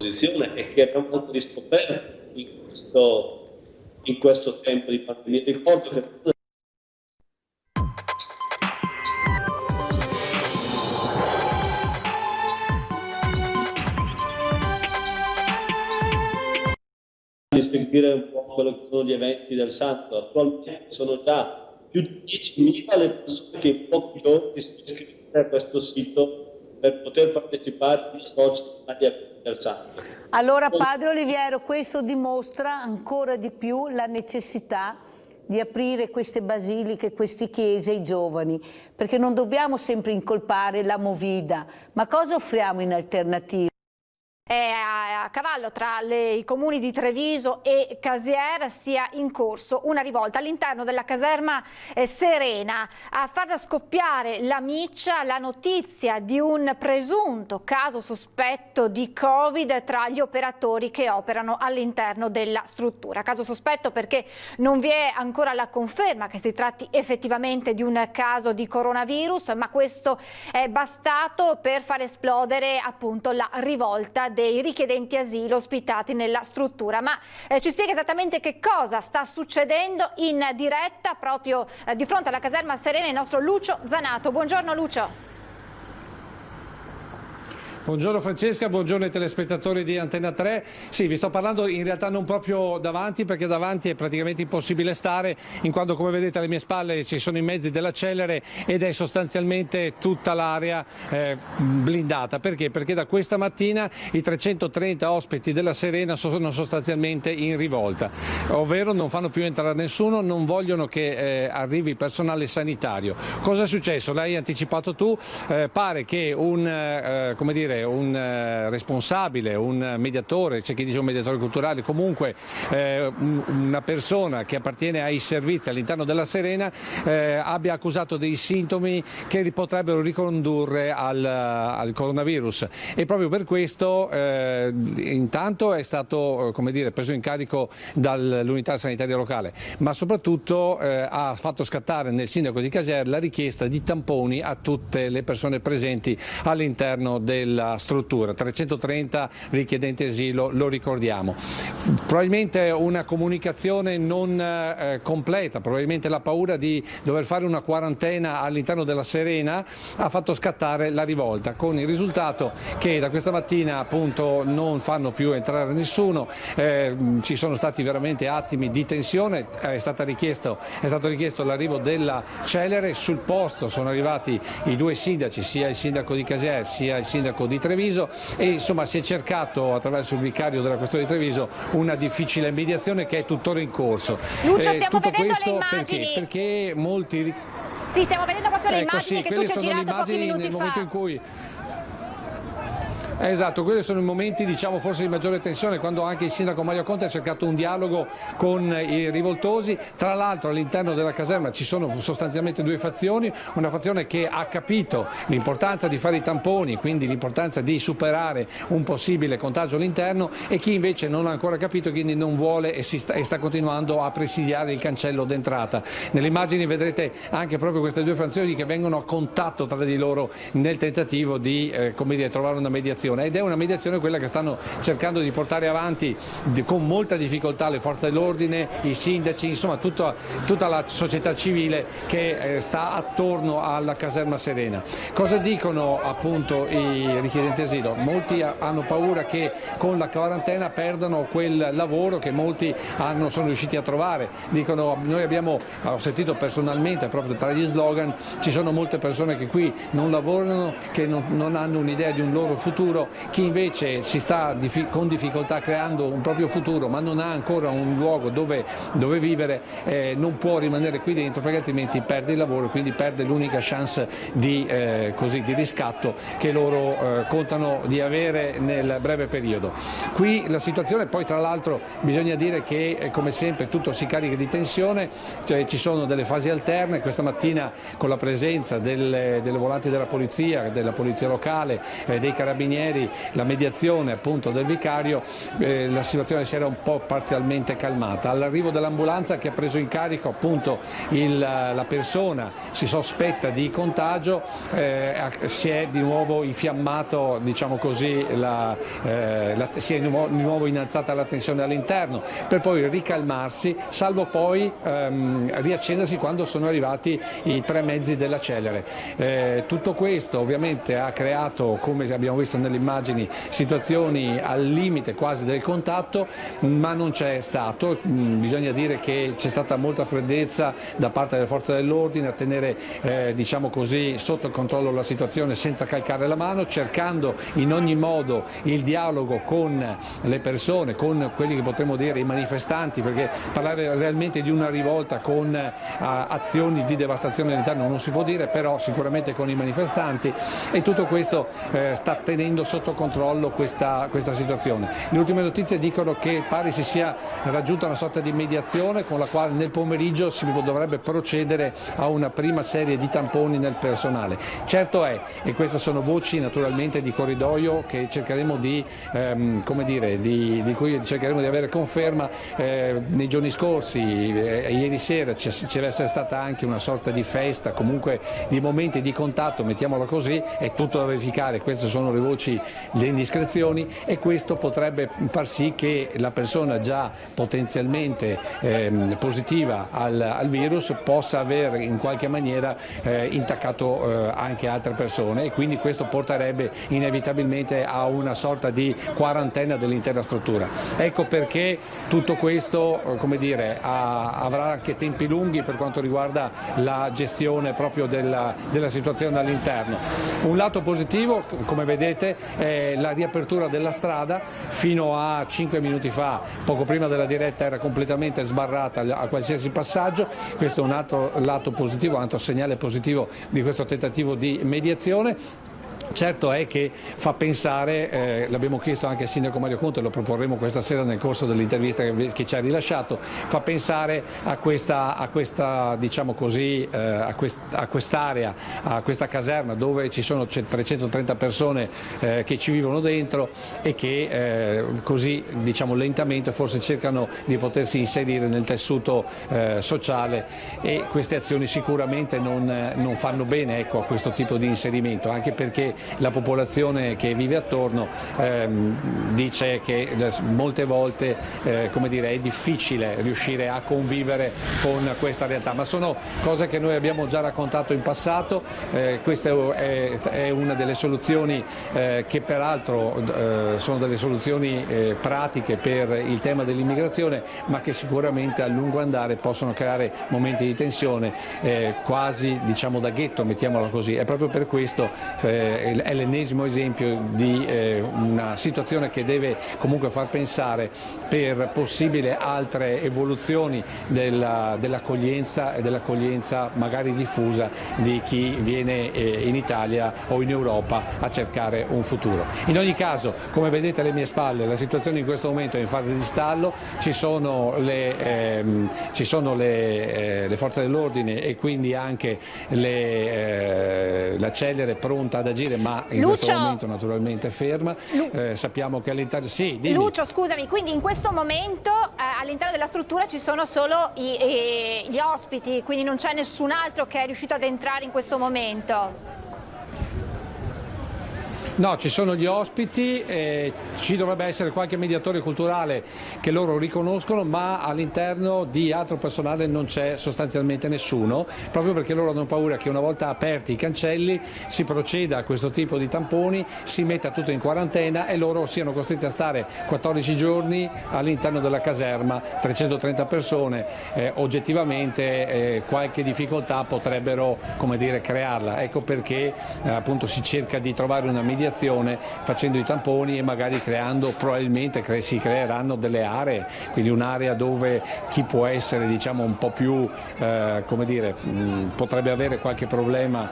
posizione e che abbiamo anche riscoperto in questo tempo di pandemia. Ricordo che di seguire un po' quello che sono gli eventi del Santo. Attualmente sono già più di 10.000 le persone che in pochi giorni si sono iscritte a questo sito per poter partecipare agli social agli eventi del Santo. Allora Padre Oliviero, questo dimostra ancora di più la necessità di aprire queste basiliche, queste chiese ai giovani, perché non dobbiamo sempre incolpare la Movida, ma cosa offriamo in alternativa? A cavallo tra i comuni di Treviso e Casier sia in corso una rivolta all'interno della caserma Serena a far scoppiare la miccia la notizia di un presunto caso sospetto di Covid tra gli operatori che operano all'interno della struttura. Caso sospetto perché non vi è ancora la conferma che si tratti effettivamente di un caso di coronavirus, ma questo è bastato per far esplodere appunto la rivolta dei richiedenti asilo ospitati nella struttura. Ma ci spiega esattamente che cosa sta succedendo in diretta proprio di fronte alla caserma Serena il nostro Lucio Zanato. Buongiorno Lucio. Buongiorno Francesca, buongiorno ai telespettatori di Antenna 3. Sì, vi sto parlando in realtà non proprio davanti, perché davanti è praticamente impossibile stare, in quanto come vedete alle mie spalle ci sono i mezzi della Celere ed è sostanzialmente tutta l'area blindata. Perché? Perché da questa mattina i 330 ospiti della Serena sono sostanzialmente in rivolta, ovvero non fanno più entrare nessuno, non vogliono che arrivi personale sanitario. Cosa è successo? L'hai anticipato tu, pare che un responsabile, un mediatore, c'è chi dice un mediatore culturale, comunque una persona che appartiene ai servizi all'interno della Serena abbia accusato dei sintomi che potrebbero ricondurre al coronavirus, e proprio per questo intanto è stato preso in carico dall'unità sanitaria locale, ma soprattutto ha fatto scattare nel sindaco di Casier la richiesta di tamponi a tutte le persone presenti all'interno della struttura. 330 richiedenti asilo, lo ricordiamo. Probabilmente una comunicazione non completa, probabilmente la paura di dover fare una quarantena all'interno della Serena ha fatto scattare la rivolta, con il risultato che da questa mattina appunto non fanno più entrare nessuno, ci sono stati veramente attimi di tensione, è stato richiesto l'arrivo della Celere, sul posto sono arrivati i due sindaci, sia il sindaco di Casier sia il sindaco di Treviso, e insomma si è cercato attraverso il vicario della questione di Treviso una difficile mediazione che è tuttora in corso. Lucio, stiamo tutto vedendo questo le immagini. perché molti... Sì, stiamo vedendo proprio le immagini sì, che tu ci hai girato pochi minuti nel fa. momento in cui... Esatto, quelli sono i momenti forse di maggiore tensione, quando anche il sindaco Mario Conte ha cercato un dialogo con i rivoltosi. Tra l'altro all'interno della caserma ci sono sostanzialmente due fazioni, una fazione che ha capito l'importanza di fare i tamponi, quindi l'importanza di superare un possibile contagio all'interno, e chi invece non ha ancora capito, quindi non vuole e sta continuando a presidiare il cancello d'entrata. Nelle immagini vedrete anche proprio queste due fazioni che vengono a contatto tra di loro nel tentativo di trovare una mediazione. Ed è una mediazione quella che stanno cercando di portare avanti con molta difficoltà le forze dell'ordine, i sindaci, insomma tutta la società civile che sta attorno alla caserma Serena. Cosa dicono appunto i richiedenti asilo? Molti hanno paura che con la quarantena perdano quel lavoro che molti sono riusciti a trovare. Dicono, ho sentito personalmente proprio tra gli slogan, ci sono molte persone che qui non lavorano, che non hanno un'idea di un loro futuro. Chi invece si sta con difficoltà creando un proprio futuro ma non ha ancora un luogo dove vivere, non può rimanere qui dentro, perché altrimenti perde il lavoro, quindi perde l'unica chance di riscatto che loro contano di avere nel breve periodo. Qui la situazione, poi tra l'altro bisogna dire che come sempre tutto si carica di tensione, cioè ci sono delle fasi alterne. Questa mattina con la presenza delle volanti della polizia locale, dei carabinieri, ieri la mediazione appunto del vicario, la situazione si era un po' parzialmente calmata. All'arrivo dell'ambulanza che ha preso in carico appunto la persona si sospetta di contagio, si è di nuovo infiammato, diciamo così, si è di nuovo innalzata la tensione all'interno, per poi ricalmarsi, salvo poi riaccendersi quando sono arrivati i 3 mezzi della Celere. Tutto questo ovviamente ha creato, come abbiamo visto nelle immagini, situazioni al limite quasi del contatto, ma non c'è stato. Bisogna dire che c'è stata molta freddezza da parte delle forze dell'ordine a tenere diciamo così, sotto controllo la situazione senza calcare la mano, cercando in ogni modo il dialogo con le persone, con quelli che potremmo dire i manifestanti, perché parlare realmente di una rivolta con azioni di devastazione all'interno non si può dire, però sicuramente con i manifestanti, e tutto questo sta tenendo sotto controllo questa situazione. Le ultime notizie dicono che pare si sia raggiunta una sorta di mediazione con la quale nel pomeriggio si dovrebbe procedere a una prima serie di tamponi nel personale. Certo è, e queste sono voci naturalmente di corridoio che cercheremo di cui cercheremo di avere conferma, nei giorni scorsi, ieri sera ci deve essere stata anche una sorta di festa, comunque di momenti di contatto, mettiamola così, è tutto da verificare, queste sono le voci, le indiscrezioni, e questo potrebbe far sì che la persona già potenzialmente positiva al virus possa aver in qualche maniera intaccato anche altre persone, e quindi questo porterebbe inevitabilmente a una sorta di quarantena dell'intera struttura. Ecco perché tutto questo, come dire, avrà anche tempi lunghi per quanto riguarda la gestione proprio della situazione all'interno. Un lato positivo, come vedete, è la riapertura della strada. Fino a 5 minuti fa, poco prima della diretta, era completamente sbarrata a qualsiasi passaggio. Questo è un altro lato positivo, un altro segnale positivo di questo tentativo di mediazione. Certo è che fa pensare, l'abbiamo chiesto anche al sindaco Mario Conte, lo proporremo questa sera nel corso dell'intervista che ci ha rilasciato, fa pensare a questa diciamo così, a quest'area, a questa caserma dove ci sono 330 persone che ci vivono dentro e che così, diciamo, lentamente forse cercano di potersi inserire nel tessuto sociale, e queste azioni sicuramente non fanno bene, ecco, a questo tipo di inserimento, anche perché la popolazione che vive attorno dice che molte volte come dire, è difficile riuscire a convivere con questa realtà, ma sono cose che noi abbiamo già raccontato in passato. Questa è una delle soluzioni che peraltro sono delle soluzioni pratiche per il tema dell'immigrazione, ma che sicuramente a lungo andare possono creare momenti di tensione quasi, diciamo, da ghetto, mettiamola così. È proprio per questo è l'ennesimo esempio di una situazione che deve comunque far pensare per possibili altre evoluzioni dell'accoglienza e dell'accoglienza magari diffusa di chi viene in Italia o in Europa a cercare un futuro. In ogni caso, come vedete alle mie spalle, la situazione in questo momento è in fase di stallo, ci sono le forze dell'ordine e quindi anche la Celere pronta ad agire, ma in questo momento naturalmente ferma. Sappiamo che all'interno... Sì, dimmi. Lucio, scusami, quindi in questo momento all'interno della struttura ci sono solo gli ospiti, quindi non c'è nessun altro che è riuscito ad entrare in questo momento? No, ci sono gli ospiti, ci dovrebbe essere qualche mediatore culturale che loro riconoscono, ma all'interno di altro personale non c'è sostanzialmente nessuno, proprio perché loro hanno paura che una volta aperti i cancelli si proceda a questo tipo di tamponi, si metta tutto in quarantena e loro siano costretti a stare 14 giorni all'interno della caserma, 330 persone, oggettivamente qualche difficoltà potrebbero, come dire, crearla. Ecco perché appunto si cerca di trovare una mediazione facendo i tamponi e magari creando, probabilmente si creeranno delle aree, quindi un'area dove chi può essere, diciamo, un po' più, come dire, potrebbe avere qualche problema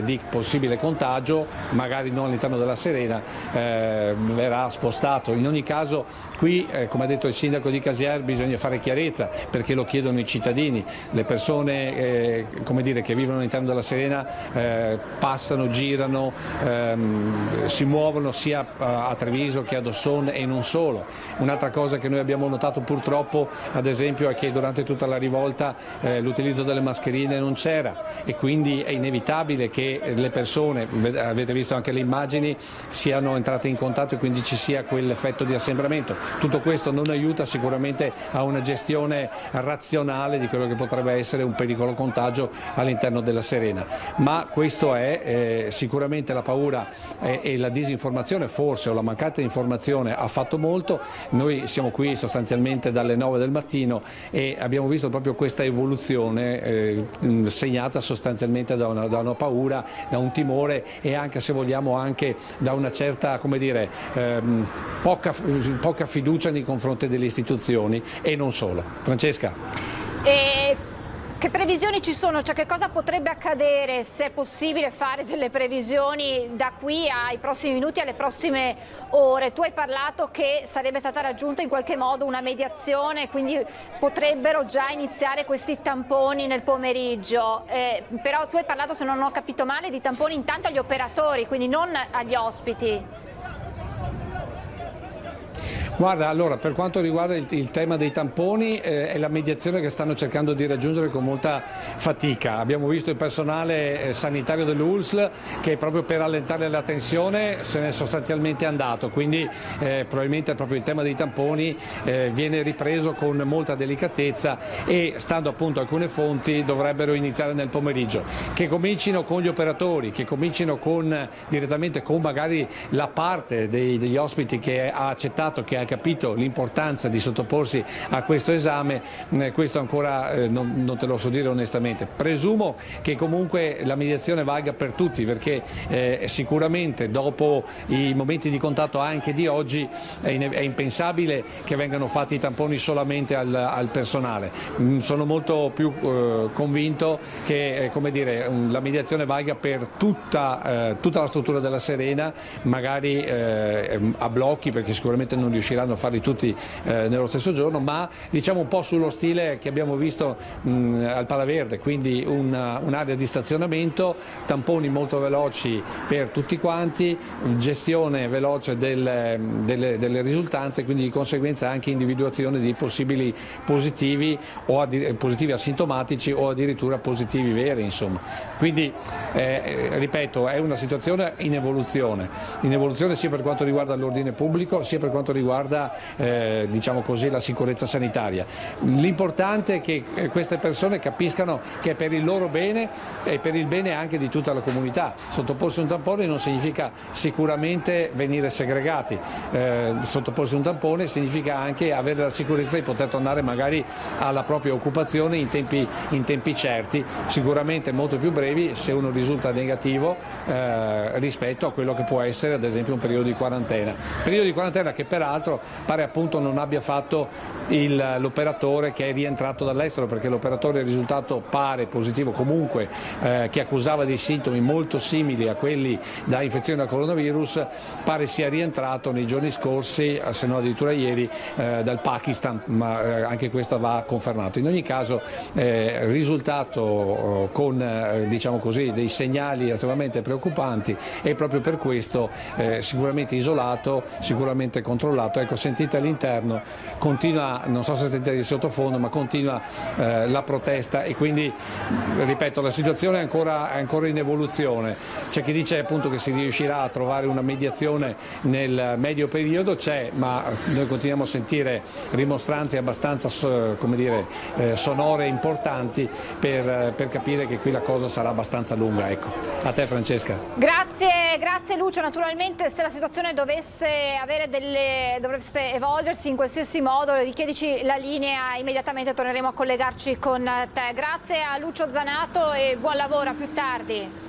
di possibile contagio, magari non all'interno della Serena, verrà spostato. In ogni caso qui, come ha detto il sindaco di Casier, bisogna fare chiarezza, perché lo chiedono i cittadini, le persone come dire, che vivono all'interno della Serena passano, girano, si muovono sia a Treviso che ad Ossone e non solo. Un'altra cosa che noi abbiamo notato purtroppo, ad esempio, è che durante tutta la rivolta l'utilizzo delle mascherine non c'era, e quindi è inevitabile che le persone, avete visto anche le immagini, siano entrate in contatto e quindi ci sia quell'effetto di assembramento. Tutto questo non aiuta sicuramente a una gestione razionale di quello che potrebbe essere un pericolo contagio all'interno della Serena, ma questo è sicuramente la paura e la disinformazione, forse, o la mancata informazione ha fatto molto. Noi siamo qui sostanzialmente dalle 9 del mattino e abbiamo visto proprio questa evoluzione segnata sostanzialmente da una paura, da un timore e anche, se vogliamo, anche da una certa, come dire, poca fiducia nei confronti delle istituzioni e non solo. Francesca. Che previsioni ci sono? Cioè, che cosa potrebbe accadere, se è possibile fare delle previsioni da qui ai prossimi minuti, alle prossime ore? Tu hai parlato che sarebbe stata raggiunta in qualche modo una mediazione, quindi potrebbero già iniziare questi tamponi nel pomeriggio, però tu hai parlato, se non ho capito male, di tamponi intanto agli operatori, quindi non agli ospiti. Guarda, allora, per quanto riguarda il tema dei tamponi, è la mediazione che stanno cercando di raggiungere con molta fatica. Abbiamo visto il personale sanitario dell'ULSL che proprio per allentare la tensione se ne è sostanzialmente andato, quindi probabilmente proprio il tema dei tamponi viene ripreso con molta delicatezza e, stando appunto a alcune fonti, dovrebbero iniziare nel pomeriggio. Che comincino con gli operatori, che comincino direttamente con magari la parte degli ospiti che ha accettato, che ha capito l'importanza di sottoporsi a questo esame, questo ancora non te lo so dire onestamente. Presumo che comunque la mediazione valga per tutti, perché sicuramente dopo i momenti di contatto anche di oggi è impensabile che vengano fatti i tamponi solamente al personale. Sono molto più convinto che come dire, la mediazione valga per tutta la struttura della Serena, magari a blocchi, perché sicuramente non riusciranno a farli tutti nello stesso giorno, ma diciamo un po' sullo stile che abbiamo visto al Palaverde, quindi un'area di stazionamento, tamponi molto veloci per tutti quanti, gestione veloce delle risultanze, quindi di conseguenza anche individuazione di possibili positivi o positivi asintomatici o addirittura positivi veri, insomma. Quindi ripeto, è una situazione in evoluzione sia per quanto riguarda l'ordine pubblico sia per quanto riguarda diciamo così, la sicurezza sanitaria. L'importante è che queste persone capiscano che è per il loro bene e per il bene anche di tutta la comunità. Sottoporsi a un tampone non significa sicuramente venire segregati, sottoporsi a un tampone significa anche avere la sicurezza di poter tornare magari alla propria occupazione in tempi certi, sicuramente molto più brevi se uno risulta negativo rispetto a quello che può essere ad esempio un periodo di quarantena che peraltro pare appunto non abbia fatto l'operatore che è rientrato dall'estero, perché l'operatore, il risultato pare positivo comunque, che accusava dei sintomi molto simili a quelli da infezione da coronavirus, pare sia rientrato nei giorni scorsi, se non addirittura ieri, dal Pakistan, ma anche questo va confermato. In ogni caso risultato con diciamo così, dei segnali estremamente preoccupanti e proprio per questo sicuramente isolato, sicuramente controllato. Ecco, sentite all'interno, continua, non so se sentite il sottofondo, ma continua la protesta e quindi, ripeto, la situazione è ancora in evoluzione. C'è chi dice appunto che si riuscirà a trovare una mediazione nel medio periodo, ma noi continuiamo a sentire rimostranze abbastanza come dire, sonore e importanti per capire che qui la cosa sarà abbastanza lunga. Ecco. A te Francesca. Grazie Lucio. Naturalmente se la situazione dovesse evolversi in qualsiasi modo, richiedici la linea, immediatamente torneremo a collegarci con te. Grazie a Lucio Zanato e buon lavoro, a più tardi.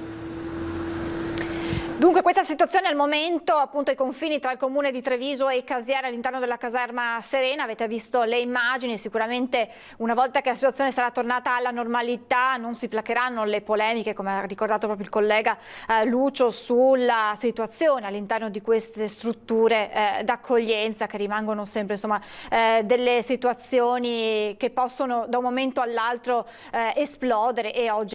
Dunque questa situazione al momento, appunto ai confini tra il comune di Treviso e Casiera all'interno della caserma Serena, avete visto le immagini, sicuramente una volta che la situazione sarà tornata alla normalità non si placheranno le polemiche, come ha ricordato proprio il collega Lucio, sulla situazione all'interno di queste strutture d'accoglienza che rimangono sempre insomma delle situazioni che possono da un momento all'altro esplodere e oggi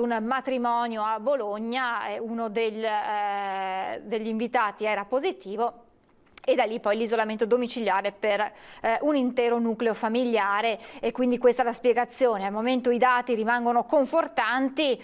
un matrimonio a Bologna, uno degli invitati era positivo. E da lì poi l'isolamento domiciliare per un intero nucleo familiare, e quindi questa è la spiegazione. Al momento i dati rimangono confortanti,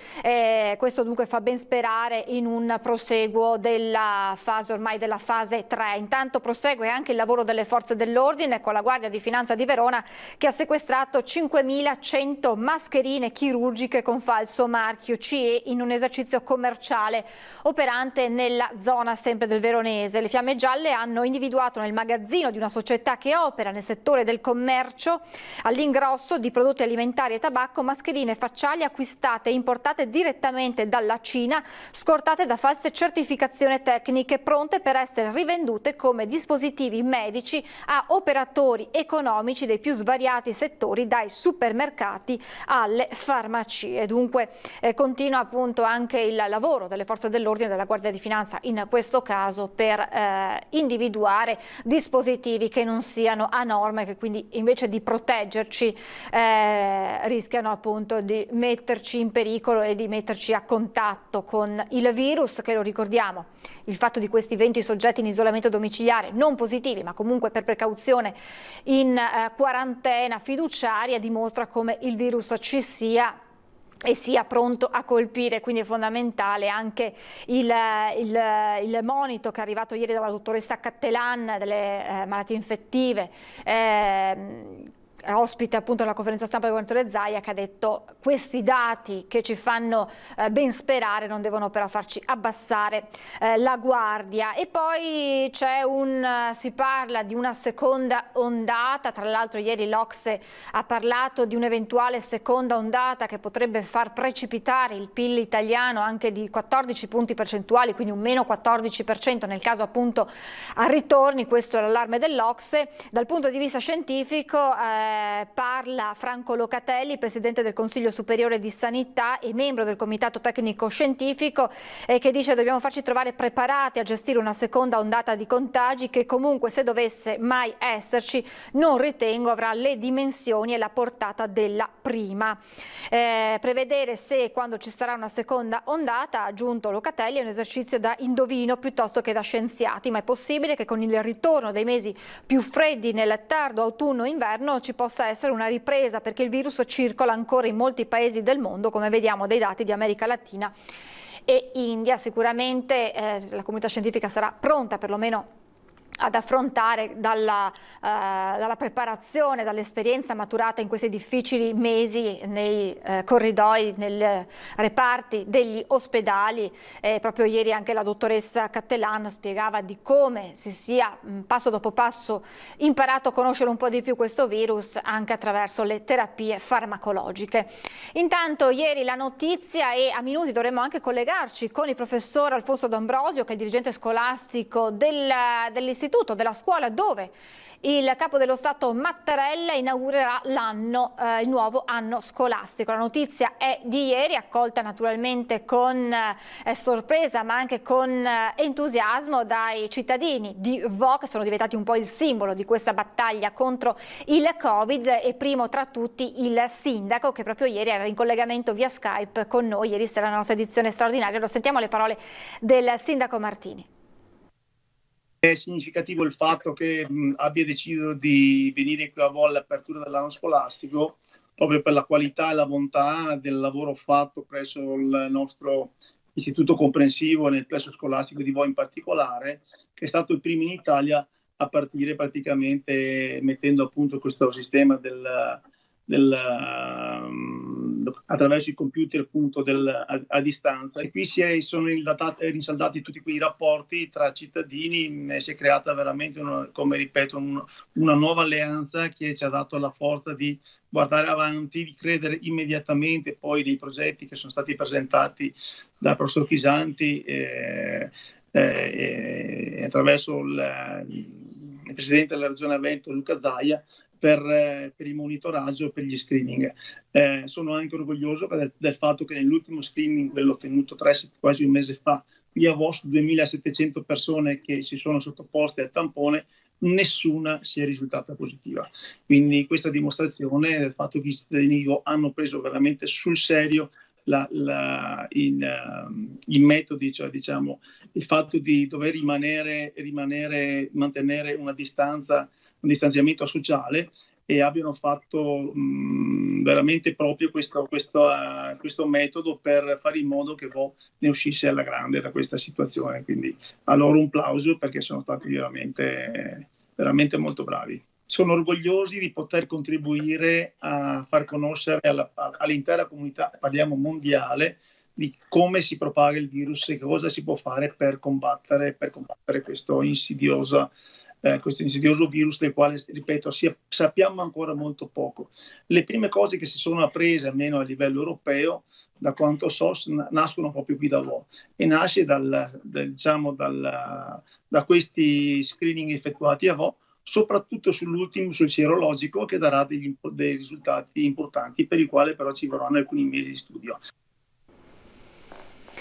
questo dunque fa ben sperare in un proseguo della fase, ormai della fase 3. Intanto prosegue anche il lavoro delle forze dell'ordine con la Guardia di Finanza di Verona, che ha sequestrato 5.100 mascherine chirurgiche con falso marchio CE in un esercizio commerciale operante nella zona sempre del veronese. Le Fiamme Gialle hanno individuato nel magazzino di una società che opera nel settore del commercio all'ingrosso di prodotti alimentari e tabacco mascherine facciali acquistate e importate direttamente dalla Cina, scortate da false certificazioni tecniche, pronte per essere rivendute come dispositivi medici a operatori economici dei più svariati settori, dai supermercati alle farmacie. Dunque continua appunto anche il lavoro delle forze dell'ordine e della Guardia di Finanza in questo caso per individuare dispositivi che non siano a norma, che quindi invece di proteggerci rischiano appunto di metterci in pericolo e di metterci a contatto con il virus, che lo ricordiamo, il fatto di questi 20 soggetti in isolamento domiciliare non positivi ma comunque per precauzione in quarantena fiduciaria dimostra come il virus ci sia e sia pronto a colpire. Quindi è fondamentale anche il monito che è arrivato ieri dalla dottoressa Cattelan delle malattie infettive, ospite appunto alla conferenza stampa del governatore Zaia, che ha detto questi dati che ci fanno ben sperare non devono però farci abbassare la guardia. E poi si parla di una seconda ondata, tra l'altro ieri l'Ocse ha parlato di un'eventuale seconda ondata che potrebbe far precipitare il PIL italiano anche di 14 punti percentuali, quindi un meno 14% nel caso appunto ritorni. Questo è l'allarme dell'Ocse. Dal punto di vista scientifico parla Franco Locatelli, presidente del Consiglio Superiore di Sanità e membro del Comitato Tecnico Scientifico, che dice: dobbiamo farci trovare preparati a gestire una seconda ondata di contagi che comunque, se dovesse mai esserci, non ritengo avrà le dimensioni e la portata della prima. Prevedere se e quando ci sarà una seconda ondata, ha aggiunto Locatelli, è un esercizio da indovino piuttosto che da scienziati, ma è possibile che con il ritorno dei mesi più freddi nel tardo autunno-inverno ci possa essere una ripresa, perché il virus circola ancora in molti paesi del mondo, come vediamo dai dati di America Latina e India. Sicuramente la comunità scientifica sarà pronta perlomeno ad affrontare dalla preparazione, dall'esperienza maturata in questi difficili mesi nei corridoi, nei reparti degli ospedali. Proprio ieri anche la dottoressa Cattelan spiegava di come si sia passo dopo passo imparato a conoscere un po' di più questo virus anche attraverso le terapie farmacologiche. Intanto ieri la notizia, e a minuti dovremmo anche collegarci con il professor Alfonso D'Ambrosio, che è il dirigente scolastico dell'istituto, della scuola dove il capo dello Stato Mattarella inaugurerà il nuovo anno scolastico. La notizia è di ieri, accolta naturalmente con sorpresa ma anche con entusiasmo dai cittadini di Vò, che sono diventati un po' il simbolo di questa battaglia contro il Covid, e primo tra tutti il sindaco, che proprio ieri era in collegamento via Skype con noi, ieri sera nella nostra edizione straordinaria. Lo sentiamo le parole del sindaco Martini. È significativo il fatto che abbia deciso di venire qui a Vò all'apertura dell'anno scolastico, proprio per la qualità e la bontà del lavoro fatto presso il nostro istituto comprensivo e nel plesso scolastico di Vò in particolare, che è stato il primo in Italia a partire praticamente mettendo a punto questo sistema attraverso i computer appunto a distanza, e qui sono rinsaldati tutti quei rapporti tra cittadini. Si è creata veramente una nuova alleanza che ci ha dato la forza di guardare avanti, di credere immediatamente poi nei progetti che sono stati presentati dal professor Chisanti attraverso il presidente della regione Veneto Luca Zaia per il monitoraggio e per gli screening. Sono anche orgoglioso del fatto che nell'ultimo screening, quello tenuto quasi un mese fa, qui a Vò, su 2.700 persone che si sono sottoposte al tampone, nessuna si è risultata positiva. Quindi questa dimostrazione del fatto che i cittadini hanno preso veramente sul serio i metodi, cioè diciamo il fatto di dover mantenere un distanziamento sociale, e abbiano fatto veramente proprio questo metodo per fare in modo che ne uscisse alla grande da questa situazione. Quindi a loro un plauso, perché sono stati veramente, veramente molto bravi. Sono orgogliosi di poter contribuire a far conoscere all'intera comunità, parliamo mondiale, di come si propaga il virus e cosa si può fare per combattere questo insidioso virus, del quale, ripeto, sappiamo ancora molto poco. Le prime cose che si sono apprese, almeno a livello europeo, da quanto so, nascono proprio qui da Vo, e nasce da questi screening effettuati a Vo, soprattutto sull'ultimo, sul sierologico, che darà dei risultati importanti, per i quali però ci vorranno alcuni mesi di studio.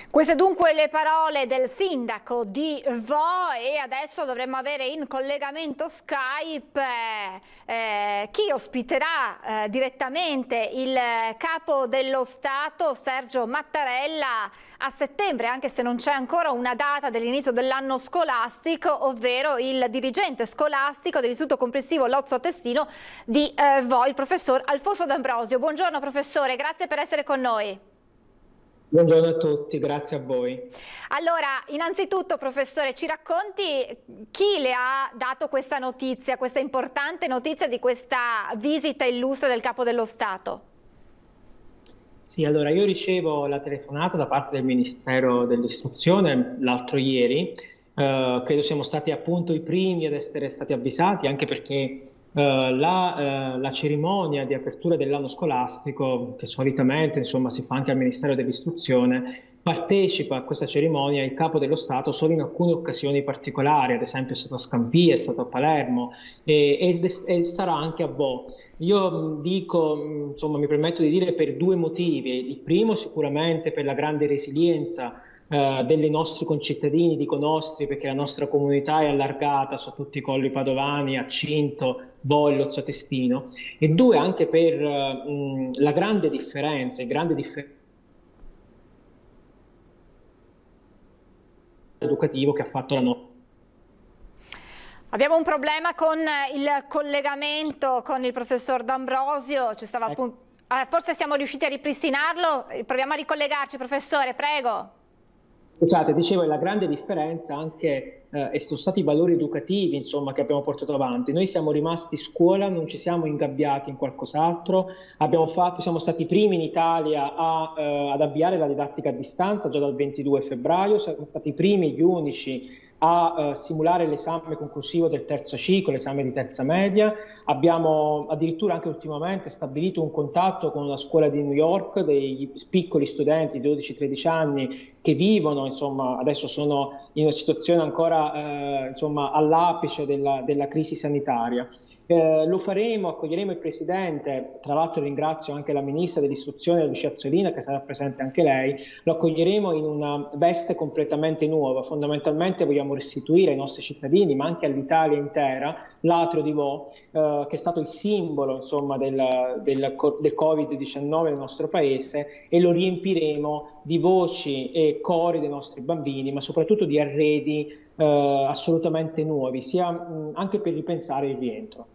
Queste dunque le parole del sindaco di Vo, e adesso dovremmo avere in collegamento Skype chi ospiterà direttamente il capo dello Stato, Sergio Mattarella, a settembre, anche se non c'è ancora una data dell'inizio dell'anno scolastico, ovvero il dirigente scolastico dell'Istituto Comprensivo Lozzo Testino di Vo, il professor Alfonso D'Ambrosio. Buongiorno professore, grazie per essere con noi. Buongiorno a tutti, grazie a voi. Allora, innanzitutto professore, ci racconti chi le ha dato questa notizia, questa importante notizia di questa visita illustre del Capo dello Stato? Sì, allora io ricevo la telefonata da parte del Ministero dell'Istruzione l'altro ieri. Credo siamo stati appunto i primi ad essere stati avvisati, anche perché la cerimonia di apertura dell'anno scolastico, che solitamente insomma si fa anche al Ministero dell'Istruzione, partecipa a questa cerimonia il Capo dello Stato solo in alcune occasioni particolari, ad esempio è stato a Scampia, è stato a Palermo e sarà anche a Vo. Io dico, insomma, mi permetto di dire per due motivi. Il primo sicuramente per la grande resilienza dei nostri concittadini, dico nostri perché la nostra comunità è allargata su tutti i colli padovani, a Cinto, Vo e Lozzo Testino, e due anche per la grande differenza, educativo che ha fatto la nostra. Abbiamo un problema con il collegamento con il professor D'Ambrosio, forse siamo riusciti a ripristinarlo, proviamo a ricollegarci professore, prego. Scusate, dicevo, è la grande differenza anche e sono stati i valori educativi insomma che abbiamo portato avanti. Noi siamo rimasti scuola, non ci siamo ingabbiati in qualcos'altro, siamo stati i primi in Italia ad avviare la didattica a distanza già dal 22 febbraio, siamo stati i primi, gli unici a simulare l'esame conclusivo del terzo ciclo, l'esame di terza media. Abbiamo addirittura anche ultimamente stabilito un contatto con una scuola di New York dei piccoli studenti di 12-13 anni che vivono, insomma, adesso sono in una situazione ancora insomma, all'apice della crisi sanitaria. Lo faremo, accoglieremo il Presidente, tra l'altro ringrazio anche la Ministra dell'Istruzione Lucia Azzolina che sarà presente anche lei, lo accoglieremo in una veste completamente nuova. Fondamentalmente vogliamo restituire ai nostri cittadini, ma anche all'Italia intera, l'atrio di Vo, che è stato il simbolo insomma, del Covid-19 nel nostro Paese, e lo riempiremo di voci e cori dei nostri bambini, ma soprattutto di arredi assolutamente nuovi, sia anche per ripensare il rientro.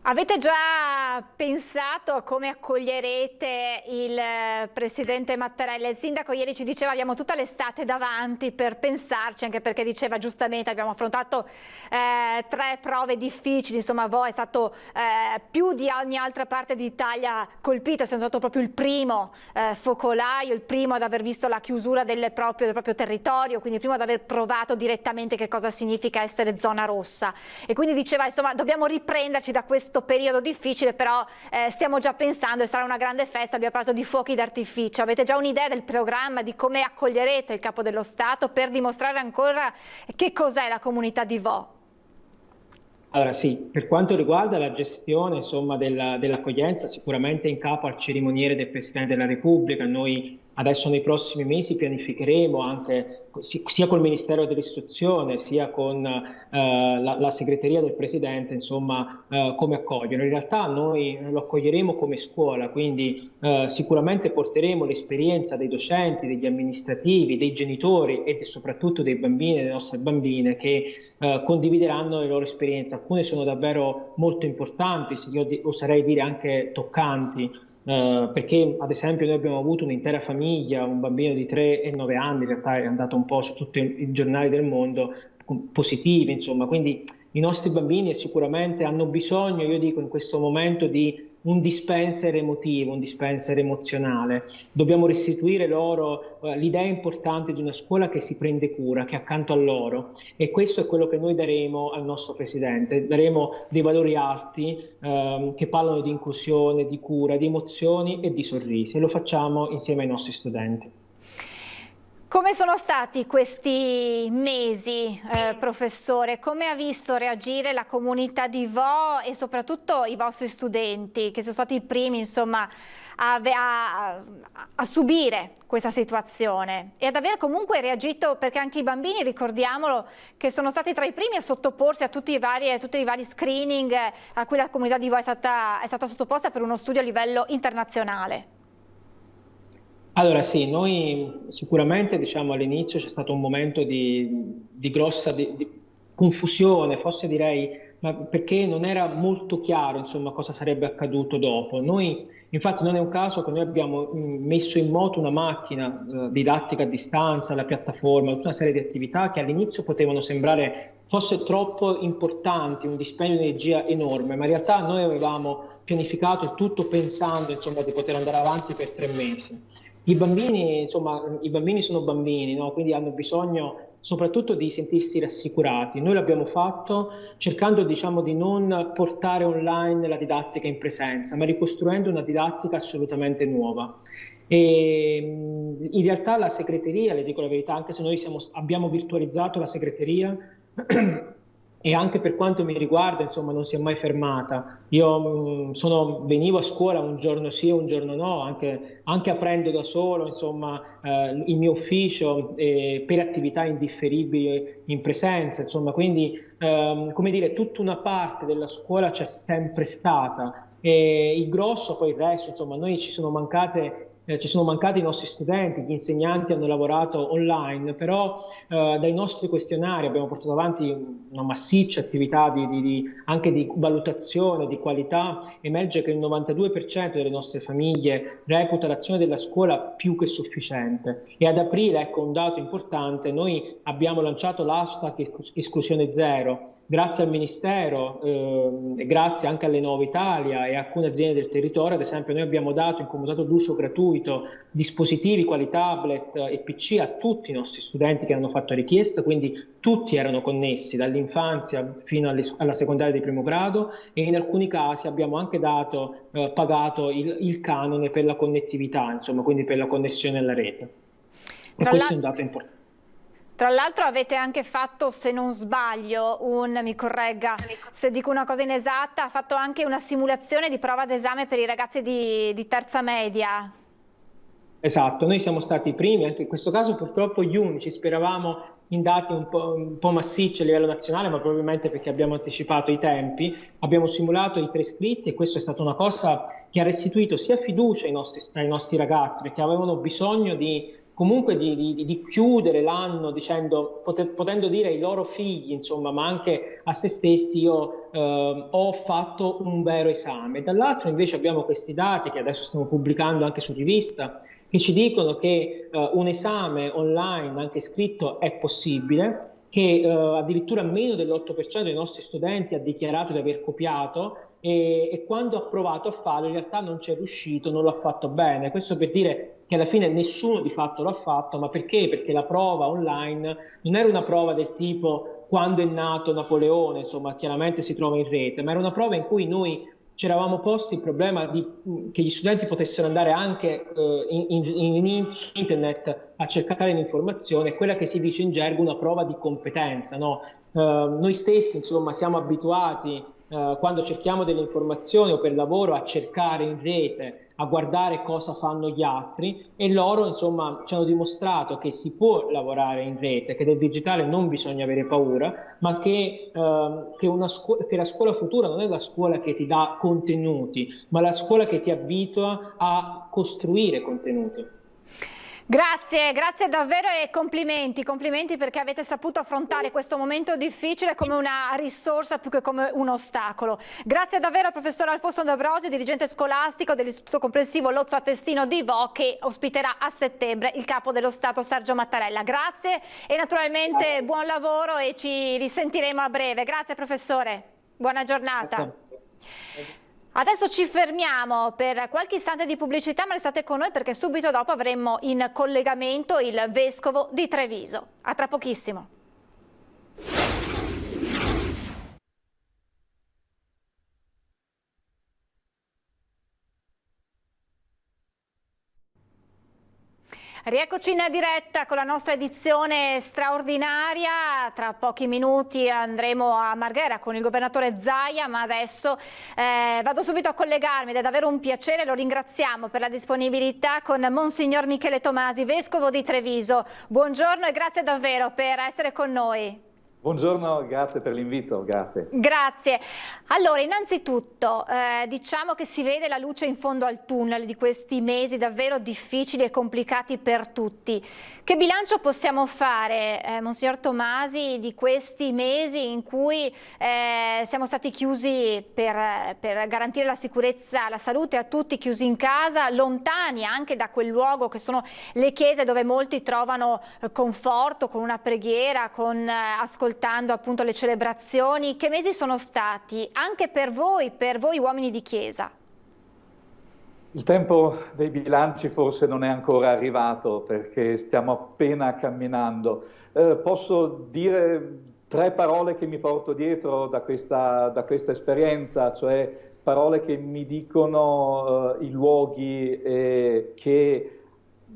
Avete già pensato a come accoglierete il Presidente Mattarella? Il Sindaco ieri ci diceva abbiamo tutta l'estate davanti per pensarci, anche perché diceva giustamente abbiamo affrontato 3 prove difficili, insomma Vo è stato più di ogni altra parte d'Italia colpito, è stato proprio il primo focolaio, il primo ad aver visto la chiusura del proprio territorio, quindi il primo ad aver provato direttamente che cosa significa essere zona rossa, e quindi diceva insomma dobbiamo riprenderci da questo periodo difficile, però stiamo già pensando e sarà una grande festa, abbiamo parlato di fuochi d'artificio. Avete già un'idea del programma, di come accoglierete il Capo dello Stato per dimostrare ancora che cos'è la comunità di Vo? Allora sì, per quanto riguarda la gestione insomma, dell'accoglienza, sicuramente in capo al cerimoniere del Presidente della Repubblica. Noi adesso nei prossimi mesi pianificheremo anche sia col Ministero dell'Istruzione sia con la segreteria del Presidente, insomma, come accoglierlo. In realtà noi lo accoglieremo come scuola, quindi sicuramente porteremo l'esperienza dei docenti, degli amministrativi, dei genitori e soprattutto dei bambini e delle nostre bambine che condivideranno le loro esperienze. Alcune sono davvero molto importanti, io oserei dire anche toccanti, perché ad esempio noi abbiamo avuto un'intera famiglia, un bambino di 3 e 9 anni, in realtà è andato un po' su tutti i giornali del mondo, positivi, insomma, quindi i nostri bambini sicuramente hanno bisogno, io dico in questo momento, di un dispenser emotivo, un dispenser emozionale. Dobbiamo restituire loro l'idea importante di una scuola che si prende cura, che è accanto a loro, e questo è quello che noi daremo al nostro Presidente. Daremo dei valori alti che parlano di inclusione, di cura, di emozioni e di sorrisi, e lo facciamo insieme ai nostri studenti. Come sono stati questi mesi, professore? Come ha visto reagire la comunità di Vo e soprattutto i vostri studenti, che sono stati i primi, insomma, a subire questa situazione e ad aver comunque reagito, perché anche i bambini, ricordiamolo, che sono stati tra i primi a sottoporsi a tutti i vari screening a cui la comunità di Vo è stata sottoposta per uno studio a livello internazionale? Allora sì, noi sicuramente, diciamo, all'inizio c'è stato un momento di grossa confusione, forse direi, ma perché non era molto chiaro, insomma, cosa sarebbe accaduto dopo. Noi, infatti, non è un caso che noi abbiamo messo in moto una macchina didattica a distanza, la piattaforma, tutta una serie di attività che all'inizio potevano sembrare forse troppo importanti, un dispendio di energia enorme, ma in realtà noi avevamo pianificato tutto pensando, insomma, di poter andare avanti per 3 mesi. I bambini, insomma, i bambini sono bambini, no? Quindi hanno bisogno soprattutto di sentirsi rassicurati. Noi l'abbiamo fatto cercando, diciamo, di non portare online la didattica in presenza, ma ricostruendo una didattica assolutamente nuova. E in realtà la segreteria, le dico la verità, anche se noi abbiamo virtualizzato la segreteria, e anche per quanto mi riguarda, insomma, non si è mai fermata. Io venivo a scuola un giorno sì, un giorno no, anche aprendo da solo, insomma, il mio ufficio per attività indifferibili in presenza, insomma, quindi come dire, tutta una parte della scuola c'è sempre stata, e il grosso, poi il resto, insomma, noi ci sono mancati i nostri studenti, gli insegnanti hanno lavorato online, però dai nostri questionari abbiamo portato avanti una massiccia attività anche di valutazione, di qualità. Emerge che il 92% delle nostre famiglie reputa l'azione della scuola più che sufficiente, e ad aprile, ecco un dato importante, noi abbiamo lanciato l'hashtag esclusione zero, grazie al Ministero e grazie anche alle Nuova Italia e alcune aziende del territorio. Ad esempio noi abbiamo dato in comodato d'uso gratuito dispositivi quali tablet e PC a tutti i nostri studenti che hanno fatto richiesta, quindi tutti erano connessi dall'infanzia fino alla secondaria di primo grado, e in alcuni casi abbiamo anche pagato il canone per la connettività, insomma, quindi per la connessione alla rete. E questo è un dato importante. Tra l'altro avete anche fatto, se non sbaglio, mi corregga se dico una cosa inesatta, ha fatto anche una simulazione di prova d'esame per i ragazzi di terza media. Esatto, noi siamo stati i primi, anche in questo caso purtroppo gli unici, speravamo in dati un po' massicci a livello nazionale, ma probabilmente perché abbiamo anticipato i tempi. Abbiamo simulato i 3 iscritti, e questo è stata una cosa che ha restituito sia fiducia ai nostri ragazzi, perché avevano bisogno comunque di chiudere l'anno potendo dire ai loro figli, insomma, ma anche a se stessi: io ho fatto un vero esame. Dall'altro invece abbiamo questi dati che adesso stiamo pubblicando anche su rivista, che ci dicono che un esame online anche scritto è possibile, che addirittura meno dell'8% dei nostri studenti ha dichiarato di aver copiato, e quando ha provato a farlo in realtà non ci è riuscito, non l'ha fatto bene. Questo per dire che alla fine nessuno di fatto l'ha fatto. Ma perché? Perché la prova online non era una prova del tipo quando è nato Napoleone, insomma, chiaramente si trova in rete, ma era una prova in cui noi ci eravamo posti il problema che gli studenti potessero andare anche su internet a cercare l'informazione, quella che si dice in gergo una prova di competenza, no? Noi stessi, insomma, siamo abituati quando cerchiamo delle informazioni o per lavoro a cercare in rete, a guardare cosa fanno gli altri, e loro insomma ci hanno dimostrato che si può lavorare in rete, che del digitale non bisogna avere paura, ma che la scuola futura non è la scuola che ti dà contenuti, ma la scuola che ti abitua a costruire contenuti. Grazie, grazie davvero e complimenti perché avete saputo affrontare questo momento difficile come una risorsa più che come un ostacolo. Grazie davvero al professor Alfonso D'Ambrosio, dirigente scolastico dell'Istituto Comprensivo Lozzo Attestino di Vo, che ospiterà a settembre il capo dello Stato Sergio Mattarella. Grazie e naturalmente buon lavoro e ci risentiremo a breve. Grazie professore, buona giornata. Grazie. Adesso ci fermiamo per qualche istante di pubblicità, ma restate con noi perché subito dopo avremo in collegamento il vescovo di Treviso. A tra pochissimo. Rieccoci in diretta con la nostra edizione straordinaria. Tra pochi minuti andremo a Marghera con il governatore Zaia, ma adesso vado subito a collegarmi ed è davvero un piacere, lo ringraziamo per la disponibilità, con Monsignor Michele Tomasi, vescovo di Treviso. Buongiorno e grazie davvero per essere con noi. Buongiorno, grazie per l'invito, grazie. Grazie. Allora, innanzitutto diciamo che si vede la luce in fondo al tunnel di questi mesi davvero difficili e complicati per tutti. Che bilancio possiamo fare, Monsignor Tomasi, di questi mesi in cui siamo stati chiusi per garantire la sicurezza, la salute a tutti, chiusi in casa, lontani anche da quel luogo che sono le chiese dove molti trovano conforto con una preghiera, con ascoltando appunto le celebrazioni? Che mesi sono stati anche per voi uomini di chiesa? Il tempo dei bilanci forse non è ancora arrivato perché stiamo appena camminando. Posso dire 3 parole che mi porto dietro da questa esperienza, cioè parole che mi dicono i luoghi che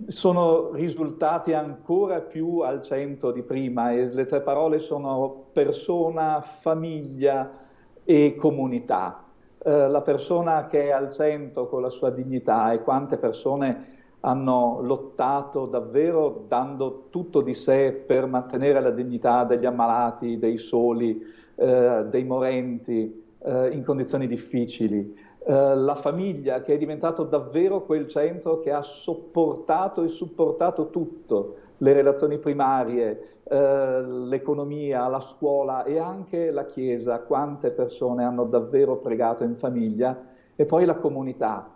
sono risultati ancora più al centro di prima, e le 3 parole sono persona, famiglia e comunità. La persona che è al centro con la sua dignità, e quante persone hanno lottato davvero dando tutto di sé per mantenere la dignità degli ammalati, dei soli, dei morenti in condizioni difficili. La famiglia, che è diventato davvero quel centro che ha sopportato e supportato tutto, le relazioni primarie, l'economia, la scuola e anche la Chiesa. Quante persone hanno davvero pregato in famiglia. E poi la comunità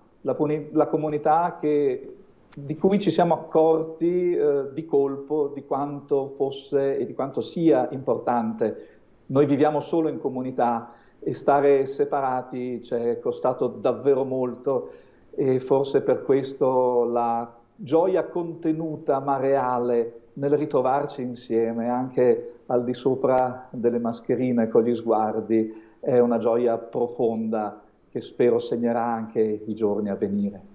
comunità di cui ci siamo accorti di colpo di quanto fosse e di quanto sia importante. Noi viviamo solo in comunità e stare separati ci è costato davvero molto, e forse per questo la gioia contenuta ma reale nel ritrovarci insieme, anche al di sopra delle mascherine con gli sguardi, è una gioia profonda che spero segnerà anche i giorni a venire.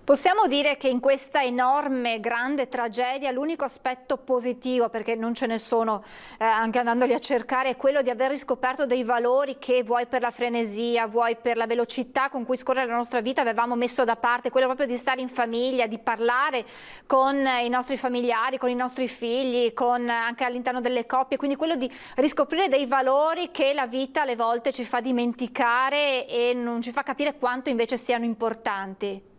Possiamo dire che in questa enorme, grande tragedia l'unico aspetto positivo, perché non ce ne sono, anche andandoli a cercare, è quello di aver riscoperto dei valori che, vuoi per la frenesia, vuoi per la velocità con cui scorre la nostra vita, avevamo messo da parte, quello proprio di stare in famiglia, di parlare con i nostri familiari, con i nostri figli, anche all'interno delle coppie, quindi quello di riscoprire dei valori che la vita alle volte ci fa dimenticare e non ci fa capire quanto invece siano importanti.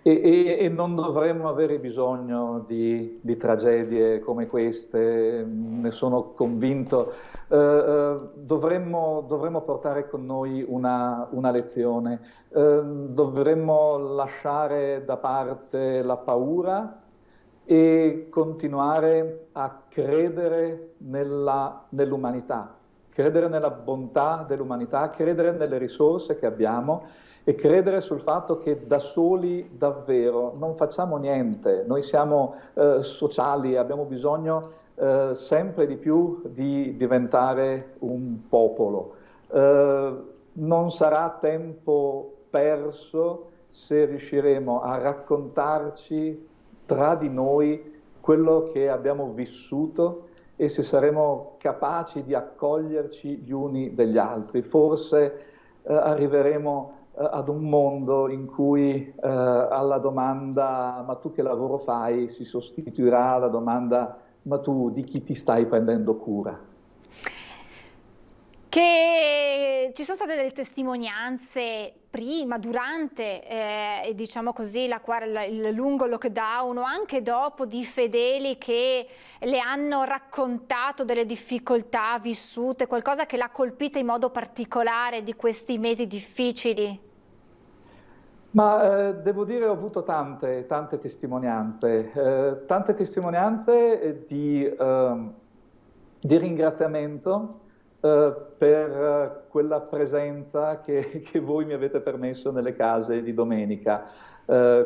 E non dovremmo avere bisogno di tragedie come queste, ne sono convinto. Dovremmo portare con noi una lezione, dovremmo lasciare da parte la paura e continuare a credere nell'umanità, credere nella bontà dell'umanità, credere nelle risorse che abbiamo, e credere sul fatto che da soli davvero non facciamo niente. Noi siamo sociali, abbiamo bisogno sempre di più di diventare un popolo. Non sarà tempo perso se riusciremo a raccontarci tra di noi quello che abbiamo vissuto e se saremo capaci di accoglierci gli uni degli altri. Forse arriveremo ad un mondo in cui alla domanda "ma tu che lavoro fai?" si sostituirà la domanda "ma tu di chi ti stai prendendo cura?" Che ci sono state delle testimonianze prima, durante, diciamo così, il lungo lockdown o anche dopo, di fedeli che le hanno raccontato delle difficoltà vissute, qualcosa che l'ha colpita in modo particolare di questi mesi difficili? Ma devo dire ho avuto tante testimonianze di ringraziamento per quella presenza che voi mi avete permesso nelle case di domenica,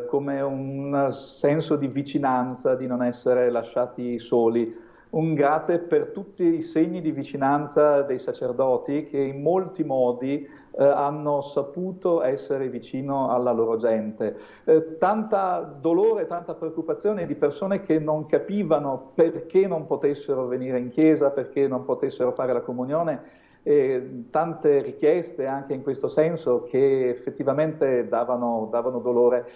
come un senso di vicinanza, di non essere lasciati soli. Un grazie per tutti i segni di vicinanza dei sacerdoti che in molti modi hanno saputo essere vicino alla loro gente. Tanta dolore, tanta preoccupazione di persone che non capivano perché non potessero venire in chiesa, perché non potessero fare la comunione, e tante richieste anche in questo senso che effettivamente davano dolore.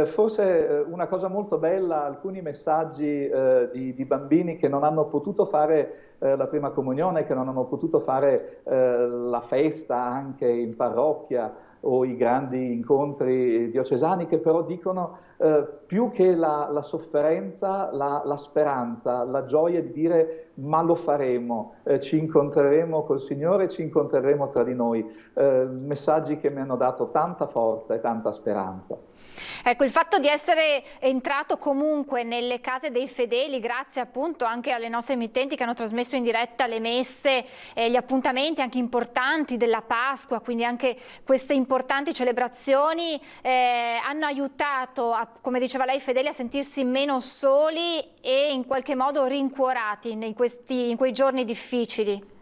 Forse una cosa molto bella, alcuni messaggi di bambini che non hanno potuto fare la prima comunione, che non hanno potuto fare la festa anche in parrocchia o i grandi incontri diocesani, che però dicono più che la sofferenza, la speranza, la gioia di dire ma lo faremo, ci incontreremo col Signore, ci incontreremo tra di noi. Messaggi che mi hanno dato tanta forza e tanta speranza. Ecco, il fatto di essere entrato comunque nelle case dei fedeli, grazie appunto anche alle nostre emittenti che hanno trasmesso in diretta le messe, gli appuntamenti anche importanti della Pasqua, quindi anche queste importanti celebrazioni hanno aiutato, come diceva lei, i fedeli a sentirsi meno soli e in qualche modo rincuorati in quei giorni difficili.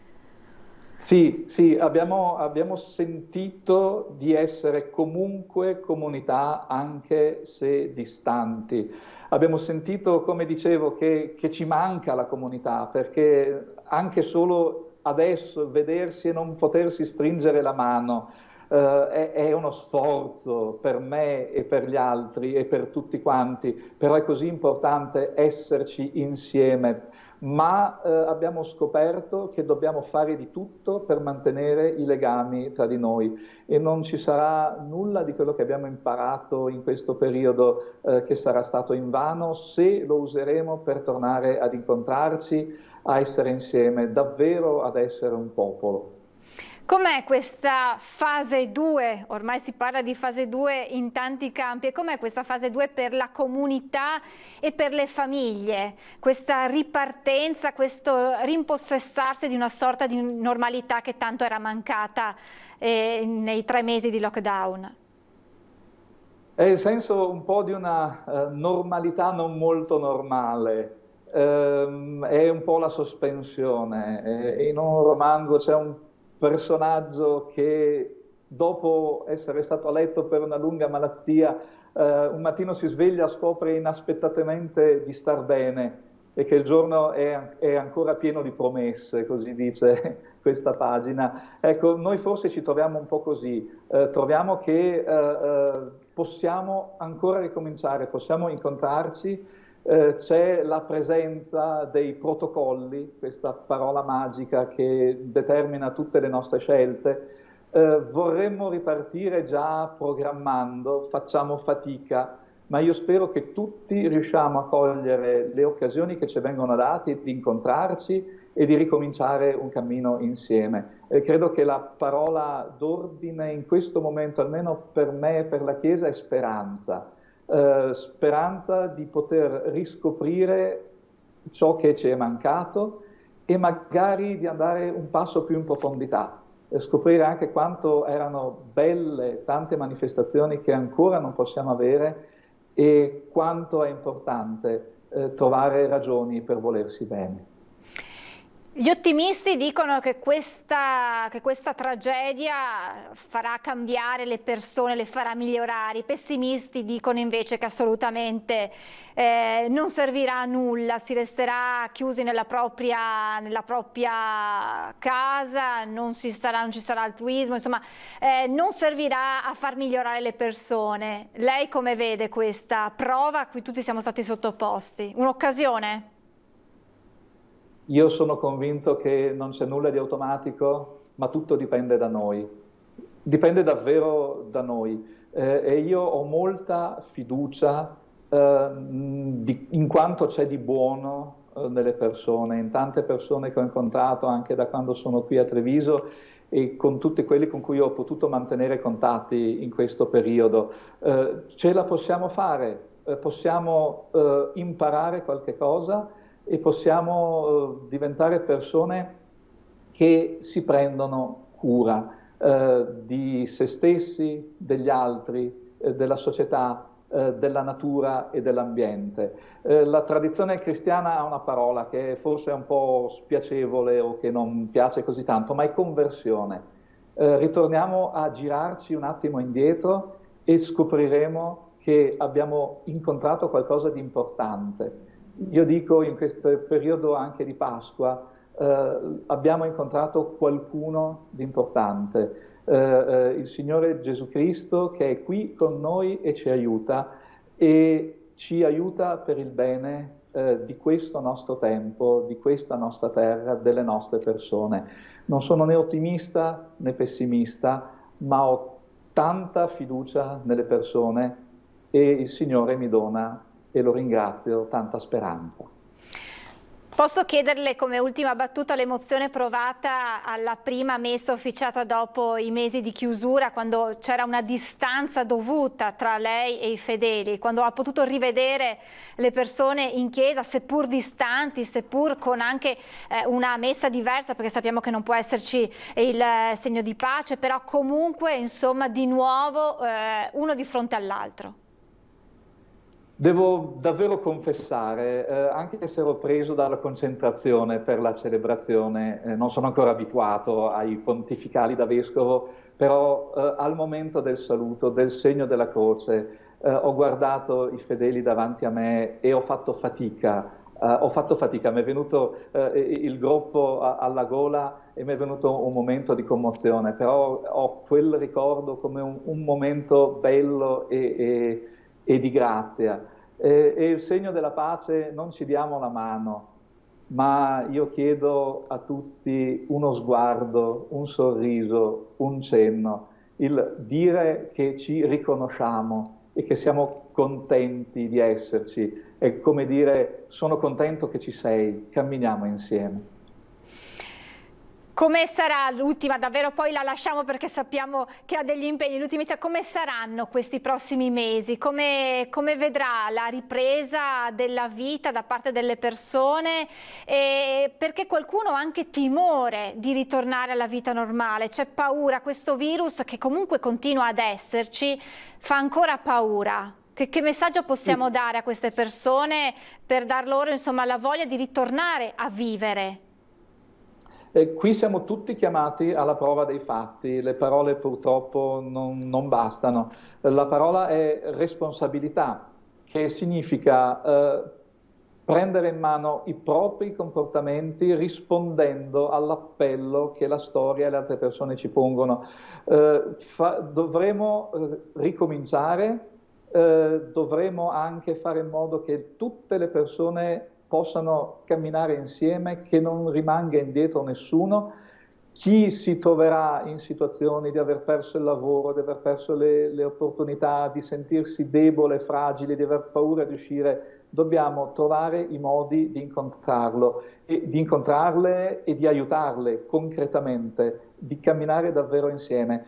Sì, abbiamo sentito di essere comunque comunità anche se distanti. Abbiamo sentito, come dicevo, che ci manca la comunità, perché anche solo adesso vedersi e non potersi stringere la mano è uno sforzo per me e per gli altri e per tutti quanti, però è così importante esserci insieme. Ma abbiamo scoperto che dobbiamo fare di tutto per mantenere i legami tra di noi e non ci sarà nulla di quello che abbiamo imparato in questo periodo che sarà stato invano se lo useremo per tornare ad incontrarci, a essere insieme, davvero ad essere un popolo. Com'è questa fase 2? Ormai si parla di fase 2 in tanti campi. E com'è questa fase 2 per la comunità e per le famiglie? Questa ripartenza, questo rimpossessarsi di una sorta di normalità che tanto era mancata nei 3 mesi di lockdown? È il senso un po' di una normalità non molto normale. È un po' la sospensione. In un romanzo c'è un personaggio che dopo essere stato a letto per una lunga malattia un mattino si sveglia, scopre inaspettatamente di star bene e che il giorno è ancora pieno di promesse, così dice questa pagina. Ecco, noi forse ci troviamo un po' così, troviamo che possiamo ancora ricominciare, possiamo incontrarci. C'è la presenza dei protocolli, questa parola magica che determina tutte le nostre scelte. Vorremmo ripartire già programmando, facciamo fatica, ma io spero che tutti riusciamo a cogliere le occasioni che ci vengono date di incontrarci e di ricominciare un cammino insieme. Credo che la parola d'ordine in questo momento, almeno per me e per la Chiesa, è speranza. Speranza di poter riscoprire ciò che ci è mancato e magari di andare un passo più in profondità, scoprire anche quanto erano belle tante manifestazioni che ancora non possiamo avere e quanto è importante trovare ragioni per volersi bene. Gli ottimisti dicono che questa tragedia farà cambiare le persone, le farà migliorare. I pessimisti dicono invece che assolutamente non servirà a nulla, si resterà chiusi nella propria casa, non ci sarà altruismo, insomma non servirà a far migliorare le persone. Lei come vede questa prova a cui tutti siamo stati sottoposti? Un'occasione? Io sono convinto che non c'è nulla di automatico, ma tutto dipende da noi. Dipende davvero da noi. E io ho molta fiducia in quanto c'è di buono nelle persone, in tante persone che ho incontrato anche da quando sono qui a Treviso e con tutti quelli con cui ho potuto mantenere contatti in questo periodo. Ce la possiamo fare, possiamo imparare qualche cosa e possiamo diventare persone che si prendono cura di se stessi, degli altri, della società, della natura e dell'ambiente. La tradizione cristiana ha una parola che forse è un po' spiacevole o che non piace così tanto, ma è conversione. Ritorniamo a girarci un attimo indietro e scopriremo che abbiamo incontrato qualcosa di importante. Io dico in questo periodo anche di Pasqua abbiamo incontrato qualcuno di importante, il Signore Gesù Cristo che è qui con noi e ci aiuta per il bene di questo nostro tempo, di questa nostra terra, delle nostre persone. Non sono né ottimista né pessimista, ma ho tanta fiducia nelle persone e il Signore mi dona, e lo ringrazio, tanta speranza. Posso chiederle come ultima battuta l'emozione provata alla prima messa officiata dopo i mesi di chiusura, quando c'era una distanza dovuta tra lei e i fedeli, quando ha potuto rivedere le persone in chiesa, seppur distanti, seppur con anche una messa diversa, perché sappiamo che non può esserci il segno di pace, però comunque insomma di nuovo uno di fronte all'altro. Devo davvero confessare, anche se ero preso dalla concentrazione per la celebrazione, non sono ancora abituato ai pontificali da vescovo, però al momento del saluto, del segno della croce, ho guardato i fedeli davanti a me e ho fatto fatica, mi è venuto il groppo alla gola e mi è venuto un momento di commozione, però ho quel ricordo come un momento bello e di grazia. E il segno della pace, non ci diamo la mano, ma io chiedo a tutti uno sguardo, un sorriso, un cenno, il dire che ci riconosciamo e che siamo contenti di esserci. È come dire: sono contento che ci sei, camminiamo insieme. Come sarà l'ultima, davvero poi la lasciamo perché sappiamo che ha degli impegni, l'ultimissima, come saranno questi prossimi mesi? Come vedrà la ripresa della vita da parte delle persone? Perché qualcuno ha anche timore di ritornare alla vita normale, c'è paura, questo virus che comunque continua ad esserci fa ancora paura. Che messaggio possiamo dare a queste persone per dar loro insomma la voglia di ritornare a vivere? Qui siamo tutti chiamati alla prova dei fatti, le parole purtroppo non bastano. La parola è responsabilità, che significa prendere in mano i propri comportamenti rispondendo all'appello che la storia e le altre persone ci pongono. Dovremo ricominciare, dovremo anche fare in modo che tutte le persone possano camminare insieme, che non rimanga indietro nessuno. Chi si troverà in situazioni di aver perso il lavoro, di aver perso le opportunità, di sentirsi debole, fragile, di aver paura di uscire, dobbiamo trovare i modi di incontrarlo, e di incontrarle e di aiutarle concretamente, di camminare davvero insieme.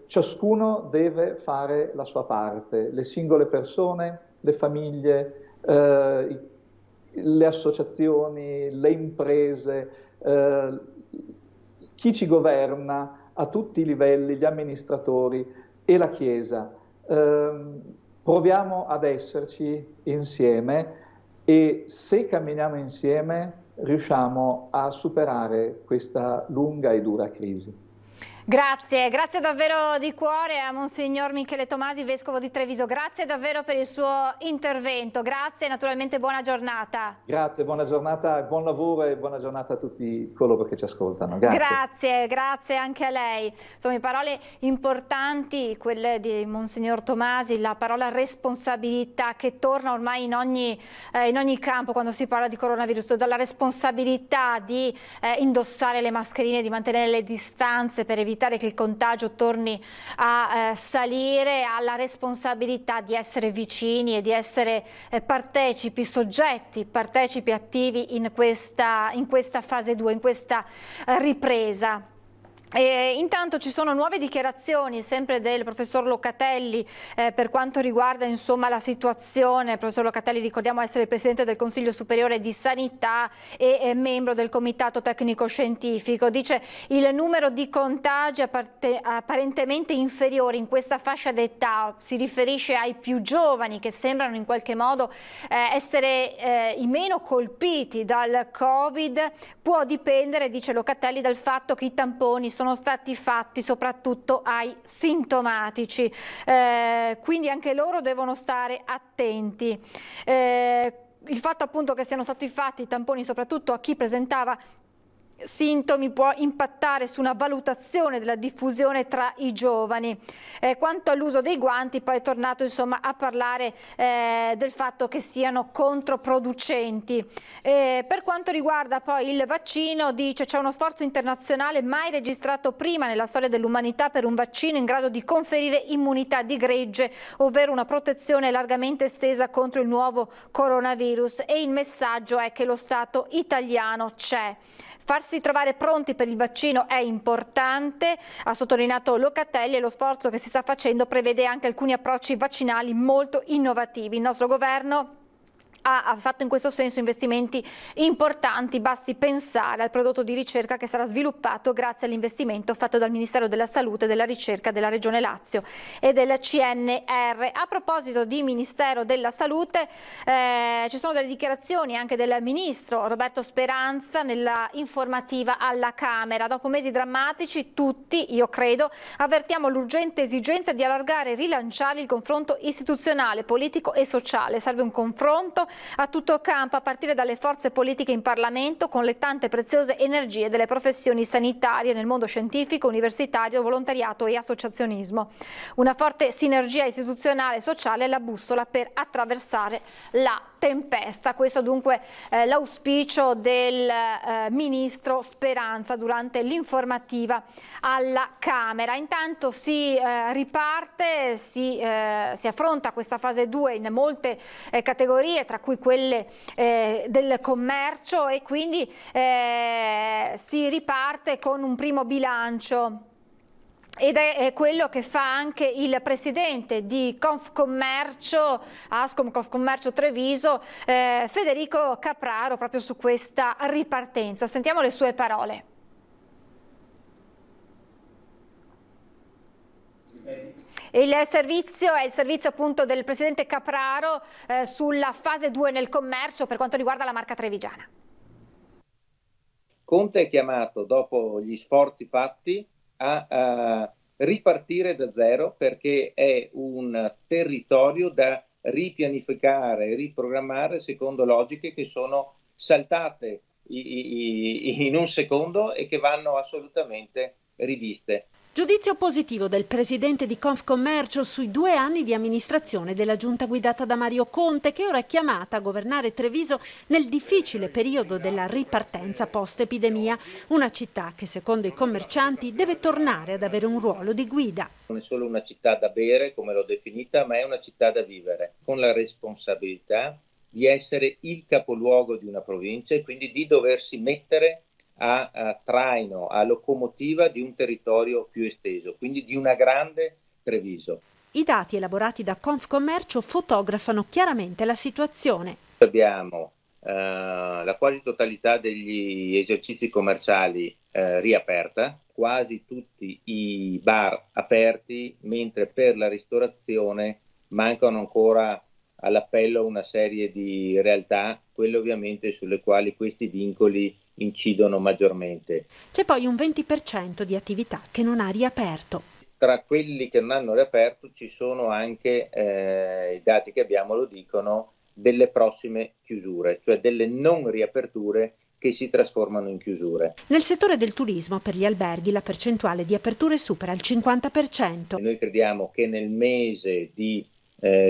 Ciascuno deve fare la sua parte, le singole persone, le famiglie, le associazioni, le imprese, chi ci governa a tutti i livelli, gli amministratori e la Chiesa. Proviamo ad esserci insieme e se camminiamo insieme riusciamo a superare questa lunga e dura crisi. Grazie davvero di cuore a Monsignor Michele Tomasi, Vescovo di Treviso. Grazie davvero per il suo intervento. Grazie e naturalmente buona giornata. Grazie, buona giornata, buon lavoro e buona giornata a tutti coloro che ci ascoltano. Grazie anche a lei. Sono parole importanti, quelle di Monsignor Tomasi, la parola responsabilità che torna ormai in ogni campo quando si parla di coronavirus, dalla responsabilità di indossare le mascherine, di mantenere le distanze per evitare che il contagio torni a salire, alla responsabilità di essere vicini e di essere partecipi attivi in questa fase 2, in questa ripresa. Intanto ci sono nuove dichiarazioni sempre del professor Locatelli per quanto riguarda insomma la situazione. Il professor Locatelli, ricordiamo, essere il presidente del Consiglio Superiore di Sanità e membro del Comitato Tecnico Scientifico. Dice: il numero di contagi apparentemente inferiore in questa fascia d'età, si riferisce ai più giovani che sembrano in qualche modo essere i meno colpiti dal Covid, può dipendere, dice Locatelli, dal fatto che i tamponi sono stati fatti soprattutto ai sintomatici, quindi anche loro devono stare attenti. Il fatto appunto che siano stati fatti i tamponi soprattutto a chi presentava sintomi può impattare su una valutazione della diffusione tra i giovani. Quanto all'uso dei guanti, poi è tornato insomma a parlare del fatto che siano controproducenti. Per quanto riguarda poi il vaccino, dice: c'è uno sforzo internazionale mai registrato prima nella storia dell'umanità per un vaccino in grado di conferire immunità di gregge, ovvero una protezione largamente estesa contro il nuovo coronavirus, e il messaggio è che lo Stato italiano c'è. Farsi trovare pronti per il vaccino è importante, ha sottolineato Locatelli, e lo sforzo che si sta facendo prevede anche alcuni approcci vaccinali molto innovativi. Il nostro governo ha fatto in questo senso investimenti importanti, basti pensare al prodotto di ricerca che sarà sviluppato grazie all'investimento fatto dal Ministero della Salute e della Ricerca della Regione Lazio e del CNR. A proposito di Ministero della Salute, ci sono delle dichiarazioni anche del Ministro Roberto Speranza nella informativa alla Camera. Dopo mesi drammatici, tutti, io credo, avvertiamo l'urgente esigenza di allargare e rilanciare il confronto istituzionale, politico e sociale. Serve un confronto a tutto campo, a partire dalle forze politiche in Parlamento, con le tante preziose energie delle professioni sanitarie nel mondo scientifico, universitario, volontariato e associazionismo. Una forte sinergia istituzionale e sociale è la bussola per attraversare la tempesta. Questo dunque l'auspicio del Ministro Speranza durante l'informativa alla Camera. Intanto si riparte, si affronta questa fase 2 in molte categorie, tra cui quelle del commercio, e quindi si riparte con un primo bilancio. Ed è quello che fa anche il presidente di Confcommercio, Ascom Confcommercio Treviso, Federico Capraro, proprio su questa ripartenza. Sentiamo le sue parole. Il servizio è il servizio appunto del presidente Capraro sulla fase 2 nel commercio per quanto riguarda la marca trevigiana. Conte è chiamato, dopo gli sforzi fatti, a ripartire da zero, perché è un territorio da ripianificare e riprogrammare secondo logiche che sono saltate in un secondo e che vanno assolutamente riviste. Giudizio positivo del presidente di Confcommercio sui 2 anni di amministrazione della giunta guidata da Mario Conte, che ora è chiamata a governare Treviso nel difficile periodo della ripartenza post-epidemia, una città che secondo i commercianti deve tornare ad avere un ruolo di guida. Non è solo una città da bere, come l'ho definita, ma è una città da vivere, con la responsabilità di essere il capoluogo di una provincia e quindi di doversi mettere a traino, a locomotiva di un territorio più esteso, quindi di una grande Treviso. I dati elaborati da Confcommercio fotografano chiaramente la situazione. Abbiamo la quasi totalità degli esercizi commerciali riaperta, quasi tutti i bar aperti, mentre per la ristorazione mancano ancora all'appello a una serie di realtà, quelle ovviamente sulle quali questi vincoli incidono maggiormente. C'è poi un 20% di attività che non ha riaperto. Tra quelli che non hanno riaperto ci sono anche, i dati che abbiamo lo dicono, delle prossime chiusure, cioè delle non riaperture che si trasformano in chiusure. Nel settore del turismo, per gli alberghi, la percentuale di aperture supera il 50%. Noi crediamo che nel mese di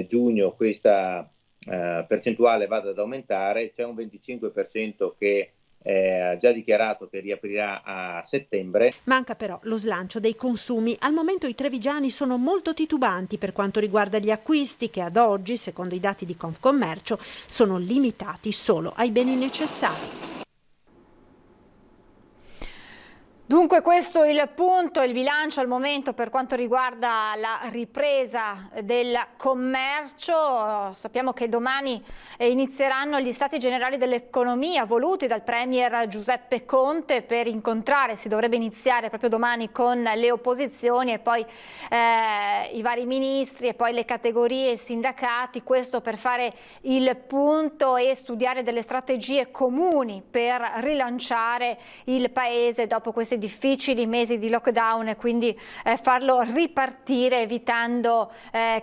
giugno questa percentuale vada ad aumentare. C'è un 25% che ha già dichiarato che riaprirà a settembre. Manca però lo slancio dei consumi. Al momento i trevigiani sono molto titubanti per quanto riguarda gli acquisti che ad oggi, secondo i dati di Confcommercio, sono limitati solo ai beni necessari. Dunque questo è il punto, il bilancio al momento per quanto riguarda la ripresa del commercio. Sappiamo che domani inizieranno gli Stati Generali dell'Economia voluti dal Premier Giuseppe Conte per incontrare, si dovrebbe iniziare proprio domani con le opposizioni e poi i vari ministri e poi le categorie e i sindacati, questo per fare il punto e studiare delle strategie comuni per rilanciare il Paese dopo questi difficili mesi di lockdown e quindi farlo ripartire evitando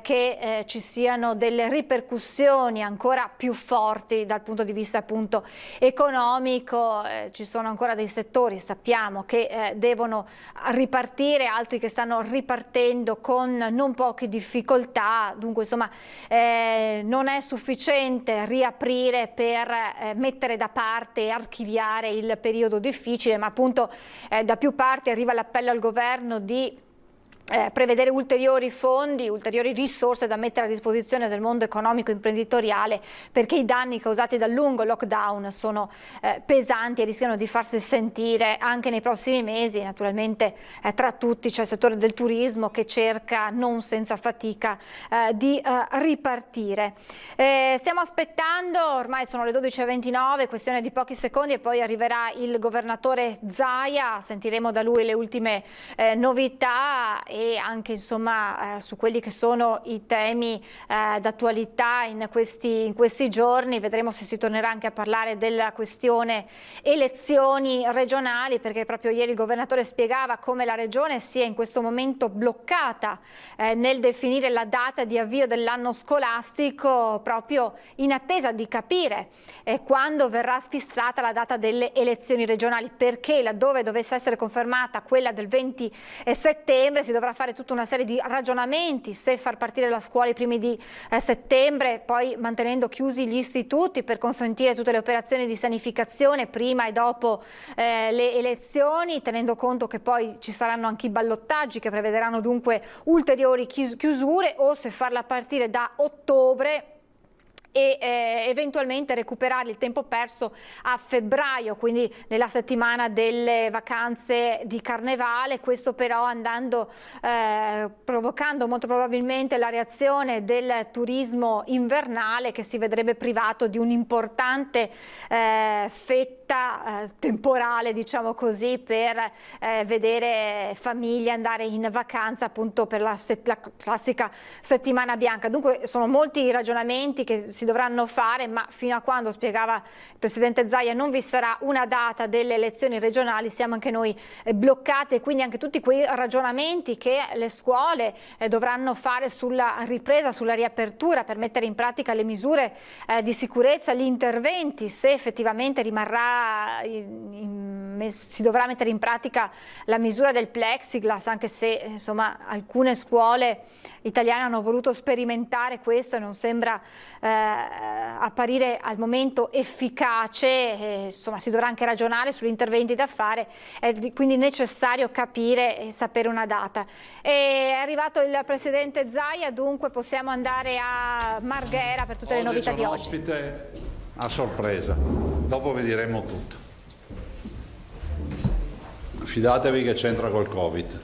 che ci siano delle ripercussioni ancora più forti dal punto di vista appunto economico. Ci sono ancora dei settori, sappiamo, che devono ripartire, altri che stanno ripartendo con non poche difficoltà, dunque insomma non è sufficiente riaprire per mettere da parte e archiviare il periodo difficile, ma appunto da più parti arriva l'appello al governo di prevedere ulteriori fondi, ulteriori risorse da mettere a disposizione del mondo economico e imprenditoriale, perché i danni causati dal lungo lockdown sono pesanti e rischiano di farsi sentire anche nei prossimi mesi. Naturalmente tra tutti c'è il settore del turismo che cerca non senza fatica di ripartire. Stiamo aspettando, ormai sono le 12:29, questione di pochi secondi e poi arriverà il governatore Zaia, sentiremo da lui le ultime novità e anche insomma su quelli che sono i temi d'attualità in questi giorni. Vedremo se si tornerà anche a parlare della questione elezioni regionali, perché proprio ieri il governatore spiegava come la regione sia in questo momento bloccata nel definire la data di avvio dell'anno scolastico, proprio in attesa di capire quando verrà fissata la data delle elezioni regionali, perché laddove dovesse essere confermata quella del 20 settembre si dovrà fare tutta una serie di ragionamenti, se far partire la scuola i primi di settembre, poi mantenendo chiusi gli istituti per consentire tutte le operazioni di sanificazione prima e dopo le elezioni, tenendo conto che poi ci saranno anche i ballottaggi che prevederanno dunque ulteriori chiusure, o se farla partire da ottobre e eventualmente recuperare il tempo perso a febbraio, quindi nella settimana delle vacanze di carnevale. Questo però provocando molto probabilmente la reazione del turismo invernale, che si vedrebbe privato di un'importante fetta temporale, diciamo così, per vedere famiglie andare in vacanza appunto per la classica settimana bianca. Dunque sono molti i ragionamenti che si dovranno fare, ma fino a quando, spiegava il presidente Zaia, non vi sarà una data delle elezioni regionali, siamo anche noi bloccati, e quindi anche tutti quei ragionamenti che le scuole dovranno fare sulla ripresa, sulla riapertura, per mettere in pratica le misure di sicurezza, gli interventi, se effettivamente si dovrà mettere in pratica la misura del plexiglass, anche se insomma alcune scuole italiane hanno voluto sperimentare questo e non sembra apparire al momento efficace. Insomma si dovrà anche ragionare sugli interventi da fare, è quindi necessario capire e sapere una data. È arrivato il presidente Zaia, dunque possiamo andare a Marghera per tutte le novità di oggi. Ospite a sorpresa, dopo vi diremo tutto. Fidatevi che c'entra col Covid.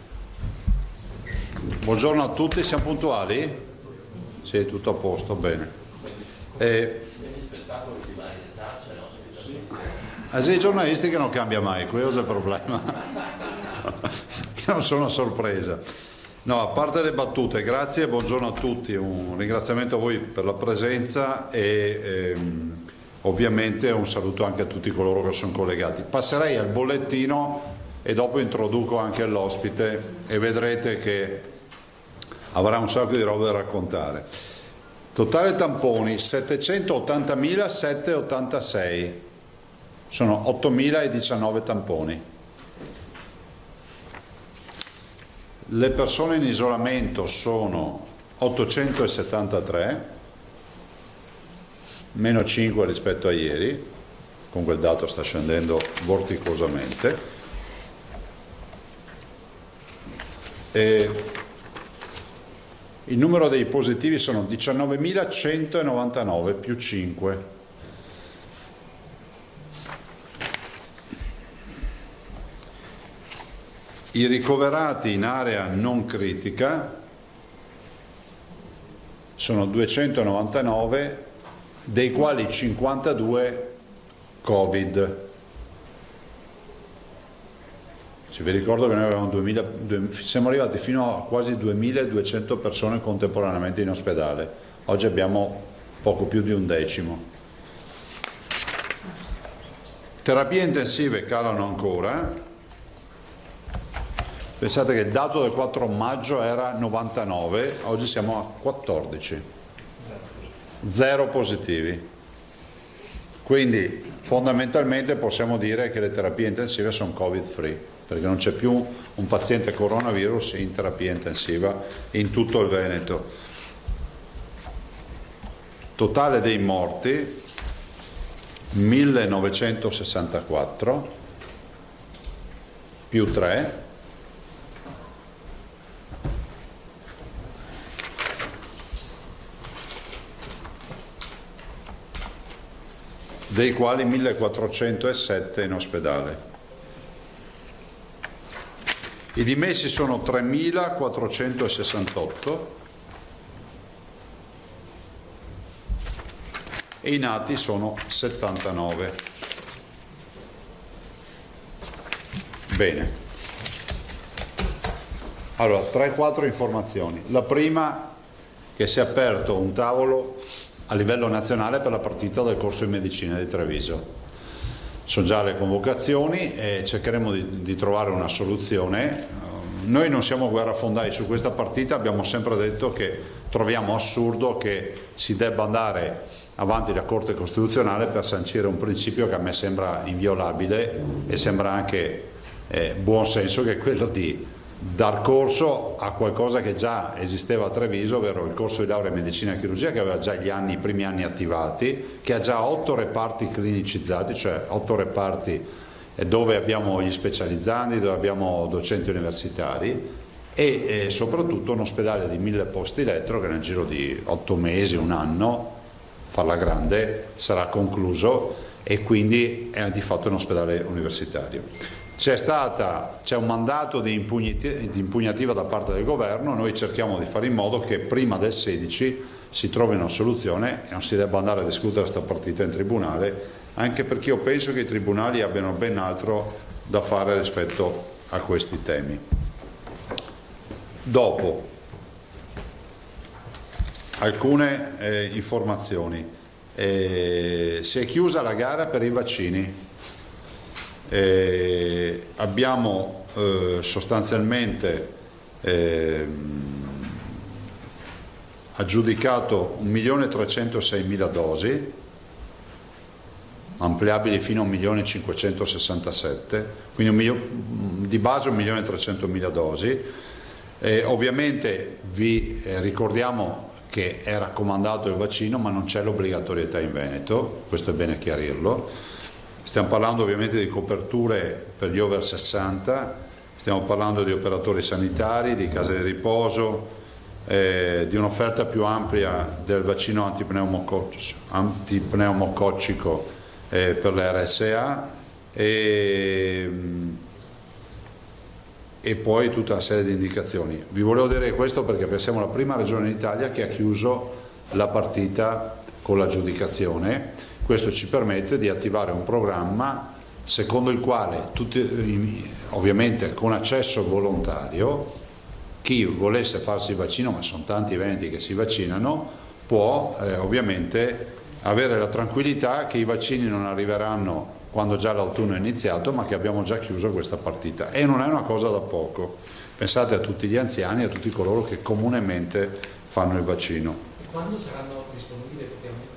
Buongiorno a tutti, siamo puntuali? Sì, tutto a posto, bene. Sì, i giornalisti che non cambia mai, questo è il problema, che non sono a sorpresa. No, a parte le battute, grazie e buongiorno a tutti, un ringraziamento a voi per la presenza e ovviamente un saluto anche a tutti coloro che sono collegati. Passerei al bollettino e dopo introduco anche l'ospite e vedrete che avrà un sacco di roba da raccontare. Totale tamponi 780.786, sono 8.019 tamponi. Le persone in isolamento sono 873, meno 5 rispetto a ieri, comunque il dato sta scendendo vorticosamente. E il numero dei positivi sono 19.199 più 5. I ricoverati in area non critica sono 299, dei quali 52 Covid. Vi ricordo che noi avevamo siamo arrivati fino a quasi 2.200 persone contemporaneamente in ospedale. Oggi abbiamo poco più di un decimo. Terapie intensive calano ancora. Pensate che il dato del 4 maggio era 99, oggi siamo a 14, 0 positivi. Quindi fondamentalmente possiamo dire che le terapie intensive sono Covid free, perché non c'è più un paziente coronavirus in terapia intensiva in tutto il Veneto. Totale dei morti 1964 più 3. Dei quali 1407 in ospedale. I dimessi sono 3468 e i nati sono 79. Bene. Allora, 3-4 informazioni. La prima, che si è aperto un tavolo a livello nazionale per la partita del corso di medicina di Treviso. Sono già le convocazioni e cercheremo di trovare una soluzione. Noi non siamo guerrafondai su questa partita, abbiamo sempre detto che troviamo assurdo che si debba andare avanti la Corte Costituzionale per sancire un principio che a me sembra inviolabile e sembra anche buon senso, che è quello di dar corso a qualcosa che già esisteva a Treviso, ovvero il corso di laurea in medicina e chirurgia, che aveva già i primi anni attivati, che ha già 8 reparti clinicizzati, cioè 8 reparti dove abbiamo gli specializzandi, dove abbiamo docenti universitari e soprattutto un ospedale di 1000 posti letto che nel giro di 8 mesi, un anno, farla grande, sarà concluso e quindi è di fatto un ospedale universitario. C'è un mandato di impugnativa da parte del governo, noi cerchiamo di fare in modo che prima del 16 si trovi una soluzione e non si debba andare a discutere questa partita in tribunale, anche perché io penso che i tribunali abbiano ben altro da fare rispetto a questi temi. Dopo, alcune informazioni. Si è chiusa la gara per i vaccini. Abbiamo sostanzialmente aggiudicato 1.306.000 dosi, ampliabili fino a 1.567.000, quindi di base 1.300.000 dosi. Ovviamente vi ricordiamo che è raccomandato il vaccino, ma non c'è l'obbligatorietà in Veneto, questo è bene chiarirlo. Stiamo parlando ovviamente di coperture per gli over 60, stiamo parlando di operatori sanitari, di case di riposo, di un'offerta più amplia del vaccino antipneumococcico per le RSA e poi tutta una serie di indicazioni. Vi volevo dire questo perché siamo la prima regione in Italia che ha chiuso la partita con l'aggiudicazione. Questo ci permette di attivare un programma secondo il quale tutti, ovviamente con accesso volontario, chi volesse farsi il vaccino, ma sono tanti i veneti che si vaccinano, può ovviamente avere la tranquillità che i vaccini non arriveranno quando già l'autunno è iniziato, ma che abbiamo già chiuso questa partita. E non è una cosa da poco. Pensate a tutti gli anziani, a tutti coloro che comunemente fanno il vaccino. Quando saranno disponibili effettivamente?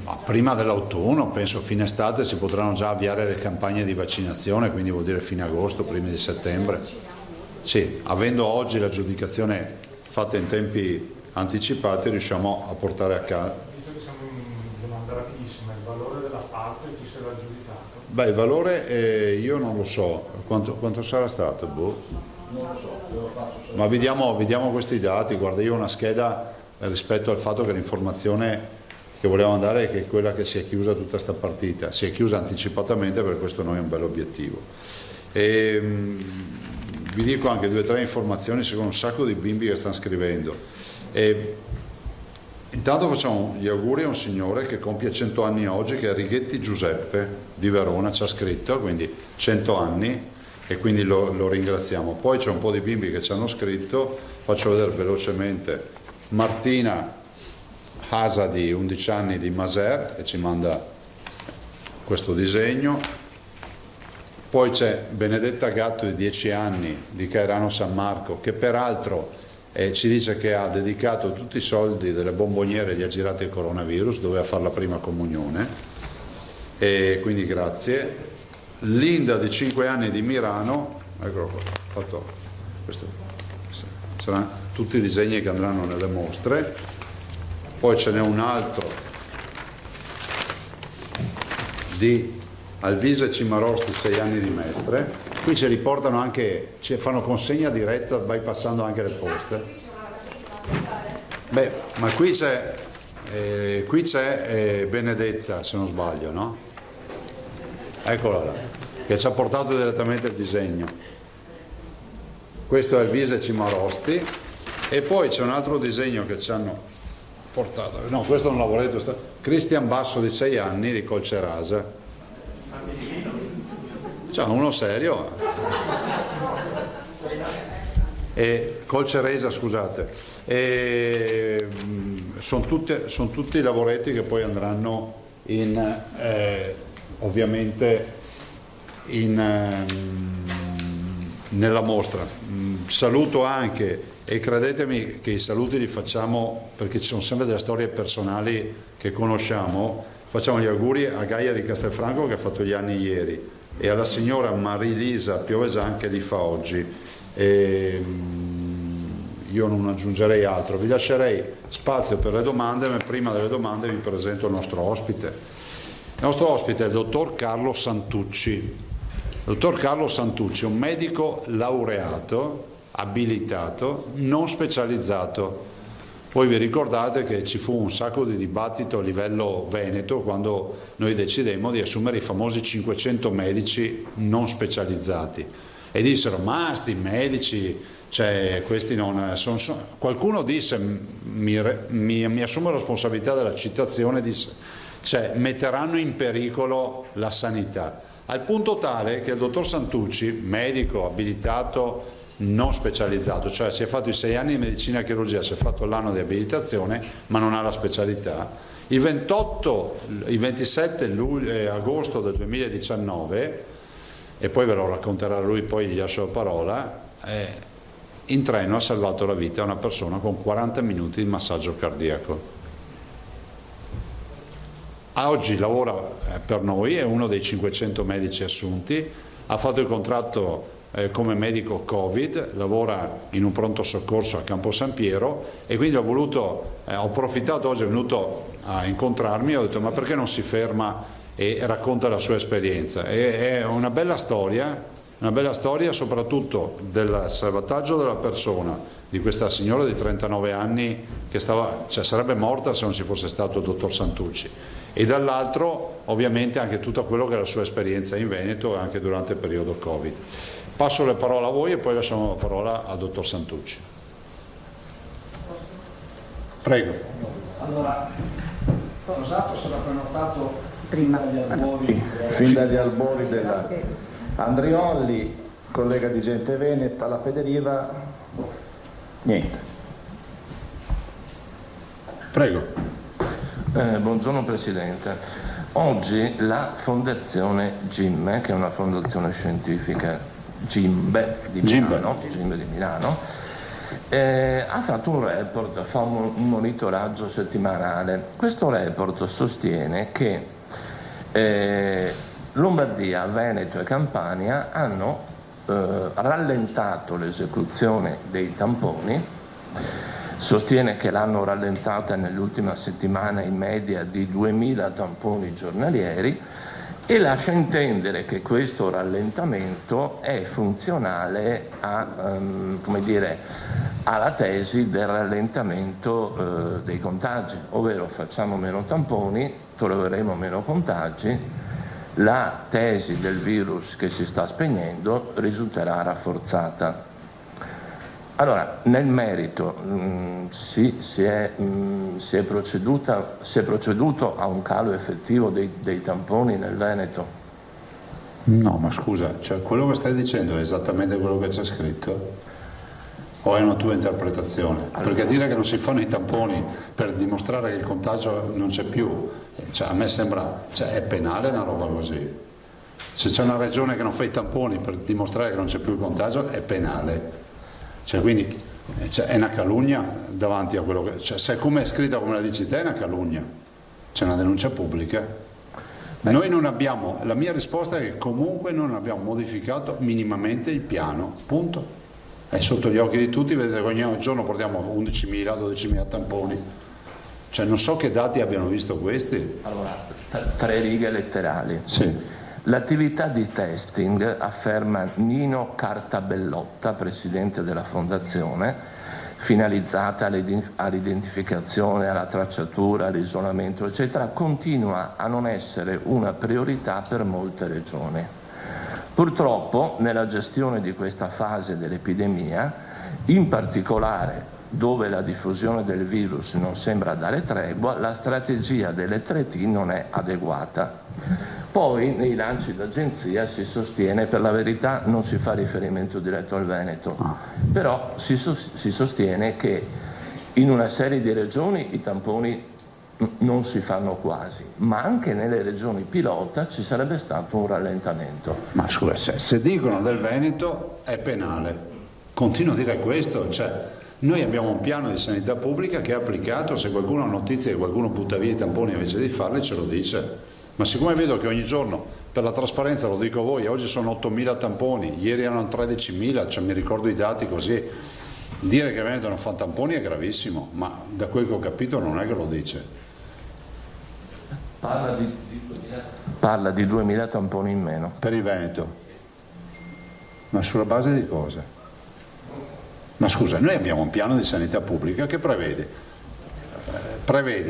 Ma prima dell'autunno, penso fine estate, si potranno già avviare le campagne di vaccinazione, quindi vuol dire fine agosto, primi di settembre. Sì, avendo oggi l'aggiudicazione fatta in tempi anticipati, riusciamo a portare a casa. Visto che siamo in domanda rapidissima, il valore dell'appalto e chi se l'ha aggiudicato? Beh, il valore io non lo so, quanto sarà stato? Boh. Non lo so, ma vediamo questi dati. Guarda, io ho una scheda rispetto al fatto che l'informazione che volevamo dare è che quella che si è chiusa tutta questa partita, si è chiusa anticipatamente, per questo noi è un bel obiettivo. E, vi dico anche 2 o 3 informazioni, secondo un sacco di bimbi che stanno scrivendo. E, intanto facciamo gli auguri a un signore che compie 100 anni oggi, che è Righetti Giuseppe di Verona, ci ha scritto, quindi 100 anni, e quindi lo ringraziamo. Poi c'è un po' di bimbi che ci hanno scritto, faccio vedere velocemente. Martina Hasa di 11 anni di Maser, che ci manda questo disegno. Poi c'è Benedetta Gatto di 10 anni di Cairano San Marco, che peraltro ci dice che ha dedicato tutti i soldi delle bomboniere, li ha girati al coronavirus, doveva fare la prima comunione, e quindi grazie. Linda di 5 anni di Mirano, eccolo qua, fatto questo, saranno tutti i disegni che andranno nelle mostre. Poi ce n'è un altro di Alvise Cimarosti, 6 anni di Mestre. Qui ci riportano anche, ci fanno consegna diretta bypassando anche le poste. Beh, ma qui c'è Benedetta, se non sbaglio, no? Eccola là, che ci ha portato direttamente il disegno. Questo è Alvise Cimarosti. E poi c'è un altro disegno che ci hanno portato, no, questo non l'avevo letto, Cristian Basso di 6 anni di Colcerasa. Cioè, uno serio. E Colceresa, scusate. E sono tutti lavoretti che poi andranno ovviamente nella mostra. Saluto anche, e credetemi che i saluti li facciamo perché ci sono sempre delle storie personali che conosciamo. Facciamo gli auguri a Gaia di Castelfranco, che ha fatto gli anni ieri, e alla signora Marilisa Piovesan, che li fa oggi. Io non aggiungerei altro, vi lascerei spazio per le domande, ma prima delle domande vi presento il nostro ospite. Il nostro ospite è il dottor Carlo Santucci. Il dottor Carlo Santucci è un medico laureato, abilitato, non specializzato. Poi vi ricordate che ci fu un sacco di dibattito a livello veneto quando noi decidemmo di assumere i famosi 500 medici non specializzati, e dissero: ma sti medici, cioè questi non sono. Qualcuno disse, mi assumo la responsabilità della citazione, disse, cioè metteranno in pericolo la sanità, al punto tale che il dottor Santucci, medico abilitato non specializzato, cioè si è fatto i 6 anni di medicina e chirurgia, si è fatto l'anno di abilitazione, ma non ha la specialità. Il 27 agosto del 2019, e poi ve lo racconterà lui, poi gli lascio la parola, in treno ha salvato la vita a una persona con 40 minuti di massaggio cardiaco. Oggi lavora per noi, è uno dei 500 medici assunti, ha fatto il contratto come medico Covid, lavora in un pronto soccorso a Campo San Piero, e quindi ho approfittato oggi, è venuto a incontrarmi, ho detto: ma perché non si ferma e racconta la sua esperienza? È una bella storia soprattutto del salvataggio della persona, di questa signora di 39 anni che sarebbe morta se non ci fosse stato il dottor Santucci, e dall'altro ovviamente anche tutto quello che è la sua esperienza in Veneto anche durante il periodo Covid. Passo le parole a voi e poi lasciamo la parola al dottor Santucci. Prego. Allora, Rosato sarà prenotato fin dagli albori della Andriolli, collega di Gente Veneta, la Federiva, niente. Prego. Buongiorno Presidente. Oggi la Fondazione GIMBE, che è una fondazione scientifica GIMBE di Milano, ha fatto un report, fa un monitoraggio settimanale. Questo report sostiene che Lombardia, Veneto e Campania hanno rallentato l'esecuzione dei tamponi, sostiene che l'hanno rallentata nell'ultima settimana in media di 2000 tamponi giornalieri e lascia intendere che questo rallentamento è funzionale alla tesi del rallentamento dei contagi, ovvero facciamo meno tamponi, troveremo meno contagi, la tesi del virus che si sta spegnendo risulterà rafforzata. Allora, nel merito si è proceduto a un calo effettivo dei tamponi nel Veneto? No, ma scusa, cioè quello che stai dicendo è esattamente quello che c'è scritto? O è una tua interpretazione? Allora, perché dire che non si fanno i tamponi per dimostrare che il contagio non c'è più, cioè, a me sembra, è penale una roba così. Se c'è una regione che non fa i tamponi per dimostrare che non c'è più il contagio, è penale. Quindi è una calunnia davanti a quello che... se come è scritta come la dici te è una calunnia, c'è una denuncia pubblica. Noi non abbiamo, la mia risposta è che comunque non abbiamo modificato minimamente il piano, punto. È sotto gli occhi di tutti, vedete che ogni giorno portiamo 11.000, 12.000 tamponi. Non so che dati abbiano visto questi. Allora, 3 righe letterali. Sì. L'attività di testing, afferma Nino Cartabellotta, presidente della Fondazione, finalizzata all'identificazione, alla tracciatura, all'isolamento, eccetera, continua a non essere una priorità per molte regioni. Purtroppo, nella gestione di questa fase dell'epidemia, in particolare dove la diffusione del virus non sembra dare tregua, la strategia delle 3T non è adeguata. Poi nei lanci d'agenzia si sostiene, per la verità non si fa riferimento diretto al Veneto, però si sostiene che in una serie di regioni i tamponi non si fanno quasi, ma anche nelle regioni pilota ci sarebbe stato un rallentamento. Ma scusa, se dicono del Veneto è penale, continuo a dire questo, noi abbiamo un piano di sanità pubblica che è applicato, se qualcuno ha notizia che qualcuno butta via i tamponi invece di farli ce lo dice. Ma siccome vedo che ogni giorno, per la trasparenza lo dico a voi, oggi sono 8.000 tamponi, ieri erano 13.000, mi ricordo i dati così, dire che Veneto non fa tamponi è gravissimo, ma da quel che ho capito non è che lo dice. Parla di 2.000 tamponi in meno. Per il Veneto. Ma sulla base di cosa? Ma scusa, noi abbiamo un piano di sanità pubblica che prevede,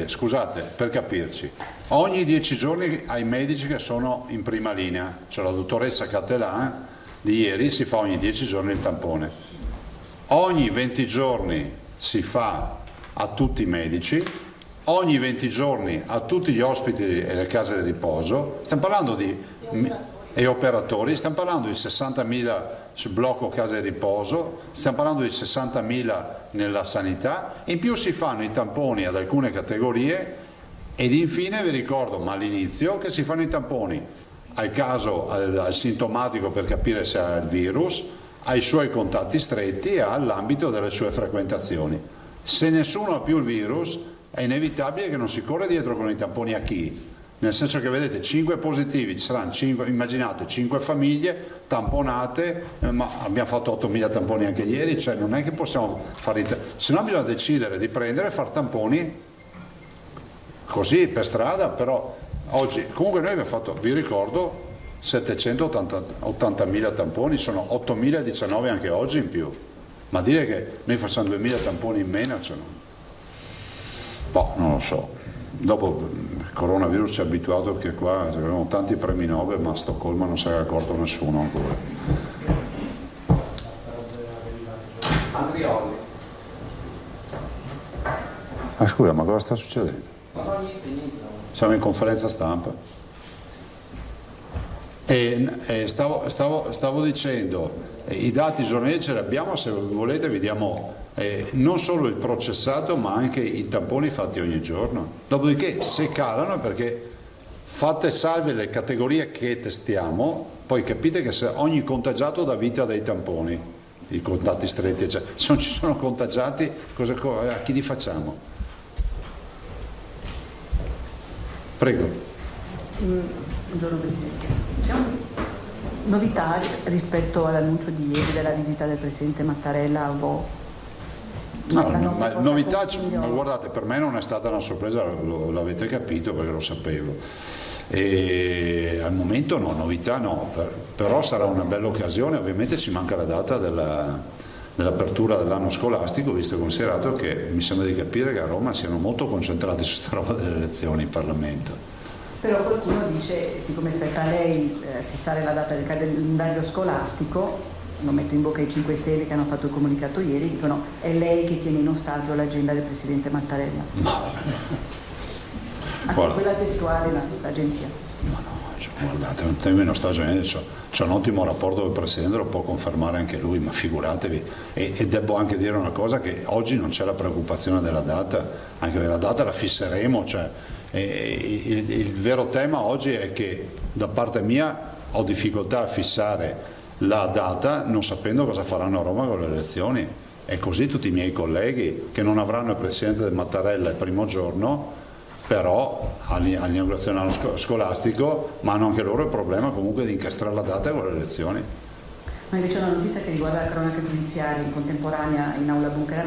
scusate, per capirci, ogni 10 giorni ai medici che sono in prima linea, la dottoressa Cattelan di ieri si fa ogni 10 giorni il tampone, ogni 20 giorni si fa a tutti i medici, ogni 20 giorni a tutti gli ospiti e le case di riposo, stiamo parlando e operatori, stiamo parlando di 60.000 sul blocco case di riposo, stiamo parlando di 60.000 nella sanità, in più si fanno i tamponi ad alcune categorie ed infine vi ricordo, ma all'inizio, che si fanno i tamponi al caso, al sintomatico per capire se ha il virus, ai suoi contatti stretti e all'ambito delle sue frequentazioni. Se nessuno ha più il virus è inevitabile che non si corre dietro con i tamponi a chi? Nel senso che vedete 5 positivi, ci saranno 5, immaginate 5 famiglie tamponate, ma abbiamo fatto 8.000 tamponi anche ieri, non è che possiamo fare, se no bisogna decidere di prendere e fare tamponi così per strada, però oggi comunque noi abbiamo fatto, vi ricordo, 780.000 tamponi, sono 8.019 anche oggi in più, ma dire che noi facciamo 2.000 tamponi in meno, non lo so. Dopo il coronavirus ci ha abituato che qua avevamo tanti premi Nobel, ma a Stoccolma non se ne è accorto nessuno ancora. Andrioli. Ah scusa, ma cosa sta succedendo? Ma no, niente. Siamo in conferenza stampa. Stavo dicendo, i dati giornalieri ce li abbiamo, se volete vi diamo non solo il processato ma anche i tamponi fatti ogni giorno. Dopodiché se calano è perché, fatte salve le categorie che testiamo, poi capite che se ogni contagiato dà vita a dei tamponi, i contatti stretti, cioè, se non ci sono contagiati a chi li facciamo? Prego. Buongiorno Presidente. Novità rispetto all'annuncio di ieri della visita del Presidente Mattarella? Novità, ma guardate, per me non è stata una sorpresa, l'avete capito perché lo sapevo. E al momento no, novità no, però sarà una bella occasione. Ovviamente ci manca la data dell'apertura dell'anno scolastico, visto e considerato che mi sembra di capire che a Roma siano molto concentrati su questa roba delle elezioni in Parlamento. Però qualcuno dice, siccome spetta a lei fissare la data del calendario scolastico, lo metto in bocca ai 5 Stelle che hanno fatto il comunicato ieri, dicono è lei che tiene in ostaggio l'agenda del Presidente Mattarella. Anche quella testuale l'agenzia. Guardate, non tengo in ostaggio niente, c'è un ottimo rapporto del Presidente, lo può confermare anche lui, ma figuratevi. E devo anche dire una cosa, che oggi non c'è la preoccupazione della data, anche perché la data la fisseremo, cioè il vero tema oggi è che da parte mia ho difficoltà a fissare la data non sapendo cosa faranno a Roma con le elezioni, e così tutti i miei colleghi che non avranno il Presidente del Mattarella il primo giorno, però all'inaugurazione dell'anno scolastico, ma hanno anche loro il problema comunque di incastrare la data con le elezioni. Ma invece una notizia che riguarda la cronaca giudiziaria, in contemporanea in aula Bunker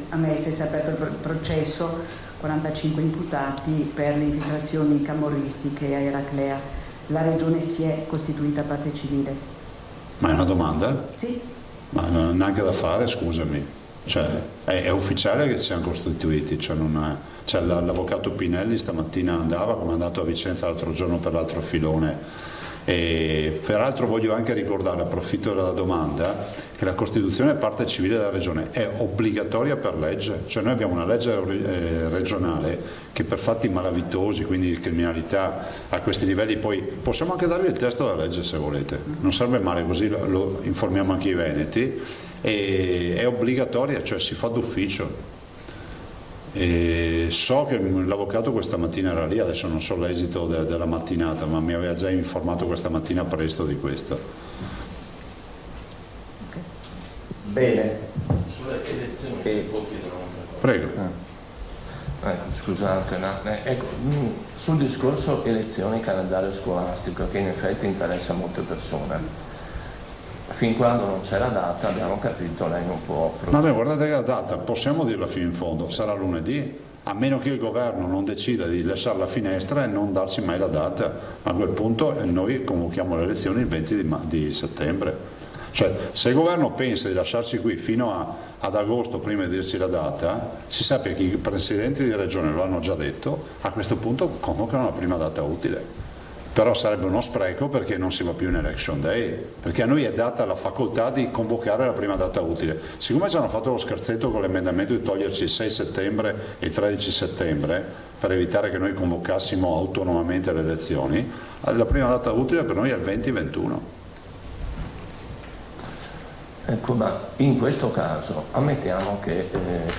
a Mestre si è aperto il processo, 45 imputati per le infiltrazioni camorristiche a Eraclea. La Regione si è costituita parte civile. Ma è una domanda? Sì. Ma non è neanche da fare, scusami. Cioè, è ufficiale che siamo costituiti, cioè l'avvocato Pinelli stamattina andava, come è andato a Vicenza l'altro giorno per l'altro filone. E peraltro voglio anche ricordare, approfitto della domanda, che la Costituzione è parte civile della Regione, è obbligatoria per legge, cioè noi abbiamo una legge regionale che per fatti malavitosi, quindi di criminalità a questi livelli, poi possiamo anche darvi il testo della legge se volete, non sarebbe male, così lo informiamo anche i veneti, e è obbligatoria, cioè si fa d'ufficio. E so che l'avvocato questa mattina era lì, adesso non so l'esito della mattinata, ma mi aveva già informato questa mattina presto di questo. Bene. Sulle elezioni si può chiedere una cosa? Prego. Scusate, ecco, sul discorso elezioni calendario scolastico, che in effetti interessa molte persone. Fin quando non c'è la data, abbiamo capito, lei non può... Vabbè, guardate che la data, possiamo dirla fino in fondo, sarà lunedì, a meno che il governo non decida di lasciare la finestra e non darci mai la data. A quel punto noi convochiamo le elezioni il 20 di settembre. Cioè, se il governo pensa di lasciarci qui fino ad agosto prima di dirci la data, si sappia che i presidenti di regione lo hanno già detto, a questo punto convocano la prima data utile. Però sarebbe uno spreco perché non si va più in election day, perché a noi è data la facoltà di convocare la prima data utile. Siccome ci hanno fatto lo scherzetto con l'emendamento di toglierci il 6 settembre e il 13 settembre per evitare che noi convocassimo autonomamente le elezioni, la prima data utile per noi è il 20-21. Ecco, ma in questo caso ammettiamo che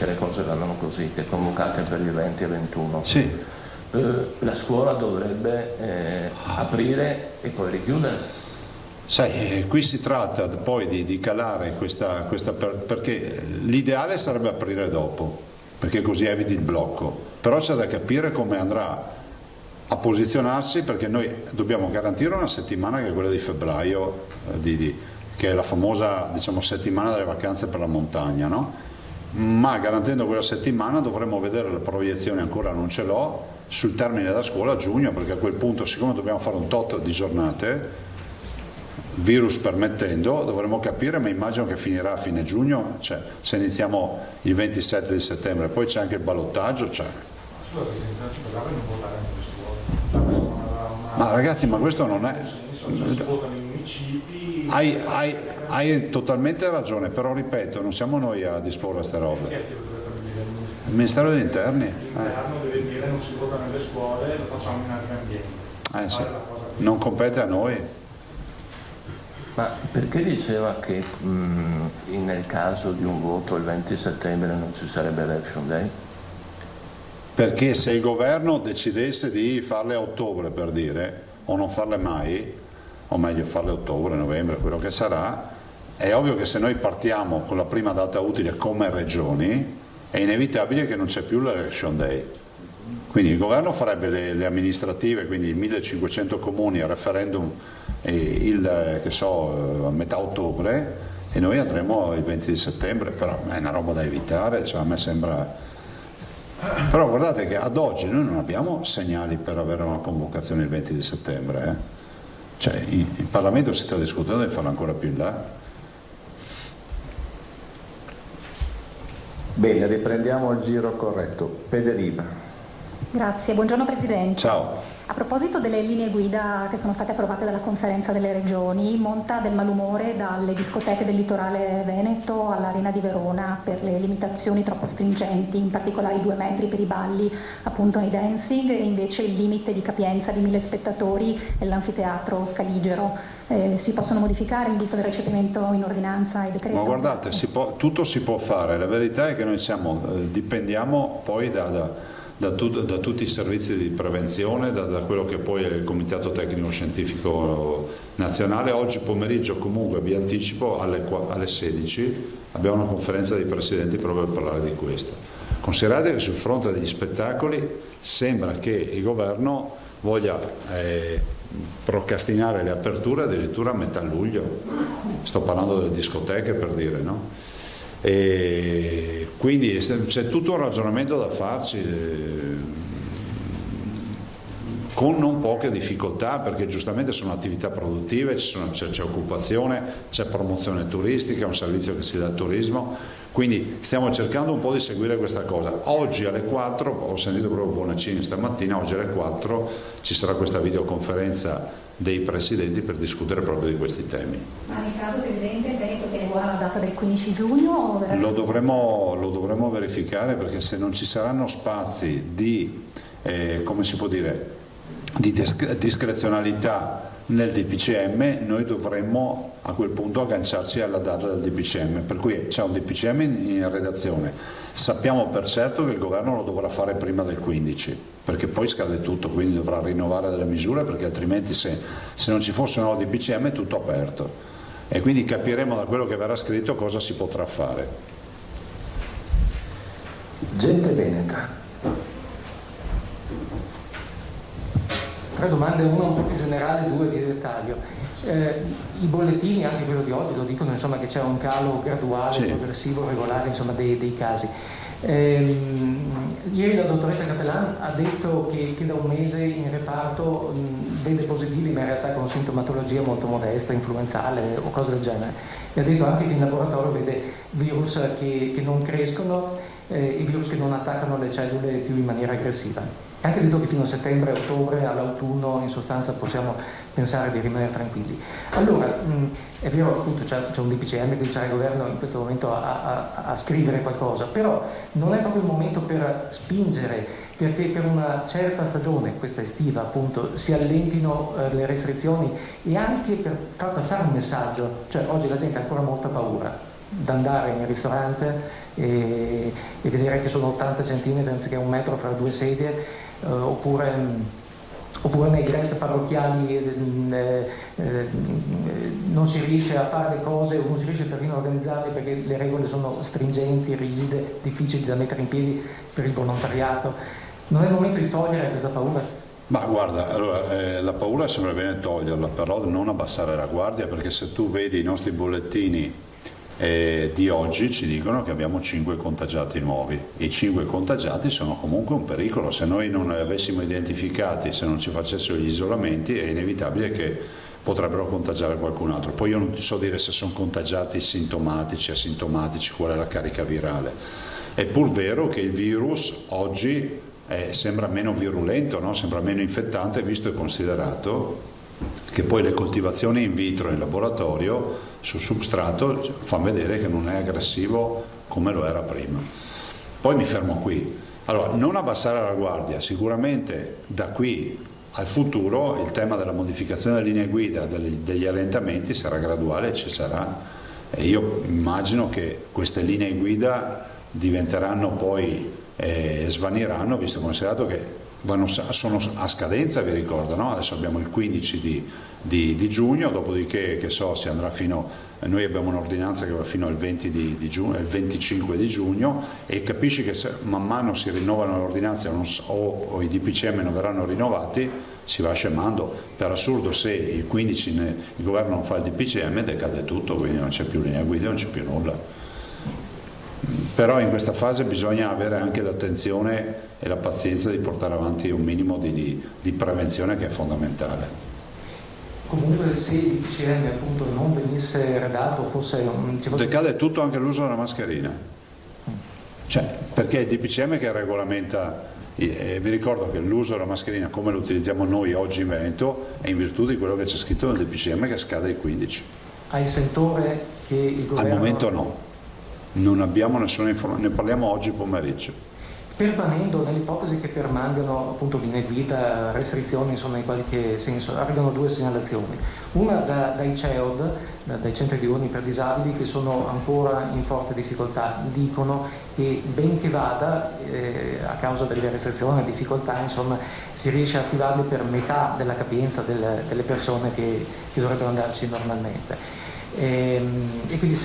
le cose vadano così, che convocate per il 20 e 21. Sì. La scuola dovrebbe aprire e poi richiudere? Sai, qui si tratta poi di calare questa perché l'ideale sarebbe aprire dopo, perché così eviti il blocco, però c'è da capire come andrà a posizionarsi, perché noi dobbiamo garantire una settimana che è quella di febbraio, che è la famosa, diciamo, settimana delle vacanze per la montagna, no? Ma garantendo quella settimana dovremo vedere le proiezioni, ancora non ce l'ho, sul termine da scuola a giugno, perché a quel punto, siccome dobbiamo fare un tot di giornate, virus permettendo, dovremo capire, ma immagino che finirà a fine giugno, cioè se iniziamo il 27 di settembre, poi c'è anche il ballottaggio, cioè. Ma ragazzi, ma questo non è... Hai totalmente ragione, però ripeto, non siamo noi a disporre queste robe. Il Ministero degli Interni. L'interno deve dire non si vota nelle scuole, lo facciamo in altri ambienti. Sì. Non compete a noi. Ma perché diceva che nel caso di un voto il 20 settembre non ci sarebbe election day? Perché se il governo decidesse di farle a ottobre, per dire, o non farle mai, o meglio farle a ottobre, novembre, quello che sarà, è ovvio che se noi partiamo con la prima data utile come regioni, è inevitabile che non c'è più l'election day. Quindi il governo farebbe le amministrative, quindi 1500 comuni, il referendum a metà ottobre, e noi andremo il 20 di settembre, però è una roba da evitare, cioè a me sembra... Però guardate che ad oggi noi non abbiamo segnali per avere una convocazione il 20 di settembre. Cioè in Parlamento si sta discutendo di farlo ancora più in là. Bene, riprendiamo il giro corretto. Federica. Grazie, buongiorno Presidente. Ciao. A proposito delle linee guida che sono state approvate dalla Conferenza delle Regioni, monta del malumore dalle discoteche del litorale veneto all'Arena di Verona per le limitazioni troppo stringenti, in particolare i 2 metri per i balli appunto nei dancing, e invece il limite di capienza di 1000 spettatori nell'anfiteatro Scaligero. Si possono modificare in vista del recepimento in ordinanza e decreto? Ma guardate, tutto si può fare, la verità è che noi dipendiamo poi da tutti i servizi di prevenzione, da quello che poi è il Comitato Tecnico Scientifico Nazionale. Oggi pomeriggio comunque vi anticipo alle 16 abbiamo una conferenza dei presidenti proprio per parlare di questo. Considerate che sul fronte degli spettacoli sembra che il governo voglia procrastinare le aperture addirittura a metà luglio. Sto parlando delle discoteche, per dire, no? E quindi c'è tutto un ragionamento da farci con non poche difficoltà, perché giustamente sono attività produttive, c'è occupazione, c'è promozione turistica, un servizio che si dà al turismo, quindi stiamo cercando un po' di seguire questa cosa. Oggi alle 4, ho sentito proprio Bonaccini stamattina, oggi alle 4 ci sarà questa videoconferenza dei presidenti per discutere proprio di questi temi. Ma nel caso, Presidente, il Veneto tiene buona la data del 15 giugno? O lo dovremo verificare, perché se non ci saranno spazi di, come si può dire, di discrezionalità nel DPCM, noi dovremmo a quel punto agganciarci alla data del DPCM, per cui c'è un DPCM in redazione, sappiamo per certo che il governo lo dovrà fare prima del 15, perché poi scade tutto, quindi dovrà rinnovare delle misure, perché altrimenti se non ci fosse un nuovo DPCM è tutto aperto, e quindi capiremo da quello che verrà scritto cosa si potrà fare. Gente veneta. 3 domande, una un po' più generale, 2 di dettaglio. I bollettini, anche quello di oggi, lo dicono, insomma, che c'è un calo graduale, sì, progressivo, regolare, insomma, dei casi. Ieri la dottoressa Capellan ha detto che da un mese in reparto vede positivi, ma in realtà con sintomatologia molto modesta, influenzale o cose del genere. E ha detto anche che in laboratorio vede virus che non crescono, i virus che non attaccano le cellule più in maniera aggressiva. Ha anche detto che fino a settembre, ottobre, all'autunno in sostanza possiamo pensare di rimanere tranquilli. Allora, è vero, appunto, c'è un DPCM che c'è il governo in questo momento a scrivere qualcosa, però non è proprio il momento per spingere, perché per una certa stagione, questa estiva appunto, si allentino le restrizioni, e anche per far passare un messaggio. Cioè oggi la gente ha ancora molta paura di andare in ristorante e vedere che sono 80 centimetri anziché 1 metro fra 2 sedie, oppure nei rest parrocchiali non si riesce a fare le cose, o non si riesce perfino a organizzarle perché le regole sono stringenti, rigide, difficili da mettere in piedi per il volontariato. Non è il momento di togliere questa paura? Ma guarda, allora, la paura sembra bene toglierla, però non abbassare la guardia, perché se tu vedi i nostri bollettini di oggi ci dicono che abbiamo 5 contagiati nuovi. I 5 contagiati sono comunque un pericolo, se noi non li avessimo identificati, se non ci facessero gli isolamenti, è inevitabile che potrebbero contagiare qualcun altro. Poi io non ti so dire se sono contagiati sintomatici, asintomatici, qual è la carica virale. È pur vero che il virus oggi sembra meno virulento, no? Sembra meno infettante, visto e considerato che poi le coltivazioni in vitro in laboratorio su substrato fanno vedere che non è aggressivo come lo era prima. Poi mi fermo qui. Allora, non abbassare la guardia, sicuramente da qui al futuro il tema della modificazione delle linee guida, degli orientamenti sarà graduale e ci sarà. E io immagino che queste linee guida diventeranno poi, svaniranno, visto e considerato che sono a scadenza, vi ricordo, no? Adesso abbiamo il 15 di giugno, dopodiché che so si andrà noi abbiamo un'ordinanza che va fino al 20 di giugno, il 25 di giugno, e capisci che se man mano si rinnovano le ordinanze o i DPCM non verranno rinnovati, si va scemando. Per assurdo, se il 15 il governo non fa il DPCM decade tutto, quindi non c'è più linea guida, non c'è più nulla. Però in questa fase bisogna avere anche l'attenzione e la pazienza di portare avanti un minimo di prevenzione, che è fondamentale. Comunque se il DPCM appunto non venisse redatto, decade tutto, anche l'uso della mascherina, perché è il DPCM che regolamenta. Vi ricordo che l'uso della mascherina, come lo utilizziamo noi oggi in Veneto, è in virtù di quello che c'è scritto nel DPCM, che scade il 15. Hai sentore che il governo... Al momento no, non abbiamo nessuna informazione, ne parliamo oggi pomeriggio. Permanendo nell'ipotesi che permangano appunto linee guida, restrizioni, insomma in qualche senso, arrivano due segnalazioni. Una dai CEOD, dai centri diurni per disabili, che sono ancora in forte difficoltà. Dicono che ben che vada, a causa delle restrizioni e difficoltà, insomma, si riesce a attivarli per metà della capienza delle persone che dovrebbero andarci normalmente. E quindi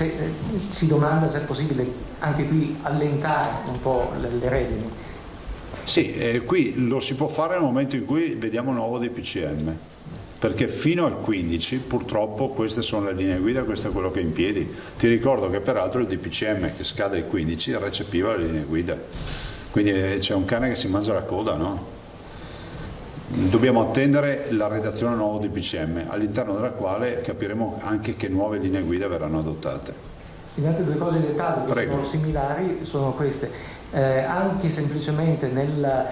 si domanda se è possibile anche qui allentare un po' le redini. Sì, qui lo si può fare nel momento in cui vediamo un nuovo DPCM, perché fino al 15 purtroppo queste sono le linee guida, questo è quello che è in piedi. Ti ricordo che peraltro il DPCM che scade il 15 recepiva le linee guida, quindi c'è un cane che si mangia la coda, no? Dobbiamo attendere la redazione del nuovo DPCM, all'interno della quale capiremo anche che nuove linee guida verranno adottate. Le altre due cose in dettaglio che sono similari sono queste. Anche semplicemente nel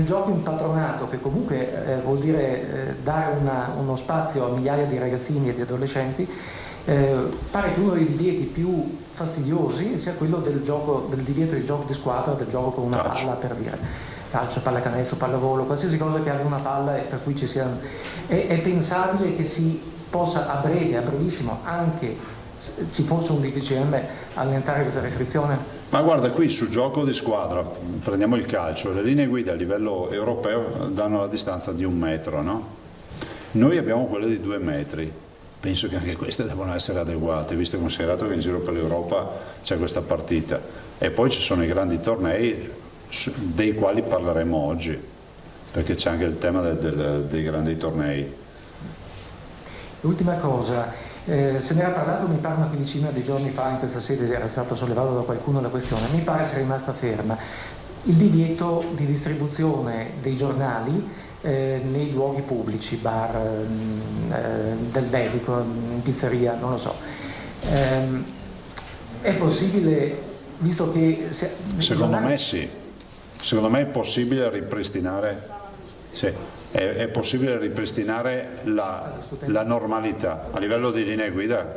gioco in patronato, che comunque vuol dire dare uno spazio a migliaia di ragazzini e di adolescenti, pare che uno dei divieti più fastidiosi sia quello del divieto di gioco di squadra, del gioco con una palla, per dire calcio, pallacanestro, pallavolo, qualsiasi cosa che abbia una palla e per cui è pensabile che si possa a brevissimo, anche ci fosse un DPCM, allentare questa restrizione? Ma guarda, qui sul gioco di squadra, prendiamo il calcio, le linee guida a livello europeo danno la distanza di 1 metro, no? Noi abbiamo quelle di 2 metri, penso che anche queste devono essere adeguate, visto e considerato che in giro per l'Europa c'è questa partita. E poi ci sono i grandi tornei dei quali parleremo oggi, perché c'è anche il tema dei grandi tornei. L'ultima cosa, se ne era parlato, mi pare una quindicina di giorni fa in questa sede, era stato sollevato da qualcuno la questione, mi pare sia rimasta ferma, il divieto di distribuzione dei giornali nei luoghi pubblici, bar, del medico, in pizzeria, non lo so. È possibile, visto che... Secondo me sì. Secondo me è possibile ripristinare, è possibile ripristinare la normalità a livello di linee guida.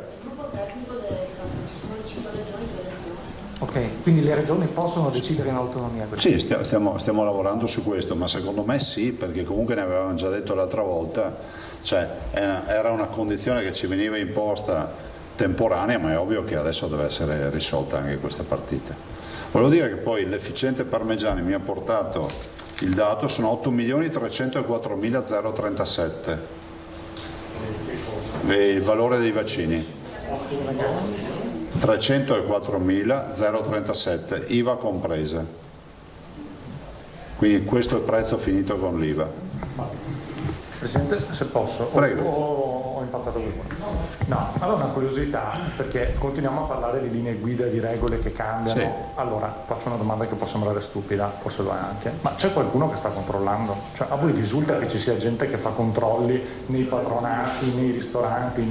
Ok, quindi le regioni possono decidere in autonomia? Sì, stiamo lavorando su questo, ma secondo me sì, perché comunque ne avevamo già detto l'altra volta, cioè era una condizione che ci veniva imposta temporanea, ma è ovvio che adesso deve essere risolta anche questa partita. Volevo dire che poi l'efficiente Parmigiani mi ha portato il dato, sono 8.304.037 il valore dei vaccini, 304.037 IVA compresa, quindi questo è il prezzo finito con l'IVA. Presidente, se posso, ho impattato qualcuno. No, allora una curiosità, perché continuiamo a parlare di linee guida, di regole che cambiano. Sì. Allora, faccio una domanda che può sembrare stupida, forse lo è anche, ma c'è qualcuno che sta controllando? Cioè, a voi risulta che ci sia gente che fa controlli nei patronati, nei ristoranti,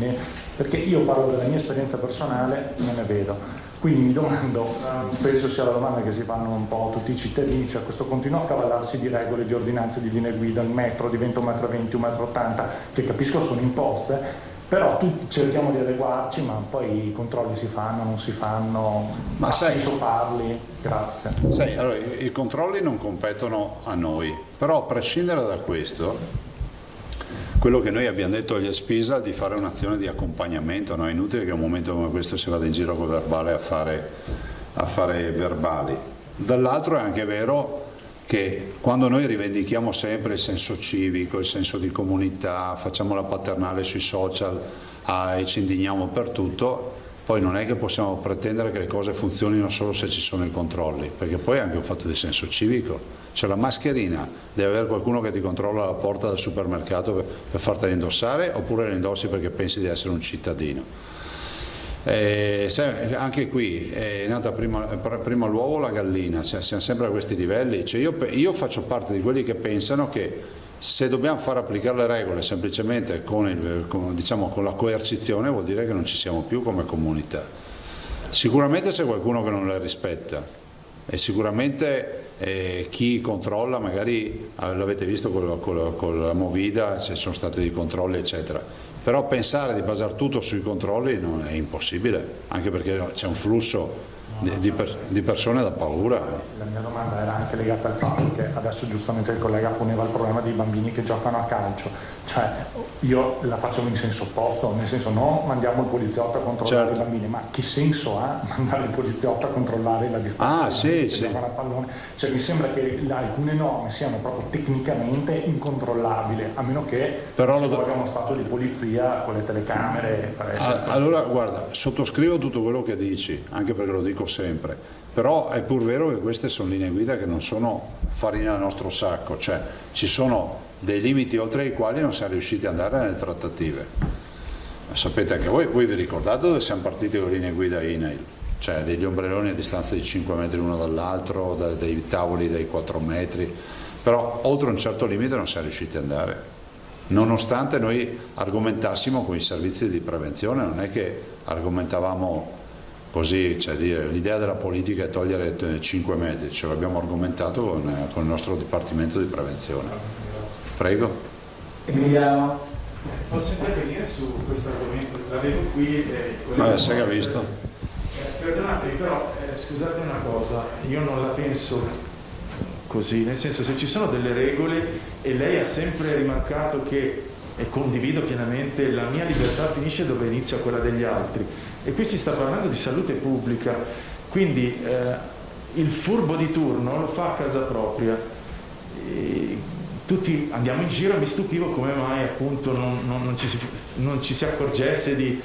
perché io parlo della mia esperienza personale, non ne vedo. Quindi mi domando, penso sia la domanda che si fanno un po' tutti i cittadini, cioè questo continuo accavallarsi di regole, di ordinanze, di linee guida, il metro diventa 1,20 m, 1,80 m, che capisco sono imposte, Però tutti cerchiamo di adeguarci, ma poi i controlli si fanno, non si fanno, ma ha sai, senso farli? Grazie. Sai, allora, i controlli non competono a noi, però a prescindere da questo, quello che noi abbiamo detto agli Espisa di fare un'azione di accompagnamento, no? È inutile che in un momento come questo si vada in giro con verbale a fare verbali. Dall'altro è anche vero che quando noi rivendichiamo sempre il senso civico, il senso di comunità, facciamo la paternale sui social e ci indigniamo per tutto, poi non è che possiamo pretendere che le cose funzionino solo se ci sono i controlli, perché poi è anche un fatto di senso civico. Cioè la mascherina, deve avere qualcuno che ti controlla la porta del supermercato per fartela indossare, oppure la indossi perché pensi di essere un cittadino. Anche qui è nata prima l'uovo o la gallina, siamo sempre a questi livelli. Cioè io faccio parte di quelli che pensano che se dobbiamo far applicare le regole semplicemente con la coercizione, vuol dire che non ci siamo più come comunità. Sicuramente c'è qualcuno che non le rispetta e sicuramente chi controlla, magari l'avete visto con la Movida, ci sono stati dei controlli eccetera. Però pensare di basare tutto sui controlli non è impossibile, anche perché c'è un flusso di persone da paura. La mia domanda era anche legata al fatto che adesso giustamente il collega poneva il problema dei bambini che giocano a calcio. Cioè io la facevo in senso opposto, nel senso non mandiamo il poliziotto a controllare i bambini, ma che senso ha mandare il poliziotto a controllare la distanza che giocano a pallone? Cioè mi sembra che alcune norme siano proprio tecnicamente incontrollabili, a meno che voglia uno stato di polizia con le telecamere. Allora guarda, sottoscrivo tutto quello che dici, anche perché lo dico sempre, però è pur vero che queste sono linee guida che non sono farina al nostro sacco, cioè ci sono dei limiti oltre i quali non siamo riusciti ad andare nelle trattative. Sapete anche voi vi ricordate dove siamo partiti con le linee guida INAIL? Cioè degli ombrelloni a distanza di 5 metri l'uno dall'altro, dei tavoli dei 4 metri, però oltre un certo limite non siamo riusciti ad andare, nonostante noi argomentassimo con i servizi di prevenzione, non è che argomentavamo così, cioè dire l'idea della politica è togliere 5 metri, ce l'abbiamo argomentato con il nostro Dipartimento di Prevenzione. Prego. Emiliano, posso intervenire su questo argomento? L'avevo qui. Sai che ha visto? Perdonatemi, però scusate una cosa, io non la penso così, nel senso, se ci sono delle regole e lei ha sempre rimarcato che, e condivido pienamente, la mia libertà finisce dove inizia quella degli altri, e qui si sta parlando di salute pubblica, quindi il furbo di turno lo fa a casa propria. Tutti andiamo in giro e mi stupivo come mai appunto non ci si accorgesse di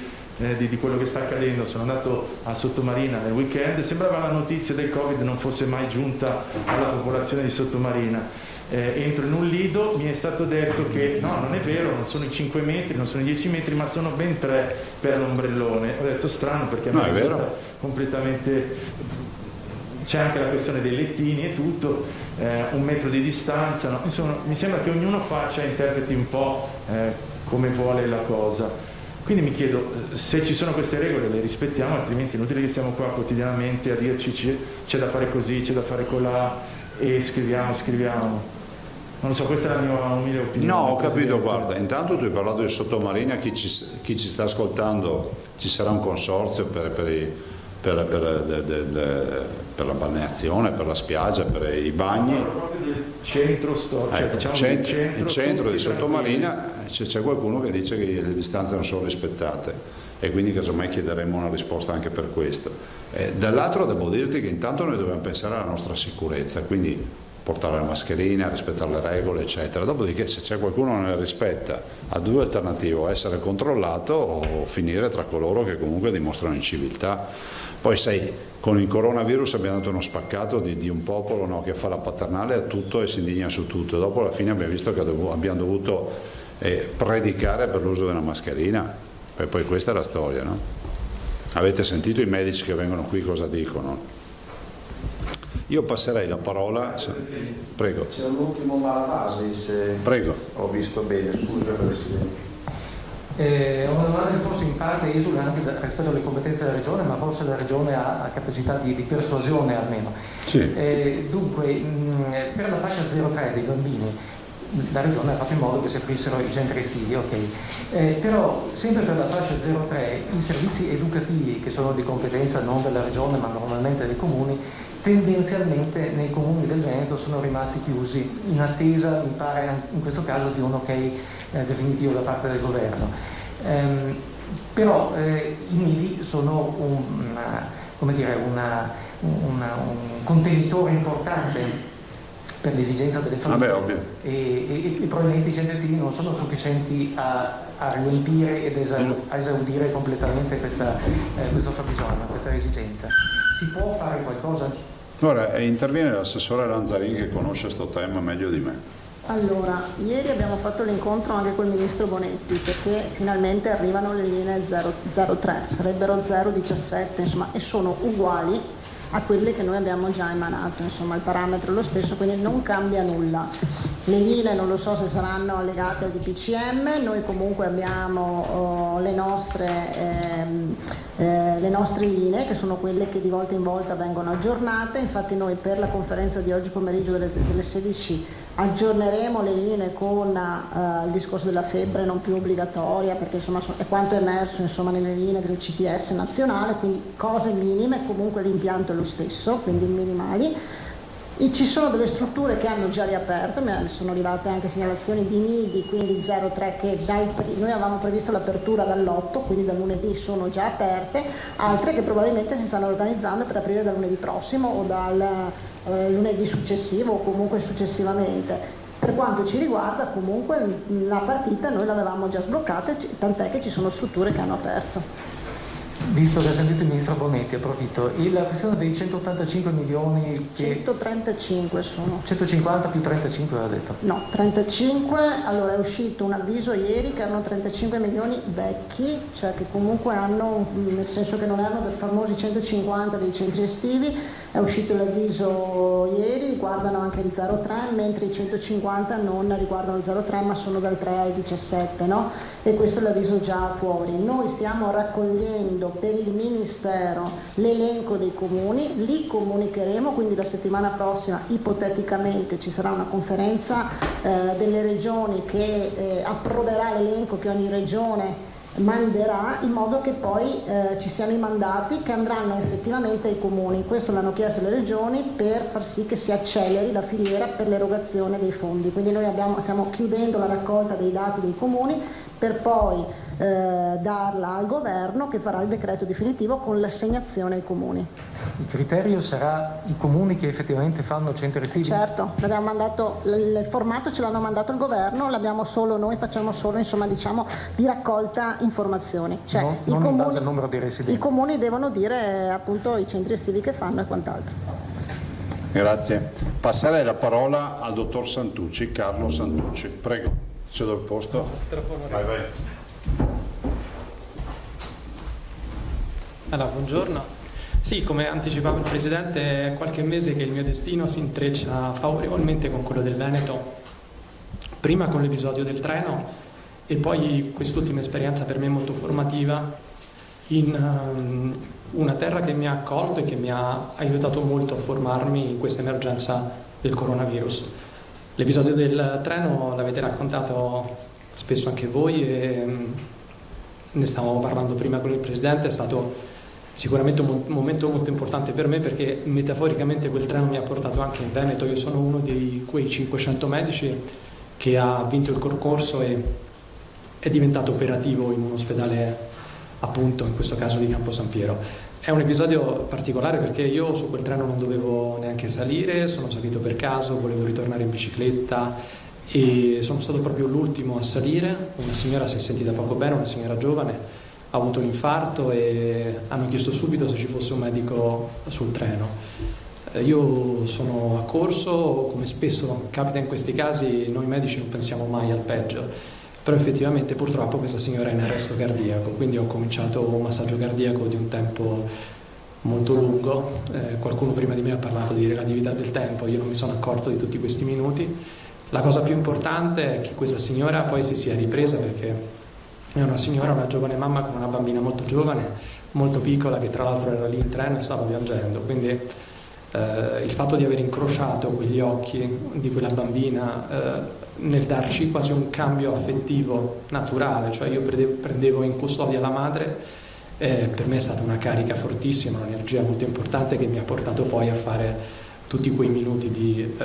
quello che sta accadendo. Sono andato a Sottomarina nel weekend, sembrava la notizia del Covid non fosse mai giunta alla popolazione di Sottomarina. Entro in un lido, mi è stato detto che no, non è vero, non sono i 5 metri, non sono i 10 metri, ma sono ben 3 per l'ombrellone. Ho detto strano, perché no, è vero, completamente. C'è anche la questione dei lettini e tutto, 1 metro di distanza, no? Insomma, mi sembra che ognuno interpreti un po' come vuole la cosa. Quindi mi chiedo, se ci sono queste regole le rispettiamo, altrimenti è inutile che stiamo qua quotidianamente a dirci c'è da fare così, c'è da fare colà, e scriviamo. Non so, questa è la mia umile opinione. No, ho capito, guarda, intanto tu hai parlato di Sottomarina, chi ci sta ascoltando, ci sarà un consorzio per la balneazione, per la spiaggia, per i bagni. Proprio del centro storico, ecco, il centro di Sottomarina c'è qualcuno che dice che le distanze non sono rispettate e quindi casomai chiederemo una risposta anche per questo. Dall'altro devo dirti che intanto noi dobbiamo pensare alla nostra sicurezza, quindi portare la mascherina, rispettare le regole eccetera, dopodiché se c'è qualcuno che non le rispetta ha due alternative: o essere controllato o finire tra coloro che comunque dimostrano inciviltà. Poi sai, con il coronavirus abbiamo dato uno spaccato di un popolo, no, che fa la paternale a tutto e si indigna su tutto, dopo alla fine abbiamo visto che abbiamo dovuto predicare per l'uso della mascherina, e poi questa è la storia, no? Avete sentito i medici che vengono qui cosa dicono? Io passerei la parola. Prego. C'è un ultimo Malavasi, se prego. Ho visto bene, scusa Presidente. Ho una domanda che forse in parte esula anche rispetto alle competenze della Regione, ma forse la Regione ha capacità di persuasione almeno. Sì. Dunque, per la fascia 0-3 dei bambini, la Regione ha fatto in modo che si aprissero i centri estivi, ok. Però sempre per la fascia 03 i servizi educativi, che sono di competenza non della Regione ma normalmente dei comuni, tendenzialmente nei comuni del Veneto sono rimasti chiusi in attesa, mi pare in questo caso, di un ok definitivo da parte del governo. Però i nidi sono un contenitore importante per l'esigenza delle famiglie, e probabilmente i centri estivi non sono sufficienti a riempire ed a esaudire completamente questo fabbisogno, questa esigenza. Si può fare qualcosa? Ora interviene l'assessore Lanzarin, che conosce questo tema meglio di me. Allora, ieri abbiamo fatto l'incontro anche con il ministro Bonetti, perché finalmente arrivano le linee 03, sarebbero 017, insomma, e sono uguali a quelle che noi abbiamo già emanato, insomma il parametro è lo stesso, quindi non cambia nulla. Le linee non lo so se saranno allegate al DPCM, noi comunque abbiamo le nostre linee, che sono quelle che di volta in volta vengono aggiornate. Infatti noi per la conferenza di oggi pomeriggio delle 16 aggiorneremo le linee con il discorso della febbre non più obbligatoria, perché insomma è quanto è emerso insomma nelle linee del CTS nazionale, quindi cose minime, comunque l'impianto è lo stesso, quindi minimali. E ci sono delle strutture che hanno già riaperto, sono arrivate anche segnalazioni di nidi, quindi 03 che noi avevamo previsto l'apertura dall'8, quindi da lunedì sono già aperte, altre che probabilmente si stanno organizzando per aprire dal lunedì prossimo o dal lunedì successivo o comunque successivamente. Per quanto ci riguarda comunque la partita noi l'avevamo già sbloccata, tant'è che ci sono strutture che hanno aperto. Visto che ha sentito il ministro Bonetti, approfitto, la questione dei 185 milioni che... 135 sono. 150 più 35 aveva detto? No, 35, allora è uscito un avviso ieri che erano 35 milioni vecchi, cioè che comunque hanno, nel senso che non erano dei famosi 150 dei centri estivi, è uscito l'avviso ieri, riguardano anche il 03, mentre i 150 non riguardano il 03 ma sono dal 3 al 17, no? E questo è l'avviso già fuori. Noi stiamo raccogliendo per il Ministero l'elenco dei comuni, li comunicheremo, quindi la settimana prossima ipoteticamente ci sarà una conferenza delle regioni che approverà l'elenco che ogni regione manderà, in modo che poi ci siano i mandati che andranno effettivamente ai comuni. Questo l'hanno chiesto le regioni per far sì che si acceleri la filiera per l'erogazione dei fondi. Quindi noi stiamo chiudendo la raccolta dei dati dei comuni per poi darla al governo, che farà il decreto definitivo con l'assegnazione ai comuni. Il criterio sarà i comuni che effettivamente fanno centri estivi? Certo, l'abbiamo mandato, il formato ce l'hanno mandato il governo, l'abbiamo solo noi, facciamo solo di raccolta informazioni. Cioè, no, non in base al numero di residenti. I comuni devono dire appunto i centri estivi che fanno e quant'altro. Grazie. Passerei la parola al dottor Santucci, Carlo Santucci. Prego, cedo il posto. Vai. Allora, buongiorno. Sì, come anticipava il Presidente, è qualche mese che il mio destino si intreccia favorevolmente con quello del Veneto, prima con l'episodio del treno e poi quest'ultima esperienza per me molto formativa in una terra che mi ha accolto e che mi ha aiutato molto a formarmi in questa emergenza del coronavirus. L'episodio del treno l'avete raccontato spesso anche voi e ne stavamo parlando prima con il Presidente, è stato sicuramente un momento molto importante per me perché metaforicamente quel treno mi ha portato anche in Veneto. Io sono uno di quei 500 medici che ha vinto il concorso e è diventato operativo in un ospedale, appunto in questo caso di Campo San Piero. È un episodio particolare perché io su quel treno non dovevo neanche salire, sono salito per caso, volevo ritornare in bicicletta e sono stato proprio l'ultimo a salire. Una signora si è sentita poco bene, una signora giovane, ha avuto un infarto e hanno chiesto subito se ci fosse un medico sul treno. Io sono accorso, come spesso capita in questi casi, noi medici non pensiamo mai al peggio, però effettivamente purtroppo questa signora è in arresto cardiaco, quindi ho cominciato un massaggio cardiaco di un tempo molto lungo. Qualcuno prima di me ha parlato di relatività del tempo, io non mi sono accorto di tutti questi minuti. La cosa più importante è che questa signora poi si sia ripresa, perché è una signora, una giovane mamma con una bambina molto giovane, molto piccola, che tra l'altro era lì in treno e stava piangendo, quindi il fatto di aver incrociato quegli occhi di quella bambina nel darci quasi un cambio affettivo naturale, cioè io prendevo in custodia la madre, per me è stata una carica fortissima, un'energia molto importante che mi ha portato poi a fare tutti quei minuti di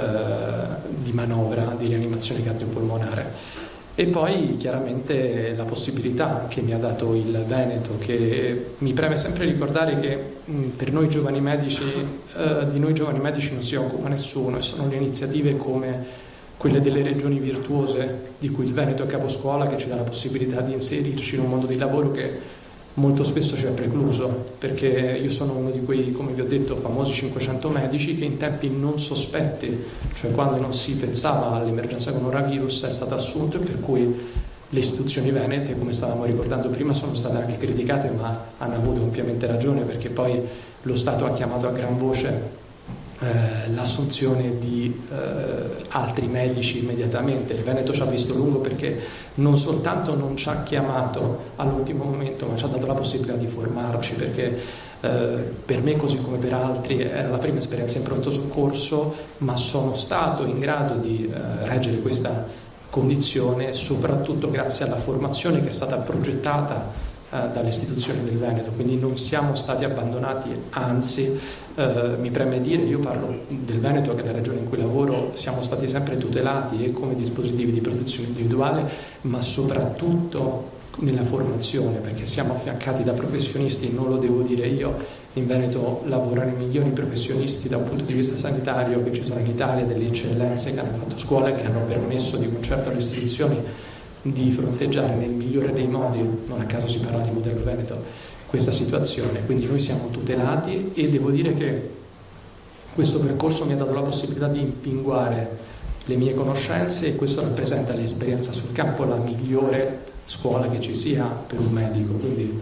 manovra, di rianimazione cardiopolmonare. E poi chiaramente la possibilità che mi ha dato il Veneto, che mi preme sempre ricordare che per noi giovani medici, di noi giovani medici non si occupa nessuno, e sono le iniziative come quelle delle regioni virtuose di cui il Veneto è caposcuola che ci dà la possibilità di inserirci in un mondo di lavoro che molto spesso ci è precluso, perché io sono uno di quei, come vi ho detto, famosi 500 medici che in tempi non sospetti, cioè quando non si pensava all'emergenza coronavirus, è stato assunto, e per cui le istituzioni venete, come stavamo ricordando prima, sono state anche criticate, ma hanno avuto ampiamente ragione, perché poi lo Stato ha chiamato a gran voce l'assunzione di altri medici immediatamente. Il Veneto ci ha visto lungo perché non soltanto non ci ha chiamato all'ultimo momento, ma ci ha dato la possibilità di formarci, perché per me, così come per altri, era la prima esperienza in pronto soccorso, ma sono stato in grado di reggere questa condizione soprattutto grazie alla formazione che è stata progettata dalle istituzioni del Veneto, quindi non siamo stati abbandonati, anzi mi preme dire, io parlo del Veneto che è la regione in cui lavoro, siamo stati sempre tutelati e come dispositivi di protezione individuale, ma soprattutto nella formazione, perché siamo affiancati da professionisti, non lo devo dire io, in Veneto lavorano i migliori professionisti da un punto di vista sanitario che ci sono in Italia, delle eccellenze che hanno fatto scuola e che hanno permesso di concerto alle istituzioni di fronteggiare nel migliore dei modi, non a caso si parla di modello Veneto, questa situazione. Quindi noi siamo tutelati e devo dire che questo percorso mi ha dato la possibilità di impinguare le mie conoscenze, e questo rappresenta l'esperienza sul campo, la migliore scuola che ci sia per un medico. Quindi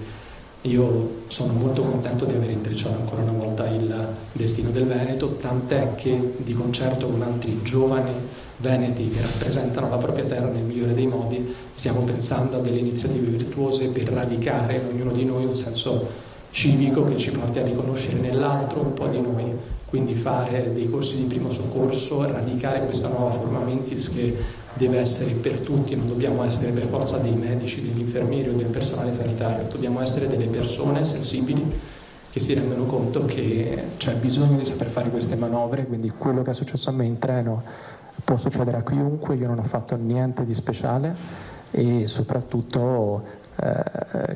io sono molto contento di aver intrecciato ancora una volta il destino del Veneto, tant'è che di concerto con altri giovani veneti che rappresentano la propria terra nel migliore dei modi stiamo pensando a delle iniziative virtuose per radicare in ognuno di noi un senso civico che ci porti a riconoscere nell'altro un po' di noi, quindi fare dei corsi di primo soccorso, radicare questa nuova forma mentis che deve essere per tutti, non dobbiamo essere per forza dei medici, degli infermieri o del personale sanitario, dobbiamo essere delle persone sensibili che si rendono conto che c'è bisogno di saper fare queste manovre, quindi quello che è successo a me in treno può succedere a chiunque, io non ho fatto niente di speciale, e soprattutto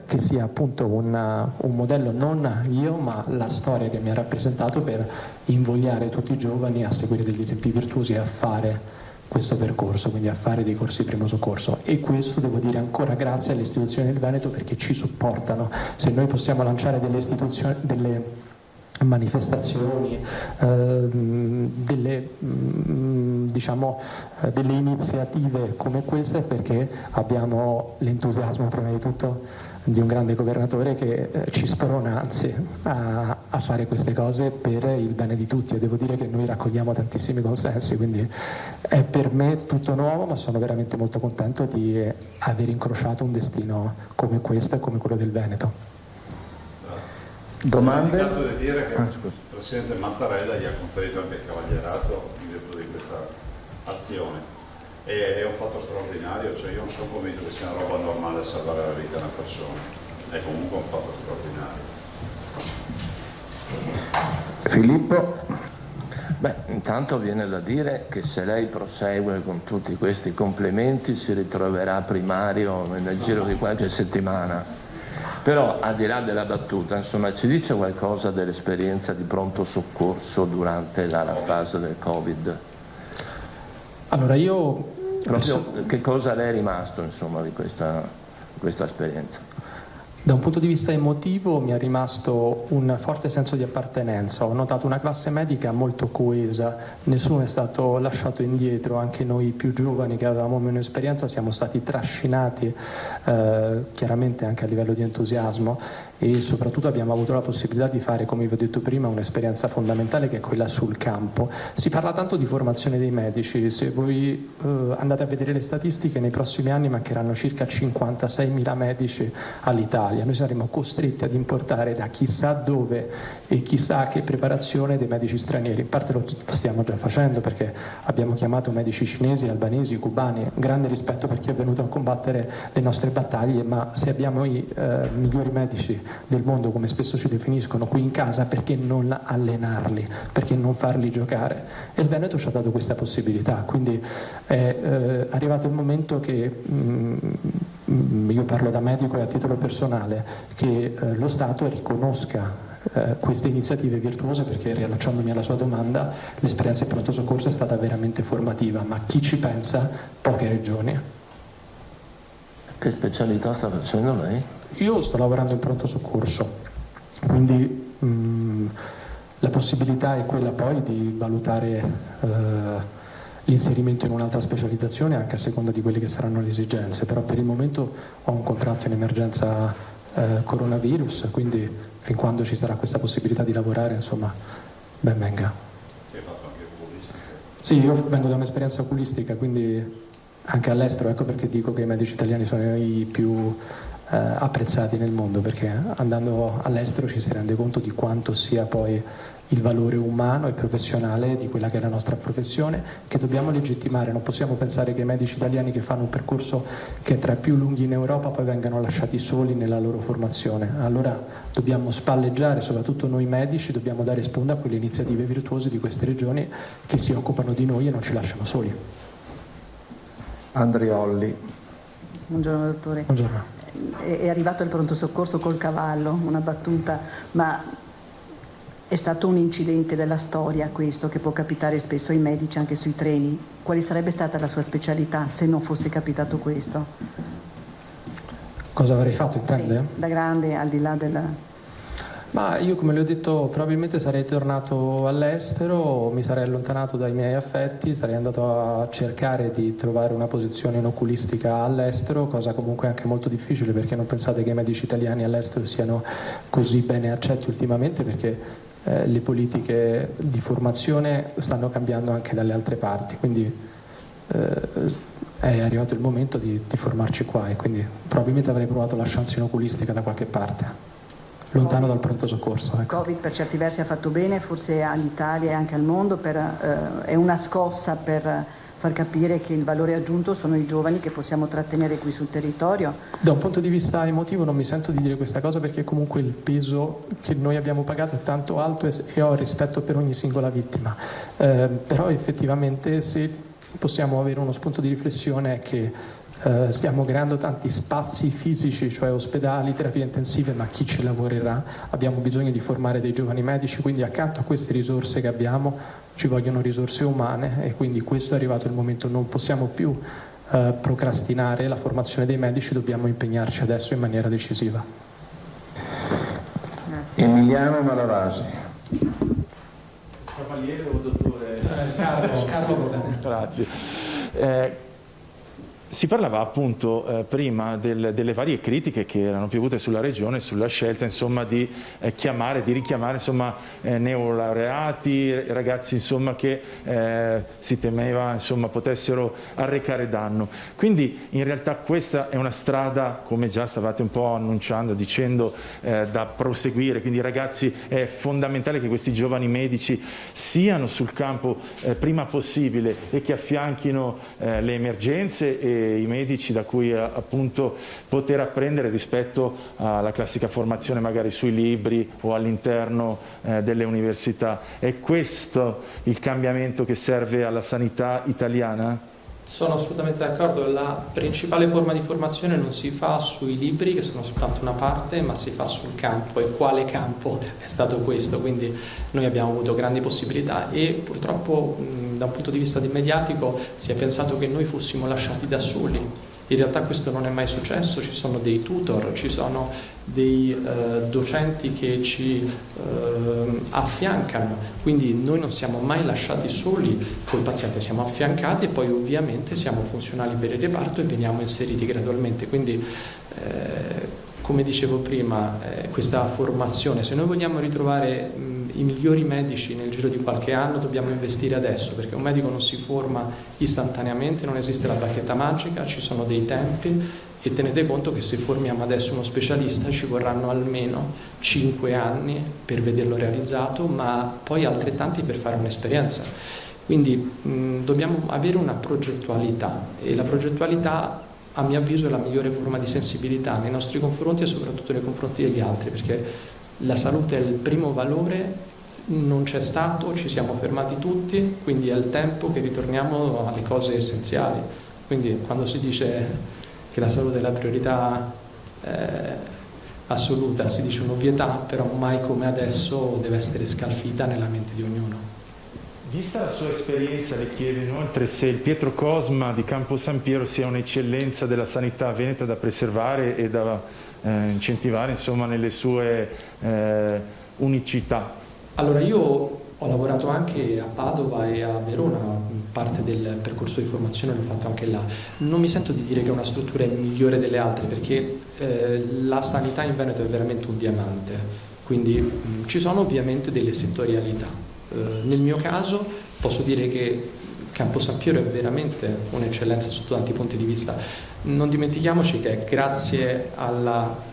che sia appunto un modello, non io ma la storia che mi ha rappresentato, per invogliare tutti i giovani a seguire degli esempi virtuosi e a fare questo percorso, quindi a fare dei corsi di primo soccorso. E questo devo dire ancora grazie alle istituzioni del Veneto, perché ci supportano. Se noi possiamo lanciare delle manifestazioni, delle iniziative come queste, perché abbiamo l'entusiasmo prima di tutto di un grande governatore che ci sprona anzi a fare queste cose per il bene di tutti, e devo dire che noi raccogliamo tantissimi consensi, quindi è per me tutto nuovo, ma sono veramente molto contento di aver incrociato un destino come questo e come quello del Veneto. Domande? Ho dimenticato di dire che il Presidente Mattarella gli ha conferito anche il cavalierato in virtù di questa azione. È un fatto straordinario, cioè io non sono convinto che sia una roba normale salvare la vita di una persona, è comunque un fatto straordinario. Filippo? Beh, intanto viene da dire che se lei prosegue con tutti questi complimenti si ritroverà primario nel giro di qualche settimana. Però al di là della battuta, insomma, ci dice qualcosa dell'esperienza di pronto soccorso durante la fase del Covid? Allora io... Che cosa le è rimasto, insomma, di questa esperienza? Da un punto di vista emotivo mi è rimasto un forte senso di appartenenza, ho notato una classe medica molto coesa, nessuno è stato lasciato indietro, anche noi più giovani che avevamo meno esperienza siamo stati trascinati chiaramente anche a livello di entusiasmo, e soprattutto abbiamo avuto la possibilità di fare, come vi ho detto prima, un'esperienza fondamentale che è quella sul campo. Si parla tanto di formazione dei medici, se voi andate a vedere le statistiche nei prossimi anni mancheranno circa 56.000 medici all'Italia. Italia, noi saremo costretti ad importare da chissà dove e chissà che preparazione dei medici stranieri. In parte lo stiamo già facendo, perché abbiamo chiamato medici cinesi, albanesi, cubani. Grande rispetto per chi è venuto a combattere le nostre battaglie, ma se abbiamo i migliori medici del mondo, come spesso ci definiscono, qui in casa, perché non allenarli, perché non farli giocare? E il Veneto ci ha dato questa possibilità, quindi è arrivato il momento che io parlo da medico e a titolo personale, che lo Stato riconosca queste iniziative virtuose, perché, riallacciandomi alla sua domanda, l'esperienza in pronto soccorso è stata veramente formativa, ma chi ci pensa? Poche regioni. Che specialità sta facendo lei? Io sto lavorando in pronto soccorso, quindi la possibilità è quella poi di valutare l'inserimento in un'altra specializzazione anche a seconda di quelle che saranno le esigenze, però per il momento ho un contratto in emergenza coronavirus, quindi fin quando ci sarà questa possibilità di lavorare, insomma, ben venga. Hai fatto anche oculistica? Sì, io vengo da un'esperienza oculistica, quindi anche all'estero, ecco perché dico che i medici italiani sono i più apprezzati nel mondo, perché andando all'estero ci si rende conto di quanto sia poi il valore umano e professionale di quella che è la nostra professione, che dobbiamo legittimare. Non possiamo pensare che i medici italiani che fanno un percorso che è tra i più lunghi in Europa poi vengano lasciati soli nella loro formazione. Allora dobbiamo spalleggiare, soprattutto noi medici, dobbiamo dare spunta a quelle iniziative virtuose di queste regioni che si occupano di noi e non ci lasciano soli. Andriolli. Buongiorno dottore. Buongiorno. È arrivato il pronto soccorso col cavallo, una battuta, ma è stato un incidente della storia questo, che può capitare spesso ai medici anche sui treni. Quale sarebbe stata la sua specialità se non fosse capitato questo? Cosa avrei fatto, intende? Sì, da grande, al di là della... Ma io, come le ho detto, probabilmente sarei tornato all'estero, mi sarei allontanato dai miei affetti, sarei andato a cercare di trovare una posizione in oculistica all'estero, cosa comunque anche molto difficile, perché non pensate che i medici italiani all'estero siano così bene accetti ultimamente, perché le politiche di formazione stanno cambiando anche dalle altre parti, quindi è arrivato il momento di formarci qua, e quindi probabilmente avrei provato la chance in oculistica da qualche parte. Lontano dal pronto soccorso. Ecco. Covid per certi versi ha fatto bene, forse all'Italia e anche al mondo, è una scossa per far capire che il valore aggiunto sono i giovani che possiamo trattenere qui sul territorio. Da un punto di vista emotivo non mi sento di dire questa cosa, perché comunque il peso che noi abbiamo pagato è tanto alto e ho rispetto per ogni singola vittima. Però effettivamente, se possiamo avere uno spunto di riflessione, è che stiamo creando tanti spazi fisici, cioè ospedali, terapie intensive, ma chi ci lavorerà? Abbiamo bisogno di formare dei giovani medici, quindi accanto a queste risorse che abbiamo ci vogliono risorse umane, e quindi questo è arrivato il momento, non possiamo più procrastinare la formazione dei medici, dobbiamo impegnarci adesso in maniera decisiva. Emiliano Malavasi. Cavaliere o dottore? Carlo. Grazie. Si parlava appunto prima delle varie critiche che erano piovute sulla regione, sulla scelta insomma di richiamare insomma neolaureati, ragazzi insomma che si temeva insomma potessero arrecare danno. Quindi in realtà questa è una strada, come già stavate un po' annunciando, dicendo, da proseguire. Quindi ragazzi, è fondamentale che questi giovani medici siano sul campo prima possibile e che affianchino le emergenze e i medici da cui appunto poter apprendere rispetto alla classica formazione magari sui libri o all'interno delle università. È questo il cambiamento che serve alla sanità italiana? Sono assolutamente d'accordo, la principale forma di formazione non si fa sui libri, che sono soltanto una parte, ma si fa sul campo. E quale campo è stato questo? Quindi noi abbiamo avuto grandi possibilità e purtroppo da un punto di vista mediatico si è pensato che noi fossimo lasciati da soli. In realtà questo non è mai successo, ci sono dei tutor, ci sono dei docenti che ci affiancano, quindi noi non siamo mai lasciati soli col paziente, siamo affiancati e poi ovviamente siamo funzionali per il reparto e veniamo inseriti gradualmente. Quindi come dicevo prima, questa formazione, se noi vogliamo ritrovare i migliori medici nel giro di qualche anno, dobbiamo investire adesso, perché un medico non si forma istantaneamente, non esiste la bacchetta magica, ci sono dei tempi E tenete conto che se formiamo adesso uno specialista ci vorranno almeno 5 anni per vederlo realizzato, ma poi altrettanti per fare un'esperienza. Quindi dobbiamo avere una progettualità, e la progettualità a mio avviso è la migliore forma di sensibilità nei nostri confronti e soprattutto nei confronti degli altri, perché la salute è il primo valore, non c'è stato, ci siamo fermati tutti, quindi è il tempo che ritorniamo alle cose essenziali. Quindi quando si dice che la salute è la priorità assoluta, si dice un'ovvietà, però mai come adesso deve essere scalfita nella mente di ognuno. Vista la sua esperienza, le chiedo inoltre se il Pietro Cosma di Campo San Piero sia un'eccellenza della sanità veneta da preservare e da incentivare, insomma, nelle sue unicità. Allora, io ho lavorato anche a Padova e a Verona, parte del percorso di formazione l'ho fatto anche là. Non mi sento di dire che una struttura è migliore delle altre, perché la sanità in Veneto è veramente un diamante, quindi ci sono ovviamente delle settorialità. Nel mio caso posso dire che Campo San Piero è veramente un'eccellenza sotto tanti punti di vista. Non dimentichiamoci che è grazie alla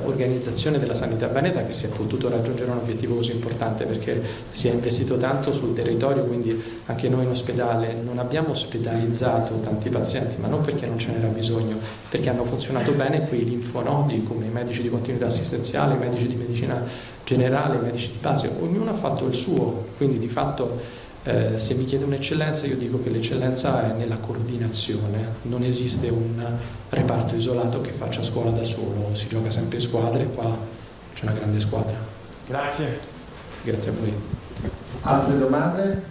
organizzazione della sanità veneta che si è potuto raggiungere un obiettivo così importante, perché si è investito tanto sul territorio, quindi anche noi in ospedale non abbiamo ospedalizzato tanti pazienti, ma non perché non ce n'era bisogno, perché hanno funzionato bene quei linfonodi come i medici di continuità assistenziale, i medici di medicina generale, i medici di base, ognuno ha fatto il suo, quindi di fatto se mi chiede un'eccellenza io dico che l'eccellenza è nella coordinazione, non esiste un reparto isolato che faccia scuola da solo, si gioca sempre in squadre, qua c'è una grande squadra. Grazie. Grazie a voi. Altre domande?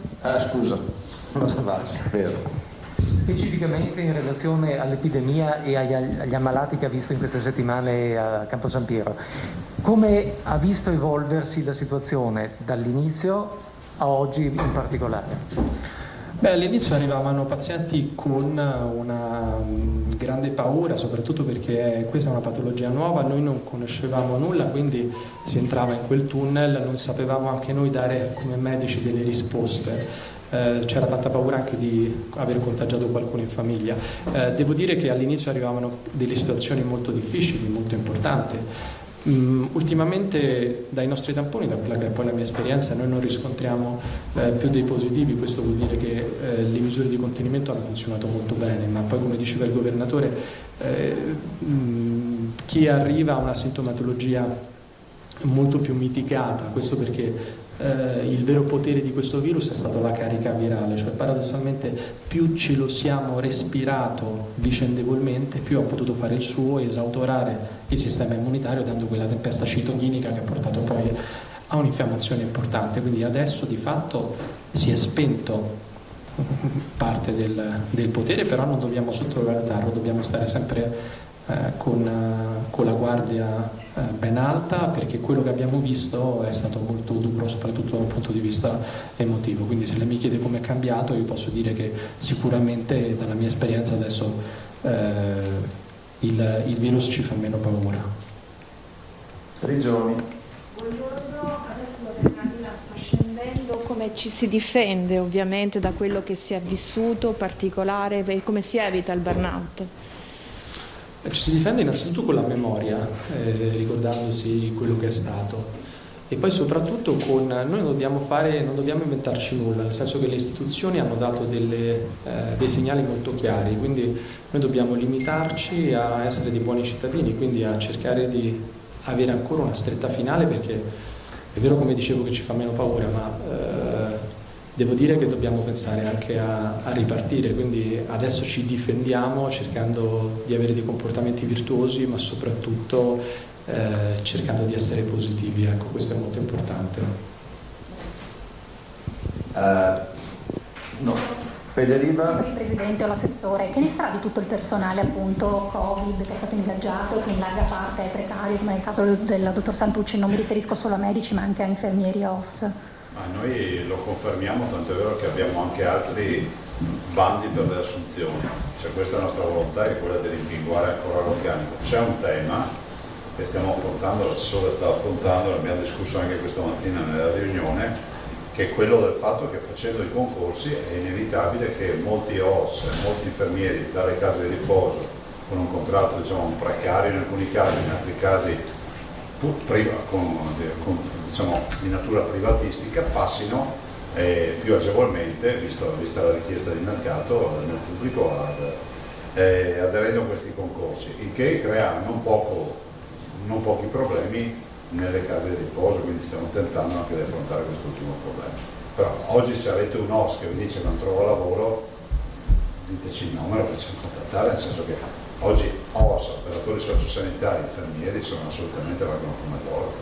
Scusa, vero. Specificamente in relazione all'epidemia e agli ammalati che ha visto in queste settimane a Campo San Piero, come ha visto evolversi la situazione dall'inizio a oggi in particolare? Beh, all'inizio arrivavano pazienti con una grande paura, soprattutto perché questa è una patologia nuova, noi non conoscevamo nulla, quindi si entrava in quel tunnel, non sapevamo anche noi dare come medici delle risposte. C'era tanta paura anche di aver contagiato qualcuno in famiglia. Devo dire che all'inizio arrivavano delle situazioni molto difficili, molto importanti. Ultimamente dai nostri tamponi, da quella che è poi la mia esperienza, noi non riscontriamo più dei positivi. Questo vuol dire che le misure di contenimento hanno funzionato molto bene, ma poi, come diceva il governatore, chi arriva a una sintomatologia molto più mitigata, questo perché il vero potere di questo virus è stata la carica virale, cioè paradossalmente più ce lo siamo respirato vicendevolmente, più ha potuto fare il suo e esautorare il sistema immunitario, dando quella tempesta citochinica che ha portato poi a un'infiammazione importante. Quindi adesso di fatto si è spento parte del potere, però non dobbiamo sottovalutarlo, dobbiamo stare sempre con la guardia ben alta, perché quello che abbiamo visto è stato molto duro, soprattutto dal punto di vista emotivo. Quindi se lei mi chiede come è cambiato, io posso dire che sicuramente dalla mia esperienza adesso il virus ci fa meno paura. Prigioni. Buongiorno, adesso l'adrenalina sta scendendo, come ci si difende ovviamente da quello che si è vissuto particolare e come si evita il burnout? Ci si difende innanzitutto con la memoria, ricordandosi quello che è stato, e poi soprattutto con noi non dobbiamo inventarci nulla, nel senso che le istituzioni hanno dato dei segnali molto chiari, quindi noi dobbiamo limitarci a essere dei buoni cittadini, quindi a cercare di avere ancora una stretta finale, perché è vero, come dicevo, che ci fa meno paura, ma devo dire che dobbiamo pensare anche a ripartire, quindi adesso ci difendiamo cercando di avere dei comportamenti virtuosi, ma soprattutto cercando di essere positivi, ecco, questo è molto importante. No. Federiva? Il Presidente o l'assessore, che ne sarà di tutto il personale appunto Covid che è stato ingaggiato, che in larga parte è precario, come nel caso del dottor Santucci? Non mi riferisco solo a medici ma anche a infermieri e OS. Noi lo confermiamo, tanto è vero che abbiamo anche altri bandi per le assunzioni, cioè questa è la nostra volontà, è quella di rimpinguare ancora l'organico. C'è un tema che stiamo affrontando, l'assessore sta affrontando, l'abbiamo discusso anche questa mattina nella riunione, che è quello del fatto che facendo i concorsi è inevitabile che molti OS e molti infermieri dalle case di riposo con un contratto diciamo precario in alcuni casi, in altri casi di natura privatistica, passino più agevolmente, vista la richiesta di mercato nel pubblico, aderendo a questi concorsi, il che crea non pochi problemi nelle case di riposo, quindi stiamo tentando anche di affrontare quest'ultimo problema. Però oggi se avete un OS che vi dice che non trovo lavoro, diteci il numero, facciamo contattare, nel senso che oggi OS, operatori sociosanitari, infermieri sono assolutamente valgono come loro.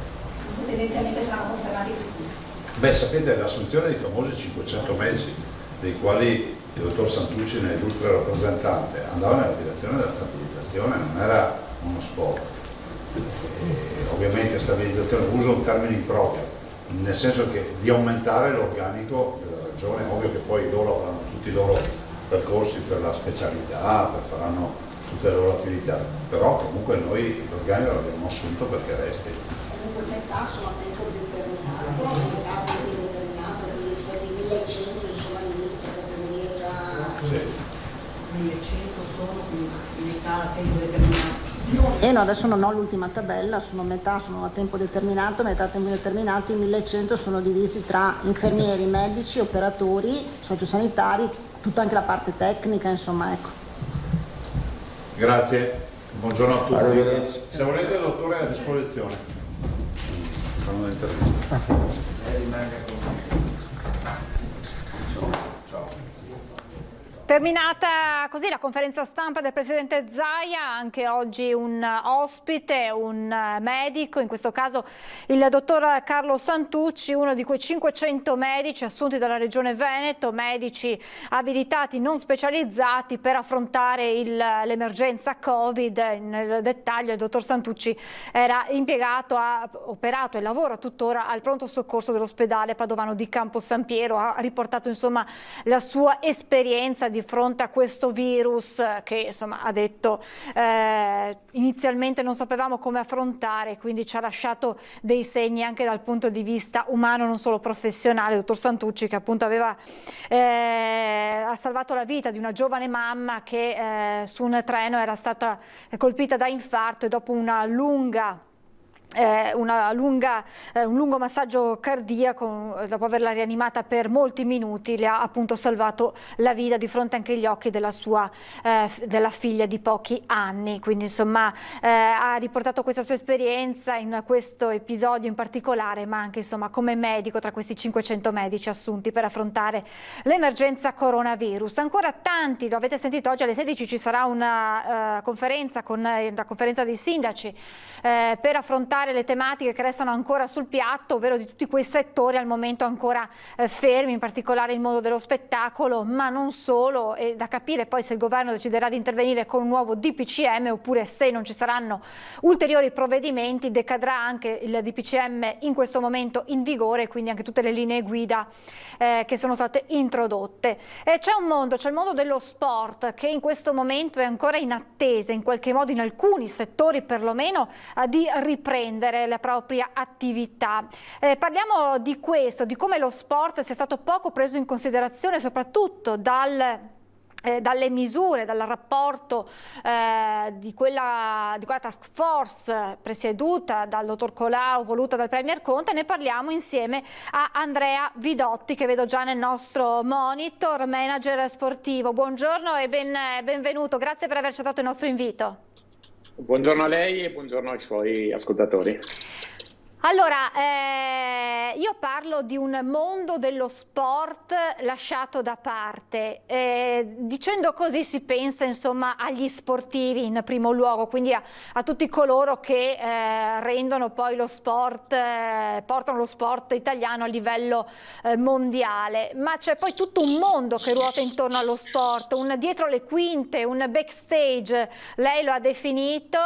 Tendenzialmente saranno confermati tutti. Beh, sapete, l'assunzione dei famosi 500 medici, dei quali il dottor Santucci, nell'illustre rappresentante, andava nella direzione della stabilizzazione, non era uno sport. Ovviamente stabilizzazione, uso un termine improprio, nel senso che di aumentare l'organico della regione. Ovvio che poi loro avranno tutti i loro percorsi per la specialità, faranno tutte le loro attività, però comunque noi l'organico l'abbiamo assunto perché resti. Comunque metà sono a tempo determinato, metà a tempo indeterminato, quindi rispetto ai 1100 insomma di categoria già... Sì. 1100 sono, quindi metà a tempo determinato. Adesso non ho l'ultima tabella, metà sono a tempo determinato, metà a tempo indeterminato, i 1100 sono divisi tra infermieri, medici, operatori, sociosanitari, tutta anche la parte tecnica, insomma, ecco. Grazie, buongiorno a tutti. Se volete, dottore, è a disposizione. Fanno un'intervista. Terminata così la conferenza stampa del Presidente Zaia, anche oggi un ospite, un medico, in questo caso il dottor Carlo Santucci, uno di quei 500 medici assunti dalla Regione Veneto, medici abilitati non specializzati per affrontare l'emergenza Covid. Nel dettaglio il dottor Santucci era impiegato, ha operato e lavora tuttora al pronto soccorso dell'ospedale padovano di Campo San Piero, ha riportato insomma la sua esperienza di fronte a questo virus che insomma ha detto inizialmente non sapevamo come affrontare, quindi ci ha lasciato dei segni anche dal punto di vista umano, non solo professionale. Il dottor Santucci, che appunto ha salvato la vita di una giovane mamma che su un treno era stata colpita da infarto e dopo un lungo massaggio cardiaco, dopo averla rianimata per molti minuti, le ha appunto salvato la vita di fronte anche agli occhi della figlia di pochi anni. Quindi insomma ha riportato questa sua esperienza in questo episodio in particolare, ma anche insomma come medico tra questi 500 medici assunti per affrontare l'emergenza coronavirus. Ancora tanti, lo avete sentito, oggi alle 16 ci sarà una conferenza con la conferenza dei sindaci per affrontare le tematiche che restano ancora sul piatto, ovvero di tutti quei settori al momento ancora fermi, in particolare il mondo dello spettacolo, ma non solo. È da capire poi se il governo deciderà di intervenire con un nuovo DPCM oppure, se non ci saranno ulteriori provvedimenti, decadrà anche il DPCM in questo momento in vigore, quindi anche tutte le linee guida che sono state introdotte. C'è il mondo dello sport, che in questo momento è ancora in attesa, in qualche modo in alcuni settori perlomeno, di riprendere la propria attività. Parliamo di questo, di come lo sport sia stato poco preso in considerazione, soprattutto dalle misure, dal rapporto di quella task force presieduta dal dottor Colau, voluta dal Premier Conte. Ne parliamo insieme a Andrea Vidotti, che vedo già nel nostro monitor, manager sportivo. Buongiorno e benvenuto, grazie per aver accettato il nostro invito. Buongiorno a lei e buongiorno ai suoi ascoltatori. Allora, io parlo di un mondo dello sport lasciato da parte. Dicendo così si pensa insomma agli sportivi in primo luogo, quindi a tutti coloro che rendono poi lo sport, portano lo sport italiano a livello mondiale. Ma c'è poi tutto un mondo che ruota intorno allo sport, un dietro le quinte, un backstage, lei lo ha definito,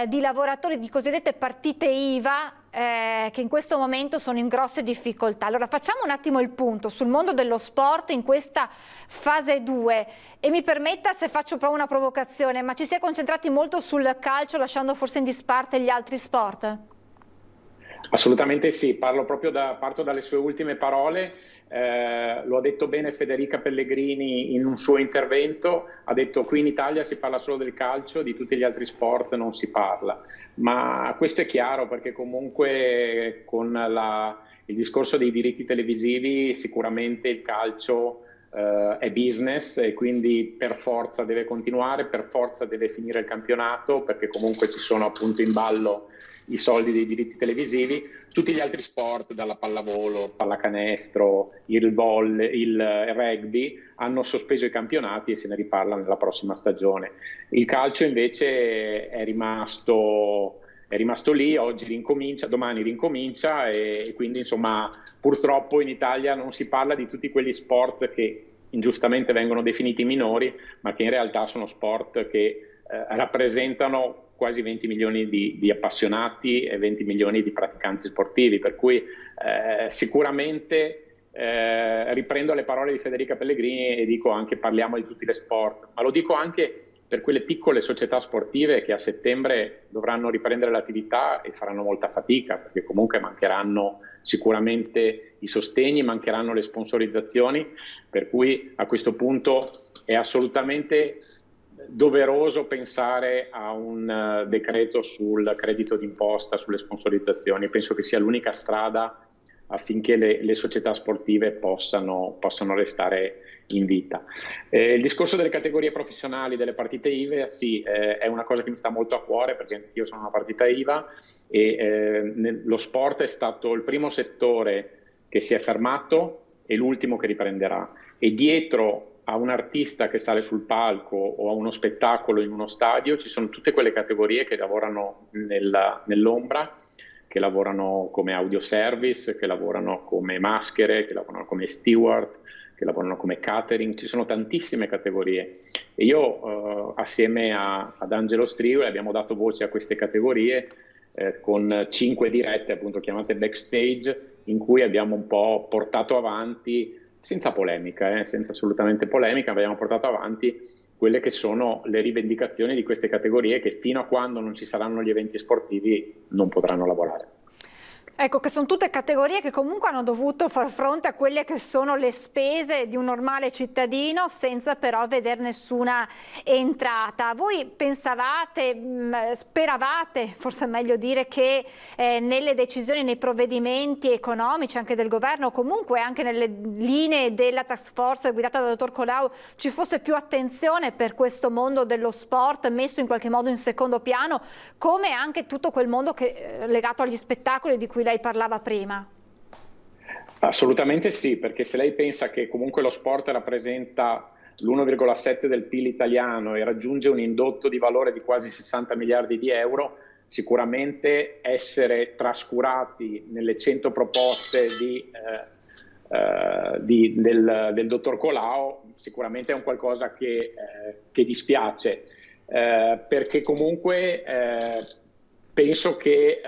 di lavoratori di cosiddette partite IVA, che in questo momento sono in grosse difficoltà. Allora facciamo un attimo il punto sul mondo dello sport in questa fase 2 e mi permetta se faccio proprio una provocazione, ma ci si è concentrati molto sul calcio lasciando forse in disparte gli altri sport? Assolutamente sì, parto dalle sue ultime parole. Lo ha detto bene Federica Pellegrini in un suo intervento, ha detto qui in Italia si parla solo del calcio, di tutti gli altri sport non si parla, ma questo è chiaro perché comunque con il discorso dei diritti televisivi sicuramente il calcio è business e quindi per forza deve continuare, per forza deve finire il campionato perché comunque ci sono appunto in ballo i soldi dei diritti televisivi. Tutti gli altri sport, dalla pallavolo, pallacanestro, il rugby, hanno sospeso i campionati e se ne riparla nella prossima stagione. Il calcio invece è rimasto lì, domani rincomincia e quindi insomma purtroppo in Italia non si parla di tutti quegli sport che ingiustamente vengono definiti minori, ma che in realtà sono sport che rappresentano quasi 20 milioni di appassionati e 20 milioni di praticanti sportivi, per cui sicuramente riprendo le parole di Federica Pellegrini e dico anche parliamo di tutti gli sport, ma lo dico anche per quelle piccole società sportive che a settembre dovranno riprendere l'attività e faranno molta fatica, perché comunque mancheranno sicuramente i sostegni, mancheranno le sponsorizzazioni, per cui a questo punto è assolutamente doveroso pensare a un decreto sul credito d'imposta, sulle sponsorizzazioni. Penso che sia l'unica strada affinché le società sportive possano restare in vita. Il discorso delle categorie professionali, delle partite IVA, sì, è una cosa che mi sta molto a cuore perché io sono una partita IVA e lo sport è stato il primo settore che si è fermato e l'ultimo che riprenderà. E dietro a un artista che sale sul palco o a uno spettacolo in uno stadio ci sono tutte quelle categorie che lavorano nell'ombra, che lavorano come audio service, che lavorano come maschere, che lavorano come steward, che lavorano come catering, ci sono tantissime categorie e io assieme ad Angelo Strigoli abbiamo dato voce a queste categorie con 5 dirette appunto chiamate backstage in cui abbiamo un po' portato avanti senza polemica, senza assolutamente polemica, abbiamo portato avanti quelle che sono le rivendicazioni di queste categorie che fino a quando non ci saranno gli eventi sportivi non potranno lavorare. Ecco, che sono tutte categorie che comunque hanno dovuto far fronte a quelle che sono le spese di un normale cittadino senza però vedere nessuna entrata. Voi pensavate, speravate, forse è meglio dire, che nelle decisioni, nei provvedimenti economici anche del governo, comunque anche nelle linee della task force guidata dal dottor Colao ci fosse più attenzione per questo mondo dello sport messo in qualche modo in secondo piano, come anche tutto quel mondo che legato agli spettacoli di cui lei parlava prima? Assolutamente sì, perché se lei pensa che comunque lo sport rappresenta l'1,7 del PIL italiano e raggiunge un indotto di valore di quasi 60 miliardi di euro, sicuramente essere trascurati nelle 100 proposte del dottor Colao sicuramente è un qualcosa che dispiace, perché comunque penso che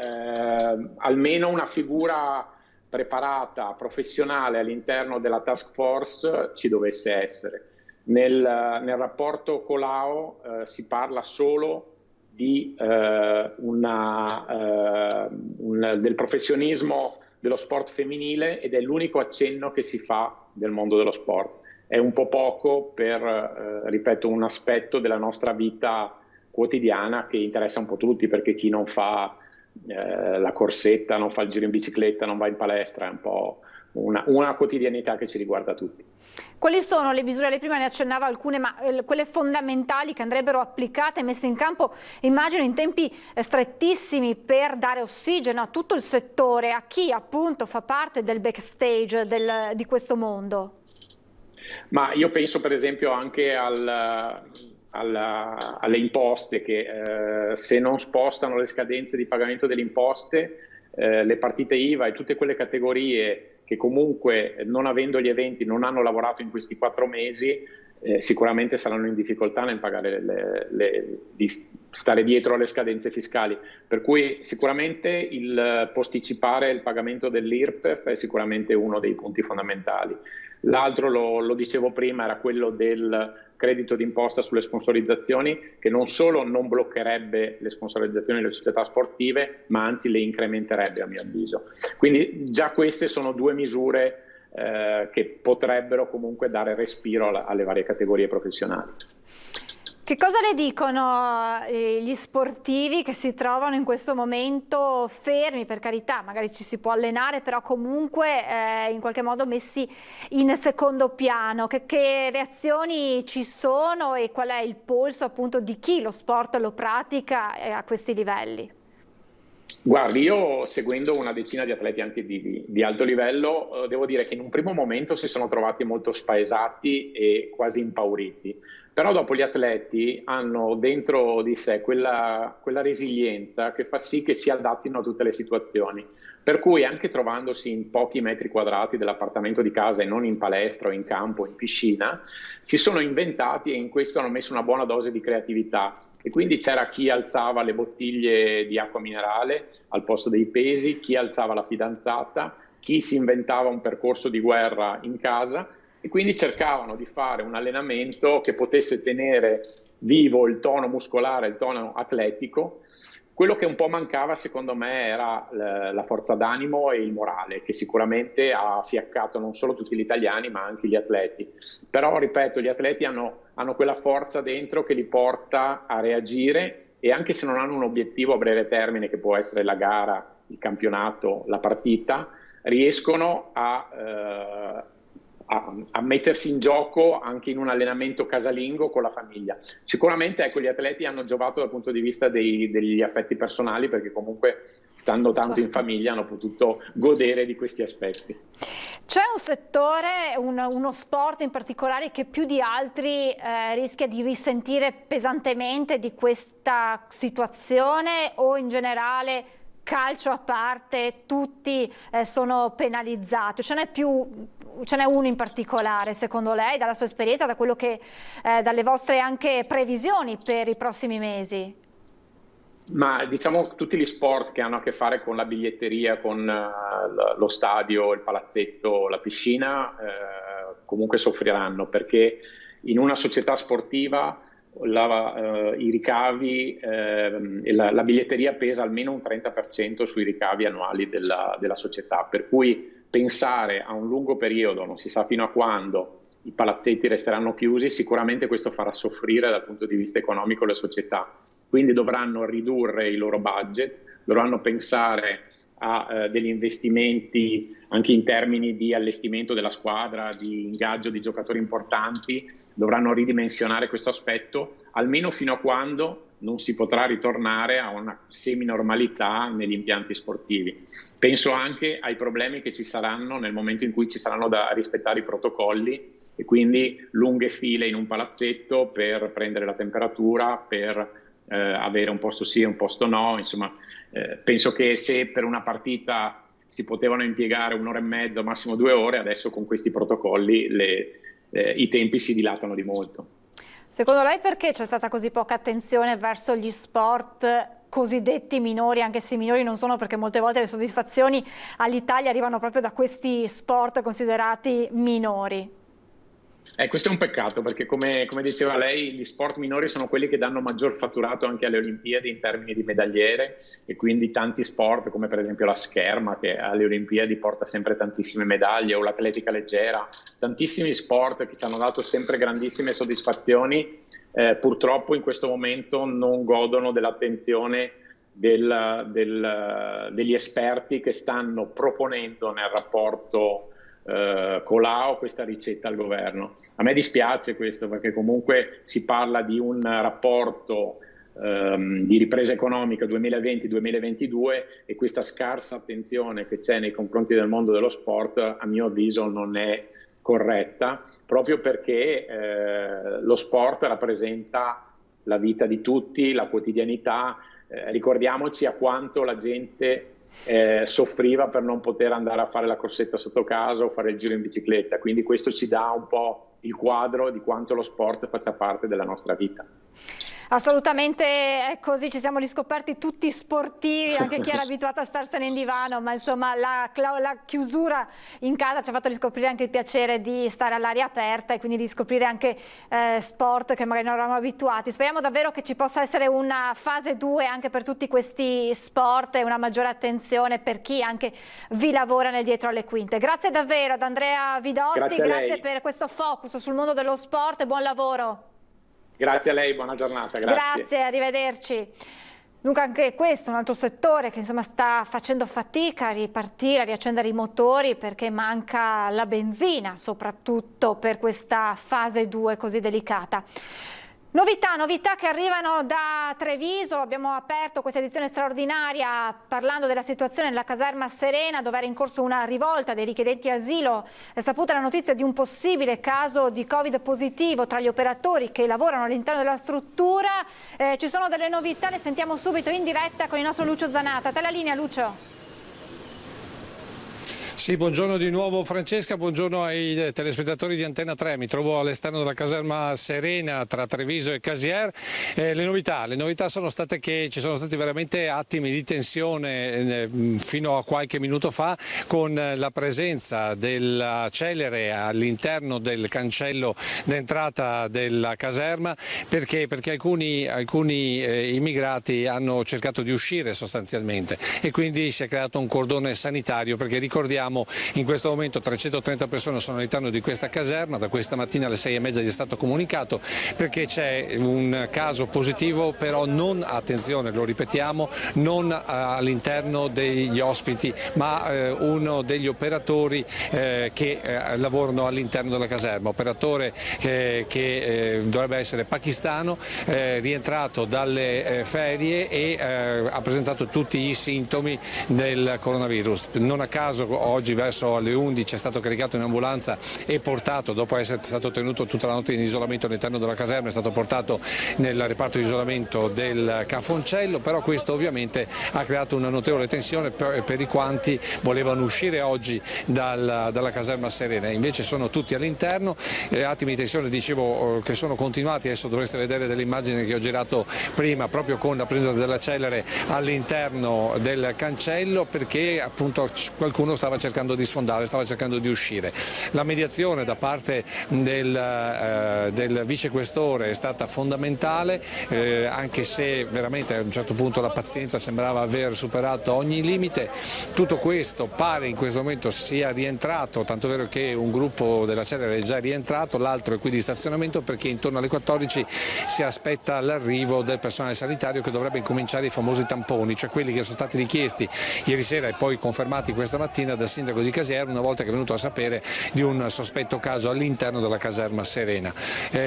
almeno una figura preparata, professionale all'interno della task force ci dovesse essere. Nel rapporto Colao si parla solo del professionismo dello sport femminile ed è l'unico accenno che si fa del mondo dello sport. È un po' poco per, ripeto, un aspetto della nostra vita quotidiana che interessa un po' tutti, perché chi non fa la corsetta, non fa il giro in bicicletta, non va in palestra, è un po' una quotidianità che ci riguarda tutti. Quali sono le misure? Lei prima ne accennava alcune, ma quelle fondamentali che andrebbero applicate e messe in campo, immagino in tempi strettissimi, per dare ossigeno a tutto il settore, a chi appunto fa parte del backstage di questo mondo? Ma io penso per esempio anche alle imposte che se non spostano le scadenze di pagamento delle imposte, le partite IVA e tutte quelle categorie che comunque non avendo gli eventi non hanno lavorato in questi 4 mesi sicuramente saranno in difficoltà nel pagare di stare dietro alle scadenze fiscali, per cui sicuramente il posticipare il pagamento dell'IRPEF è sicuramente uno dei punti fondamentali. L'altro, lo dicevo prima, era quello del credito d'imposta sulle sponsorizzazioni, che non solo non bloccherebbe le sponsorizzazioni delle società sportive, ma anzi le incrementerebbe a mio avviso. Quindi già queste sono 2 misure che potrebbero comunque dare respiro alle varie categorie professionali. Che cosa le dicono gli sportivi che si trovano in questo momento fermi, per carità, magari ci si può allenare, però comunque in qualche modo messi in secondo piano? Che reazioni ci sono e qual è il polso appunto di chi lo sport lo pratica a questi livelli? Guardi, io seguendo una decina di atleti anche di alto livello, devo dire che in un primo momento si sono trovati molto spaesati e quasi impauriti, però dopo gli atleti hanno dentro di sé quella resilienza che fa sì che si adattino a tutte le situazioni, per cui anche trovandosi in pochi metri quadrati dell'appartamento di casa e non in palestra o in campo o in piscina, si sono inventati e in questo hanno messo una buona dose di creatività. E quindi c'era chi alzava le bottiglie di acqua minerale al posto dei pesi, chi alzava la fidanzata, chi si inventava un percorso di guerra in casa e quindi cercavano di fare un allenamento che potesse tenere vivo il tono muscolare, il tono atletico. Quello che un po' mancava secondo me era la forza d'animo e il morale, che sicuramente ha fiaccato non solo tutti gli italiani ma anche gli atleti. Però ripeto, gli atleti hanno quella forza dentro che li porta a reagire e anche se non hanno un obiettivo a breve termine che può essere la gara, il campionato, la partita, riescono a mettersi in gioco anche in un allenamento casalingo con la famiglia. Sicuramente ecco, gli atleti hanno giovato dal punto di vista degli affetti personali perché comunque stando tanto in famiglia hanno potuto godere di questi aspetti. C'è un settore, uno sport in particolare che più di altri rischia di risentire pesantemente di questa situazione o in generale calcio a parte tutti sono penalizzati? Ce n'è uno in particolare secondo lei, dalla sua esperienza, da quello che dalle vostre anche previsioni per i prossimi mesi? Ma diciamo tutti gli sport che hanno a che fare con la biglietteria, con lo stadio, il palazzetto, la piscina, comunque soffriranno perché in una società sportiva i ricavi, la biglietteria pesa almeno un 30% sui ricavi annuali della società, per cui pensare a un lungo periodo, non si sa fino a quando, i palazzetti resteranno chiusi, sicuramente questo farà soffrire dal punto di vista economico le società, quindi dovranno ridurre i loro budget, dovranno pensare a degli investimenti anche in termini di allestimento della squadra, di ingaggio di giocatori importanti, dovranno ridimensionare questo aspetto, almeno fino a quando non si potrà ritornare a una semi-normalità negli impianti sportivi. Penso anche ai problemi che ci saranno nel momento in cui ci saranno da rispettare i protocolli e quindi lunghe file in un palazzetto per prendere la temperatura, per avere un posto sì e un posto no, insomma penso che se per una partita si potevano impiegare un'ora e mezza, massimo 2 ore, adesso con questi protocolli i tempi si dilatano di molto. Secondo lei perché c'è stata così poca attenzione verso gli sport cosiddetti minori, anche se minori non sono, perché molte volte le soddisfazioni all'Italia arrivano proprio da questi sport considerati minori? Questo è un peccato perché come diceva lei gli sport minori sono quelli che danno maggior fatturato anche alle Olimpiadi in termini di medagliere e quindi tanti sport come per esempio la scherma che alle Olimpiadi porta sempre tantissime medaglie o l'atletica leggera, tantissimi sport che ci hanno dato sempre grandissime soddisfazioni purtroppo in questo momento non godono dell'attenzione degli esperti che stanno proponendo nel rapporto Colau questa ricetta al governo. A me dispiace questo perché comunque si parla di un rapporto di ripresa economica 2020-2022 e questa scarsa attenzione che c'è nei confronti del mondo dello sport a mio avviso non è corretta, proprio perché lo sport rappresenta la vita di tutti, la quotidianità, ricordiamoci a quanto la gente soffriva per non poter andare a fare la corsetta sotto casa o fare il giro in bicicletta, quindi questo ci dà un po' il quadro di quanto lo sport faccia parte della nostra vita. Assolutamente è così, ci siamo riscoperti tutti sportivi, anche chi era abituato a starsene in divano, ma insomma la chiusura in casa ci ha fatto riscoprire anche il piacere di stare all'aria aperta e quindi di scoprire anche sport che magari non eravamo abituati. Speriamo davvero che ci possa essere una fase 2 anche per tutti questi sport e una maggiore attenzione per chi anche vi lavora nel dietro alle quinte. Grazie davvero ad Andrea Vidotti, grazie per questo focus sul mondo dello sport e buon lavoro. Grazie a lei, buona giornata. Grazie, arrivederci. Dunque anche questo è un altro settore che insomma sta facendo fatica a ripartire, a riaccendere i motori perché manca la benzina, soprattutto per questa fase 2 così delicata. Novità che arrivano da Treviso. Abbiamo aperto questa edizione straordinaria parlando della situazione nella caserma Serena, dove era in corso una rivolta dei richiedenti asilo. È saputa la notizia di un possibile caso di Covid positivo tra gli operatori che lavorano all'interno della struttura. Ci sono delle novità, le sentiamo subito in diretta con il nostro Lucio Zanatta. A te la linea, Lucio. Sì, buongiorno di nuovo Francesca, buongiorno ai telespettatori di Antenna 3. Mi trovo all'esterno della caserma Serena tra Treviso e Casier. Le novità sono state che ci sono stati veramente attimi di tensione fino a qualche minuto fa, con la presenza della celere all'interno del cancello d'entrata della caserma, perché alcuni immigrati hanno cercato di uscire sostanzialmente e quindi si è creato un cordone sanitario, perché ricordiamo in questo momento 330 persone sono all'interno di questa caserma. Da questa mattina alle 6:30 gli è stato comunicato, perché c'è un caso positivo, però non, attenzione, lo ripetiamo, non all'interno degli ospiti, ma uno degli operatori che lavorano all'interno della caserma, operatore che dovrebbe essere pakistano, rientrato dalle ferie e ha presentato tutti i sintomi del coronavirus. Non a caso oggi verso alle 11 è stato caricato in ambulanza e portato, dopo essere stato tenuto tutta la notte in isolamento all'interno della caserma, è stato portato nel reparto di isolamento del Cafoncello. Però questo ovviamente ha creato una notevole tensione per i quanti volevano uscire oggi dalla caserma Serena. Invece sono tutti all'interno. Attimi di tensione, dicevo, che sono continuati. Adesso dovreste vedere delle immagini che ho girato prima, proprio con la presenza della celere all'interno del cancello, perché appunto qualcuno stava cercando di sfondare, stava cercando di uscire. La mediazione da parte del vicequestore è stata fondamentale, anche se veramente a un certo punto la pazienza sembrava aver superato ogni limite. Tutto questo pare in questo momento sia rientrato, tanto vero che un gruppo della celere è già rientrato, l'altro è qui di stazionamento, perché intorno alle 14 si aspetta l'arrivo del personale sanitario che dovrebbe incominciare i famosi tamponi, cioè quelli che sono stati richiesti ieri sera e poi confermati questa mattina dal sindaco di Casier, una volta che è venuto a sapere di un sospetto caso all'interno della caserma Serena.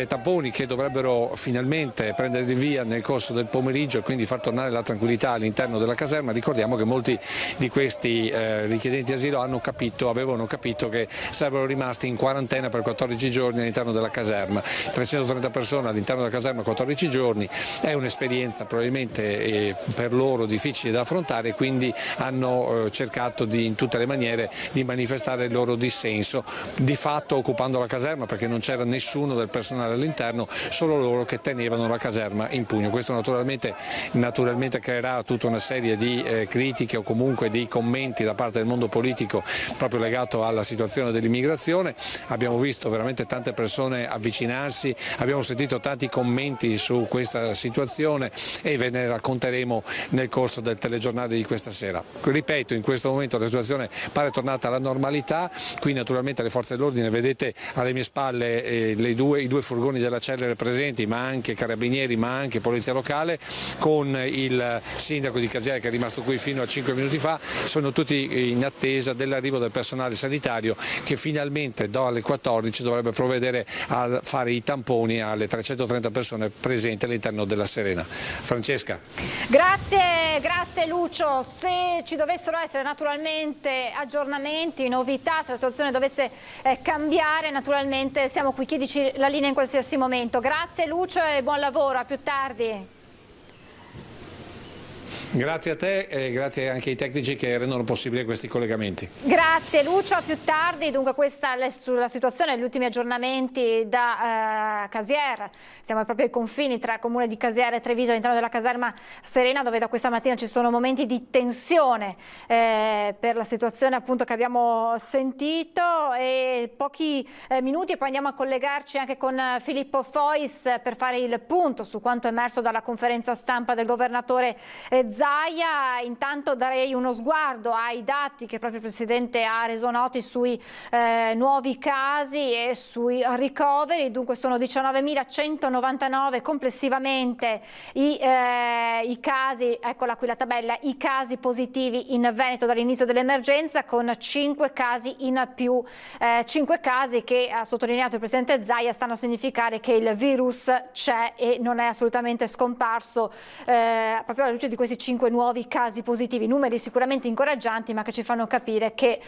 Tamponi che dovrebbero finalmente prendere il via nel corso del pomeriggio e quindi far tornare la tranquillità all'interno della caserma. Ricordiamo che molti di questi richiedenti asilo avevano capito che sarebbero rimasti in quarantena per 14 giorni all'interno della caserma. 330 persone all'interno della caserma 14 giorni è un'esperienza probabilmente per loro difficile da affrontare, quindi hanno cercato in tutte le maniere di manifestare il loro dissenso, di fatto occupando la caserma, perché non c'era nessuno del personale all'interno, solo loro che tenevano la caserma in pugno. Questo naturalmente creerà tutta una serie di critiche o comunque di commenti da parte del mondo politico proprio legato alla situazione dell'immigrazione. Abbiamo visto veramente tante persone avvicinarsi, abbiamo sentito tanti commenti su questa situazione e ve ne racconteremo nel corso del telegiornale di questa sera. Ripeto, in questo momento la situazione pare tornata alla normalità. Qui naturalmente le forze dell'ordine, vedete alle mie spalle i due furgoni della celere presenti, ma anche carabinieri, ma anche polizia locale, con il sindaco di Casier che è rimasto qui fino a 5 minuti fa. Sono tutti in attesa dell'arrivo del personale sanitario che finalmente alle 14 dovrebbe provvedere a fare i tamponi alle 330 persone presenti all'interno della Serena. Francesca. Grazie Lucio. Se ci dovessero essere naturalmente aggiornamenti, novità, se la situazione dovesse cambiare, naturalmente siamo qui, chiedici la linea in qualsiasi momento. Grazie Lucio e buon lavoro, a più tardi. Grazie a te e grazie anche ai tecnici che rendono possibile questi collegamenti. Grazie Lucio, a più tardi. Dunque questa è sulla situazione, gli ultimi aggiornamenti da Casier. Siamo proprio ai confini tra il comune di Casier e Treviso all'interno della caserma Serena, dove da questa mattina ci sono momenti di tensione per la situazione appunto che abbiamo sentito, e pochi minuti e poi andiamo a collegarci anche con Filippo Fois per fare il punto su quanto emerso dalla conferenza stampa del governatore Zaia. Intanto darei uno sguardo ai dati che proprio il Presidente ha reso noti sui nuovi casi e sui ricoveri. Dunque sono 19.199 complessivamente i casi, eccola qui la tabella, i casi positivi in Veneto dall'inizio dell'emergenza, con 5 casi in più, 5 casi che, ha sottolineato il Presidente Zaia, stanno a significare che il virus c'è e non è assolutamente scomparso, proprio alla luce di questi 5 nuovi casi positivi, numeri sicuramente incoraggianti ma che ci fanno capire che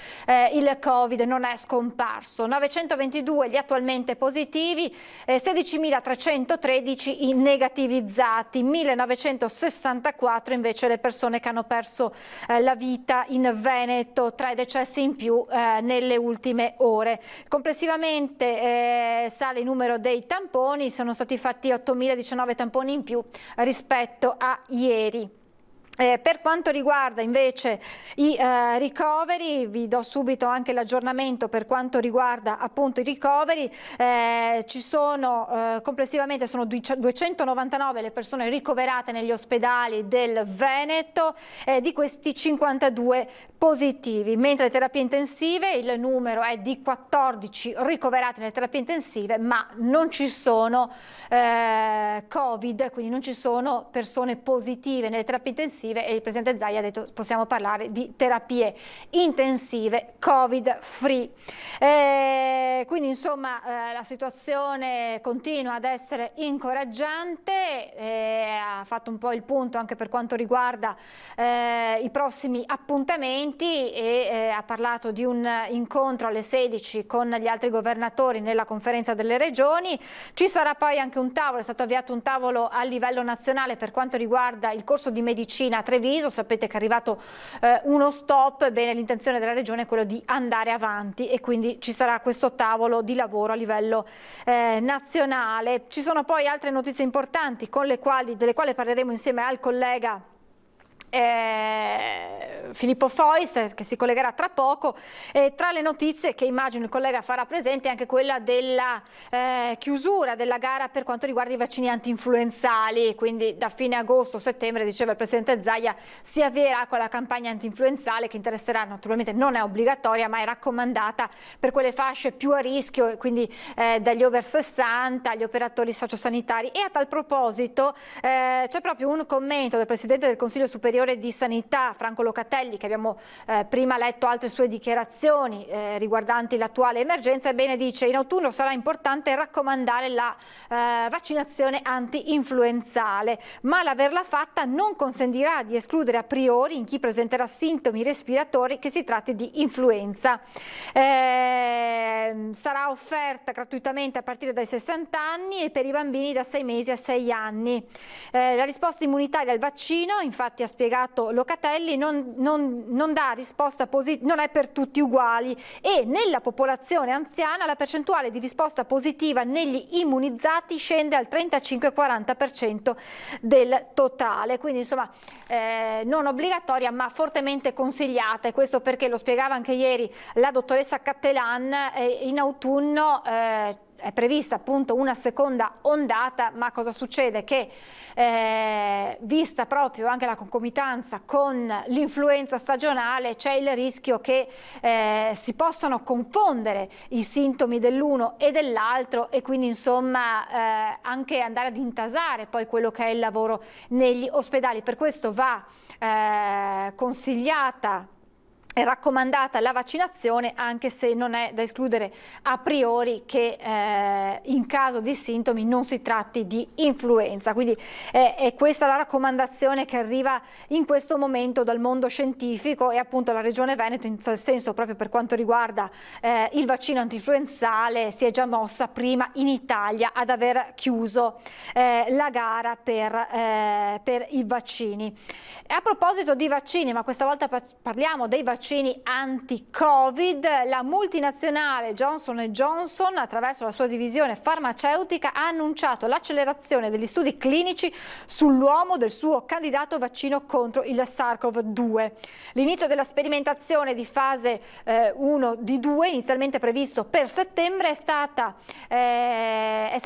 il Covid non è scomparso. 922 gli attualmente positivi, 16.313 i negativizzati, 1.964 invece le persone che hanno perso la vita in Veneto, 3 decessi in più nelle ultime ore. Complessivamente sale il numero dei tamponi, sono stati fatti 8.019 tamponi in più rispetto a ieri. Per quanto riguarda invece i ricoveri, vi do subito anche l'aggiornamento per quanto riguarda appunto i ricoveri. Ci sono complessivamente sono 299 le persone ricoverate negli ospedali del Veneto, di questi 52 positivi, mentre le terapie intensive il numero è di 14 ricoverati nelle terapie intensive, ma non ci sono Covid, quindi non ci sono persone positive nelle terapie intensive, e il Presidente Zaia ha detto possiamo parlare di terapie intensive Covid free. Quindi insomma la situazione continua ad essere incoraggiante, ha fatto un po' il punto anche per quanto riguarda i prossimi appuntamenti e ha parlato di un incontro alle 16 con gli altri governatori nella conferenza delle regioni. Ci sarà poi anche un tavolo, è stato avviato un tavolo a livello nazionale per quanto riguarda il corso di medicina a Treviso. Sapete che è arrivato uno stop, bene, l'intenzione della regione è quello di andare avanti e quindi ci sarà questo tavolo di lavoro a livello nazionale. Ci sono poi altre notizie importanti delle quali parleremo insieme al collega Filippo Fois, che si collegherà tra poco. Tra le notizie che immagino il collega farà presente anche quella della chiusura della gara per quanto riguarda i vaccini anti-influenzali, quindi da fine agosto-settembre, diceva il Presidente Zaia, si avvierà con la campagna anti-influenzale che interesserà, naturalmente non è obbligatoria ma è raccomandata per quelle fasce più a rischio, quindi dagli over 60 agli operatori sociosanitari. E a tal proposito c'è proprio un commento del Presidente del Consiglio Superiore di Sanità, Franco Locatelli, che abbiamo prima letto altre sue dichiarazioni riguardanti l'attuale emergenza. Ebbene, dice: in autunno sarà importante raccomandare la vaccinazione anti-influenzale, ma l'averla fatta non consentirà di escludere a priori in chi presenterà sintomi respiratori che si tratti di influenza. Sarà offerta gratuitamente a partire dai 60 anni e per i bambini da 6 mesi a 6 anni. La risposta immunitaria al vaccino, infatti, ha spiegato Locatelli, non dà risposta positiva, non è per tutti uguali, e nella popolazione anziana la percentuale di risposta positiva negli immunizzati scende al 35-40% del totale. Quindi insomma non obbligatoria ma fortemente consigliata, e questo perché, lo spiegava anche ieri la dottoressa Cattelan, in autunno è prevista appunto una seconda ondata, ma cosa succede? Che vista proprio anche la concomitanza con l'influenza stagionale, c'è il rischio che si possano confondere i sintomi dell'uno e dell'altro, e quindi insomma anche andare ad intasare poi quello che è il lavoro negli ospedali. Per questo va consigliata è raccomandata la vaccinazione, anche se non è da escludere a priori che in caso di sintomi non si tratti di influenza. Quindi è questa la raccomandazione che arriva in questo momento dal mondo scientifico, e appunto la Regione Veneto, in tal senso, proprio per quanto riguarda il vaccino antinfluenzale, si è già mossa prima in Italia ad aver chiuso la gara per i vaccini. A proposito di vaccini, ma questa volta parliamo dei vaccini anti-Covid, la multinazionale Johnson & Johnson, attraverso la sua divisione farmaceutica, ha annunciato l'accelerazione degli studi clinici sull'uomo del suo candidato vaccino contro il SARS-CoV-2. L'inizio della sperimentazione di fase 1 di 2, inizialmente previsto per settembre, è stata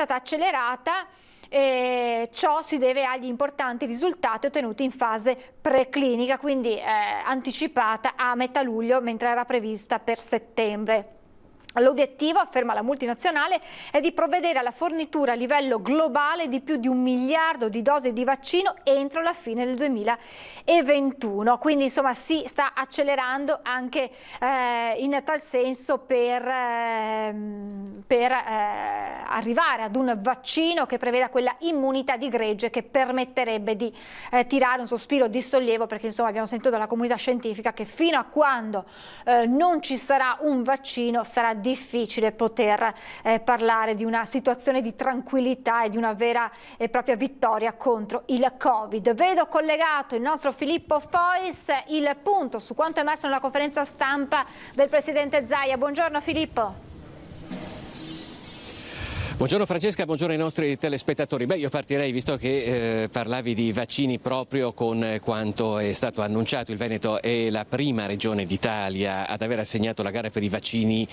accelerata. Ciò si deve agli importanti risultati ottenuti in fase preclinica, quindi anticipata a metà luglio, mentre era prevista per settembre. L'obiettivo, afferma la multinazionale, è di provvedere alla fornitura a livello globale di più di 1 miliardo di dosi di vaccino entro la fine del 2021. Quindi insomma si sta accelerando anche in tal senso per arrivare ad un vaccino che preveda quella immunità di gregge che permetterebbe di tirare un sospiro di sollievo, perché insomma abbiamo sentito dalla comunità scientifica che fino a quando non ci sarà un vaccino sarà difficile poter parlare di una situazione di tranquillità e di una vera e propria vittoria contro il Covid. Vedo collegato il nostro Filippo Fois, il punto su quanto è emerso nella conferenza stampa del Presidente Zaia. Buongiorno Filippo. Buongiorno Francesca, buongiorno ai nostri telespettatori. Io partirei, visto che parlavi di vaccini, proprio con quanto è stato annunciato. Il Veneto è la prima regione d'Italia ad aver assegnato la gara per i vaccini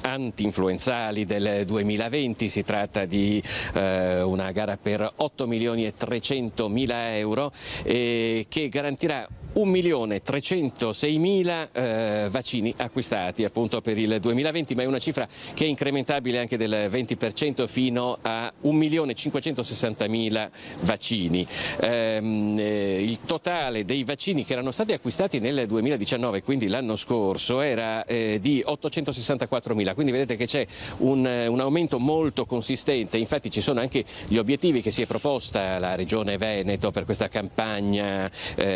anti-influenzali del 2020. Si tratta di una gara per 8.300.000 euro che garantirà 1.306.000 vaccini acquistati appunto per il 2020, ma è una cifra che è incrementabile anche del 20% fino a 1.560.000 vaccini. Il totale dei vaccini che erano stati acquistati nel 2019, quindi l'anno scorso, era di 864.000, quindi vedete che c'è un aumento molto consistente. Infatti ci sono anche gli obiettivi che si è proposta la Regione Veneto per questa campagna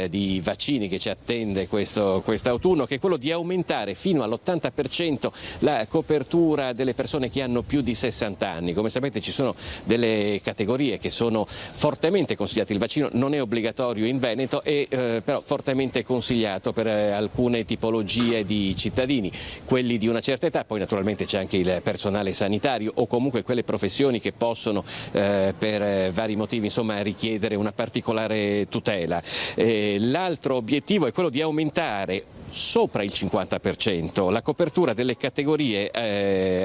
di vaccini che ci attende quest'autunno, che è quello di aumentare fino all'80% la copertura delle persone che hanno più di 60 anni. Come sapete ci sono delle categorie che sono fortemente consigliate. Il vaccino non è obbligatorio in Veneto, è però fortemente consigliato per alcune tipologie di cittadini, quelli di una certa età, poi naturalmente c'è anche il personale sanitario o comunque quelle professioni che possono per vari motivi insomma richiedere una particolare tutela. L'altro obiettivo è quello di aumentare sopra il 50% la copertura delle categorie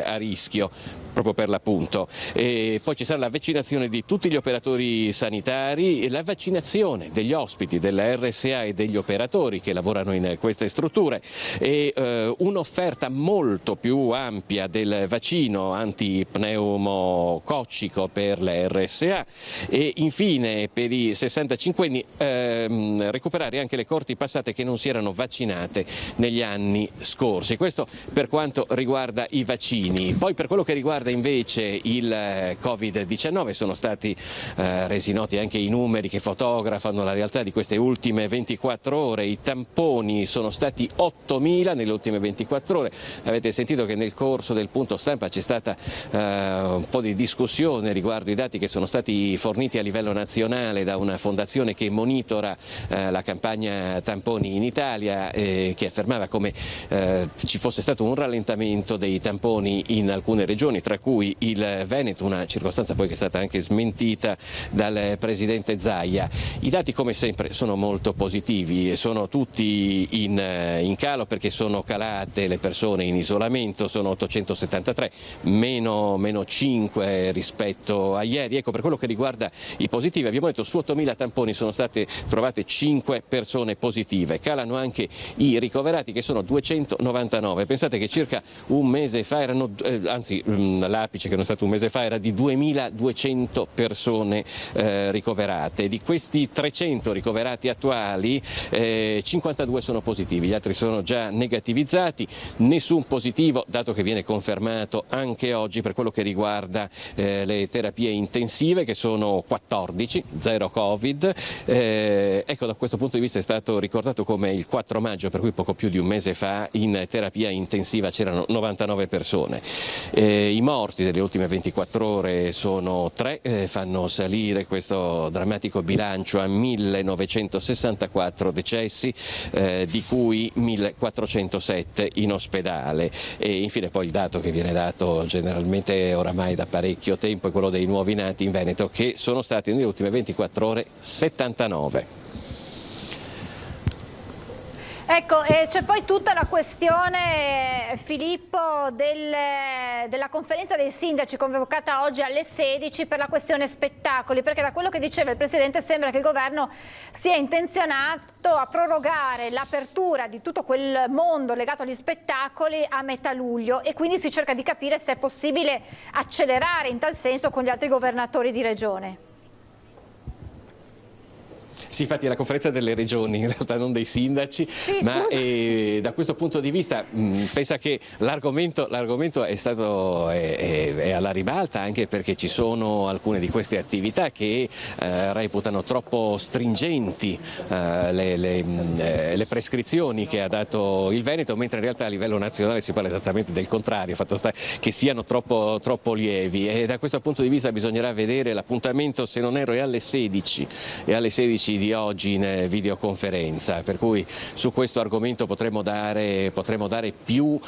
a rischio, proprio per l'appunto. E poi ci sarà la vaccinazione di tutti gli operatori sanitari e la vaccinazione degli ospiti della RSA e degli operatori che lavorano in queste strutture, e un'offerta molto più ampia del vaccino antipneumococcico per la RSA, e infine per i 65enni recuperare anche le coorti passate che non si erano vaccinate negli anni scorsi. Questo per quanto riguarda i vaccini. Poi per quello che riguarda invece il Covid-19 sono stati resi noti anche i numeri che fotografano la realtà di queste ultime 24 ore. I tamponi sono stati 8.000 nelle ultime 24 ore. Avete sentito che nel corso del punto stampa c'è stata un po' di discussione riguardo i dati che sono stati forniti a livello nazionale da una fondazione che monitora la campagna tamponi in Italia, che affermava come ci fosse stato un rallentamento dei tamponi in alcune regioni, tra cui il Veneto, una circostanza poi che è stata anche smentita dal Presidente Zaia. I dati come sempre sono molto positivi e sono tutti in calo, perché sono calate le persone in isolamento, sono 873, meno 5 rispetto a ieri. Ecco, per quello che riguarda i positivi, abbiamo detto su 8.000 tamponi sono state trovate 5 persone positive, calano anche i ricoverati che sono 299. Pensate che circa un mese fa erano, l'apice che non è stato un mese fa era di 2.200 persone ricoverate. Di questi 300 ricoverati attuali 52 sono positivi, gli altri sono già negativizzati, nessun positivo, dato che viene confermato anche oggi per quello che riguarda le terapie intensive, che sono 14, 0 Covid. Ecco, da questo punto di vista è stato ricordato come il 4 maggio, per cui poco più di un mese fa, in terapia intensiva c'erano 99 persone. I morti delle ultime 24 ore sono 3, fanno salire questo drammatico bilancio a 1964 decessi, di cui 1407 in ospedale. E infine poi il dato che viene dato generalmente oramai da parecchio tempo è quello dei nuovi nati in Veneto, che sono stati nelle ultime 24 ore 79. Ecco, c'è poi tutta la questione, Filippo, della conferenza dei sindaci convocata oggi alle 16 per la questione spettacoli, perché da quello che diceva il Presidente sembra che il governo sia intenzionato a prorogare l'apertura di tutto quel mondo legato agli spettacoli a metà luglio, e quindi si cerca di capire se è possibile accelerare in tal senso con gli altri governatori di regione. Sì, infatti è la conferenza delle regioni, in realtà non dei sindaci, sì, ma da questo punto di vista pensa che l'argomento è alla ribalta, anche perché ci sono alcune di queste attività che reputano troppo stringenti le prescrizioni che ha dato il Veneto, mentre in realtà a livello nazionale si parla esattamente del contrario, fatto sta che siano troppo lievi, e da questo punto di vista bisognerà vedere l'appuntamento, se non erro è alle 16 di oggi in videoconferenza, per cui su questo argomento potremo dare più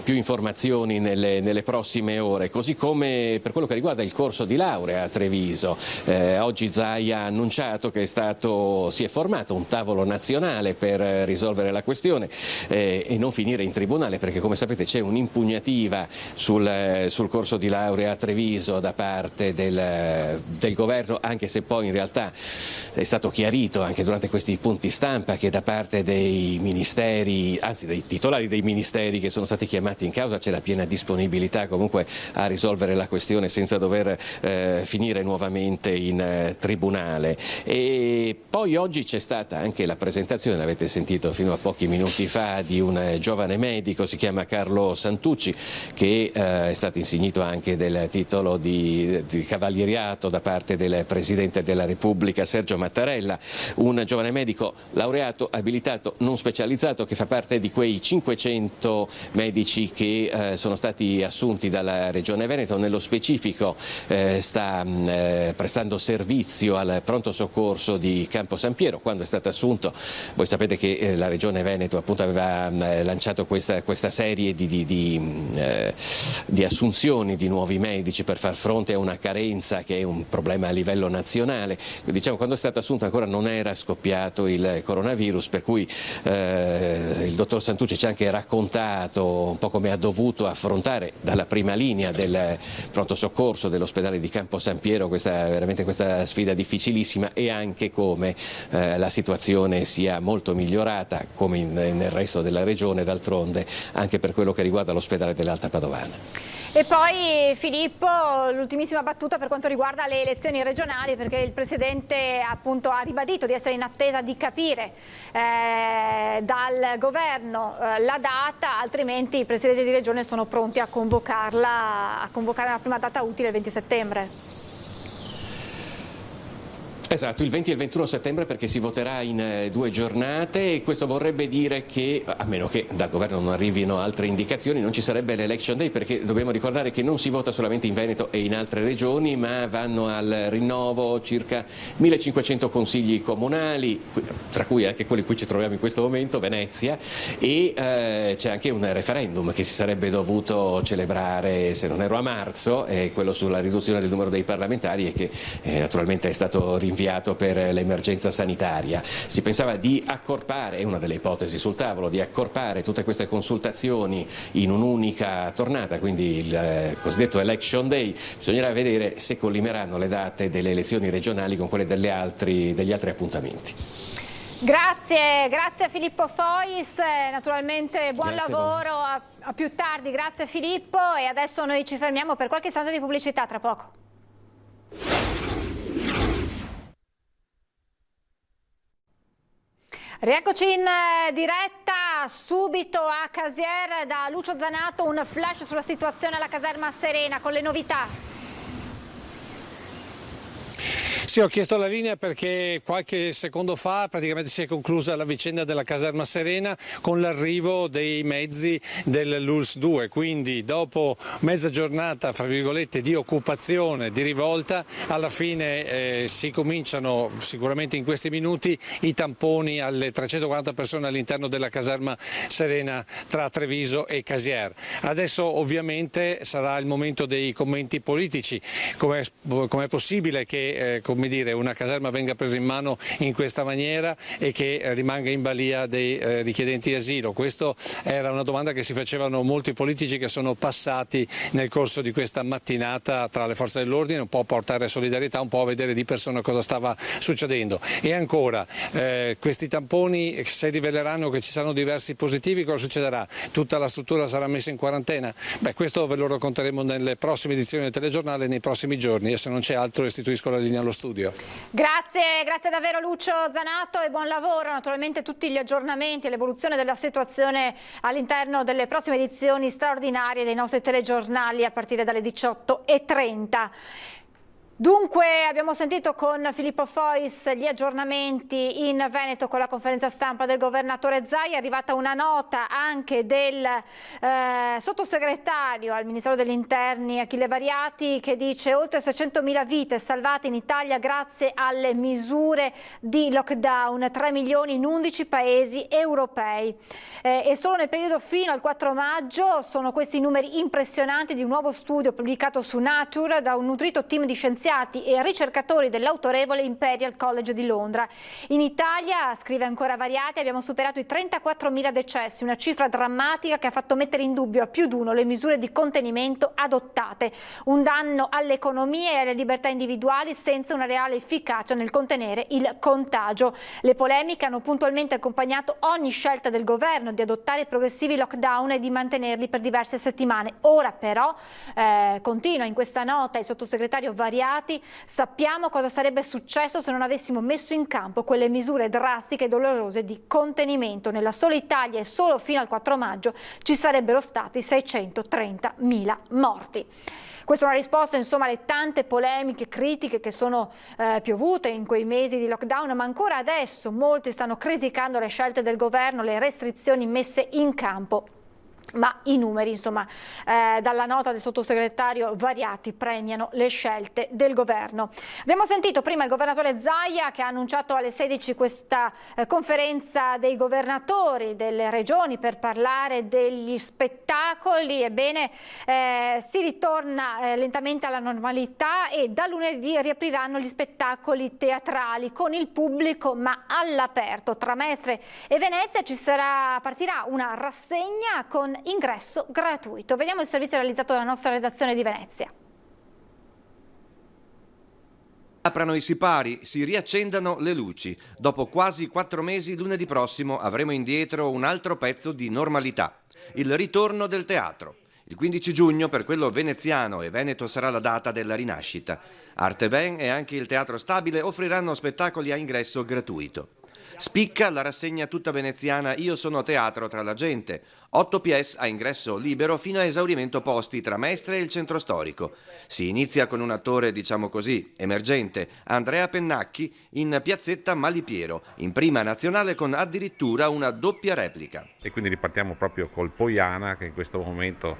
informazioni nelle prossime ore, così come per quello che riguarda il corso di laurea a Treviso. Oggi Zaia ha annunciato che si è formato un tavolo nazionale per risolvere la questione e non finire in tribunale, perché come sapete c'è un'impugnativa sul corso di laurea a Treviso da parte del governo, anche se poi in realtà è stato chiarito anche durante questi punti stampa che da parte dei ministeri, anzi dei titolari dei ministeri che sono stati chiamati in causa, c'è la piena disponibilità comunque a risolvere la questione senza dover finire nuovamente in tribunale. E poi oggi c'è stata anche la presentazione, l'avete sentito fino a pochi minuti fa, di un giovane medico, si chiama Carlo Santucci, che è stato insignito anche del titolo di cavalieriato da parte del Presidente della Repubblica Sergio Mattarella, un giovane medico laureato, abilitato, non specializzato, che fa parte di quei 500 medici che sono stati assunti dalla Regione Veneto. Nello specifico sta prestando servizio al pronto soccorso di Campo San Piero. Quando è stato assunto, voi sapete che la Regione Veneto appunto aveva lanciato questa serie di assunzioni di nuovi medici per far fronte a una carenza che è un problema a livello nazionale. Diciamo, quando è stato assunto ancora non era scoppiato il coronavirus, per cui il dottor Santucci ci ha anche raccontato un po' come ha dovuto affrontare dalla prima linea del pronto soccorso dell'ospedale di Campo San Piero veramente questa sfida difficilissima, e anche come la situazione sia molto migliorata, come nel resto della regione, d'altronde, anche per quello che riguarda l'ospedale dell'Alta Padovana. E poi Filippo, l'ultimissima battuta per quanto riguarda le elezioni regionali, perché il Presidente appunto ha ribadito di essere in attesa di capire dal governo la data, altrimenti i Presidenti di Regione sono pronti a convocare la prima data utile il 20 settembre. Esatto, il 20 e il 21 settembre, perché si voterà in 2 giornate, e questo vorrebbe dire che, a meno che dal governo non arrivino altre indicazioni, non ci sarebbe l'Election Day, perché dobbiamo ricordare che non si vota solamente in Veneto e in altre regioni, ma vanno al rinnovo circa 1500 consigli comunali, tra cui anche quelli in cui ci troviamo in questo momento, Venezia, e c'è anche un referendum che si sarebbe dovuto celebrare, se non erro, a marzo, quello sulla riduzione del numero dei parlamentari, e che naturalmente è stato rinviato per l'emergenza sanitaria. Si pensava di accorpare, è una delle ipotesi sul tavolo, di accorpare tutte queste consultazioni in un'unica tornata, quindi il cosiddetto Election Day. Bisognerà vedere se collimeranno le date delle elezioni regionali con quelle degli altri appuntamenti. Grazie a Filippo Fois, naturalmente buon Grazie lavoro, a più tardi, grazie Filippo, e adesso noi ci fermiamo per qualche istante di pubblicità, tra poco. Rieccoci in diretta, subito a Casier da Lucio Zanato, un flash sulla situazione alla caserma Serena con le novità. Sì, ho chiesto la linea perché qualche secondo fa praticamente si è conclusa la vicenda della caserma Serena con l'arrivo dei mezzi dell'ULSS 2, quindi dopo mezza giornata fra virgolette di occupazione, di rivolta, alla fine si cominciano sicuramente in questi minuti i tamponi alle 340 persone all'interno della caserma Serena tra Treviso e Casier. Adesso ovviamente sarà il momento dei commenti politici, com'è possibile che una caserma venga presa in mano in questa maniera e che rimanga in balia dei richiedenti asilo. Questa era una domanda che si facevano molti politici che sono passati nel corso di questa mattinata tra le forze dell'ordine, un po' a portare solidarietà, un po' a vedere di persona cosa stava succedendo. E ancora, questi tamponi, se riveleranno che ci saranno diversi positivi, cosa succederà? Tutta la struttura sarà messa in quarantena? Questo ve lo racconteremo nelle prossime edizioni del telegiornale nei prossimi giorni, e se non c'è altro restituisco la linea allo studio. Grazie davvero Lucio Zanato e buon lavoro. Naturalmente tutti gli aggiornamenti e l'evoluzione della situazione all'interno delle prossime edizioni straordinarie dei nostri telegiornali a partire dalle 18:30. Dunque abbiamo sentito con Filippo Fois gli aggiornamenti in Veneto con la conferenza stampa del governatore Zaia. È arrivata una nota anche del sottosegretario al Ministero degli Interni Achille Variati, che dice oltre 600.000 vite salvate in Italia grazie alle misure di lockdown, 3 milioni in 11 paesi europei. E solo nel periodo fino al 4 maggio sono questi numeri impressionanti di un nuovo studio pubblicato su Nature da un nutrito team di scienziati e ricercatori dell'autorevole Imperial College di Londra. In Italia, scrive ancora Variati, abbiamo superato i 34.000 decessi, una cifra drammatica che ha fatto mettere in dubbio a più di uno le misure di contenimento adottate. Un danno all'economia e alle libertà individuali senza una reale efficacia nel contenere il contagio. Le polemiche hanno puntualmente accompagnato ogni scelta del governo di adottare progressivi lockdown e di mantenerli per diverse settimane. Ora però, continua in questa nota il sottosegretario Variati, sappiamo cosa sarebbe successo se non avessimo messo in campo quelle misure drastiche e dolorose di contenimento. Nella sola Italia e solo fino al 4 maggio ci sarebbero stati 630.000 morti. Questa è una risposta insomma alle tante polemiche, critiche che sono piovute in quei mesi di lockdown, ma ancora adesso molti stanno criticando le scelte del governo, le restrizioni messe in campo. Ma i numeri, insomma, dalla nota del sottosegretario Variati premiano le scelte del governo. Abbiamo sentito prima il governatore Zaia che ha annunciato alle 16 questa conferenza dei governatori delle regioni per parlare degli spettacoli. Ebbene, si ritorna lentamente alla normalità e da lunedì riapriranno gli spettacoli teatrali con il pubblico ma all'aperto. Tra Mestre e Venezia partirà una rassegna con ingresso gratuito. Vediamo il servizio realizzato dalla nostra redazione di Venezia. Aprano i sipari, si riaccendano le luci. Dopo quasi 4 mesi, lunedì prossimo avremo indietro un altro pezzo di normalità, il ritorno del teatro. Il 15 giugno per quello veneziano e Veneto sarà la data della rinascita. Arte Ben e anche il Teatro Stabile offriranno spettacoli a ingresso gratuito. Spicca la rassegna tutta veneziana Io sono teatro tra la gente, 8 pièce a ingresso libero fino a esaurimento posti tra Mestre e il centro storico. Si inizia con un attore, diciamo così, emergente, Andrea Pennacchi, in piazzetta Malipiero, in prima nazionale con addirittura una doppia replica. E quindi ripartiamo proprio col Poiana, che in questo momento,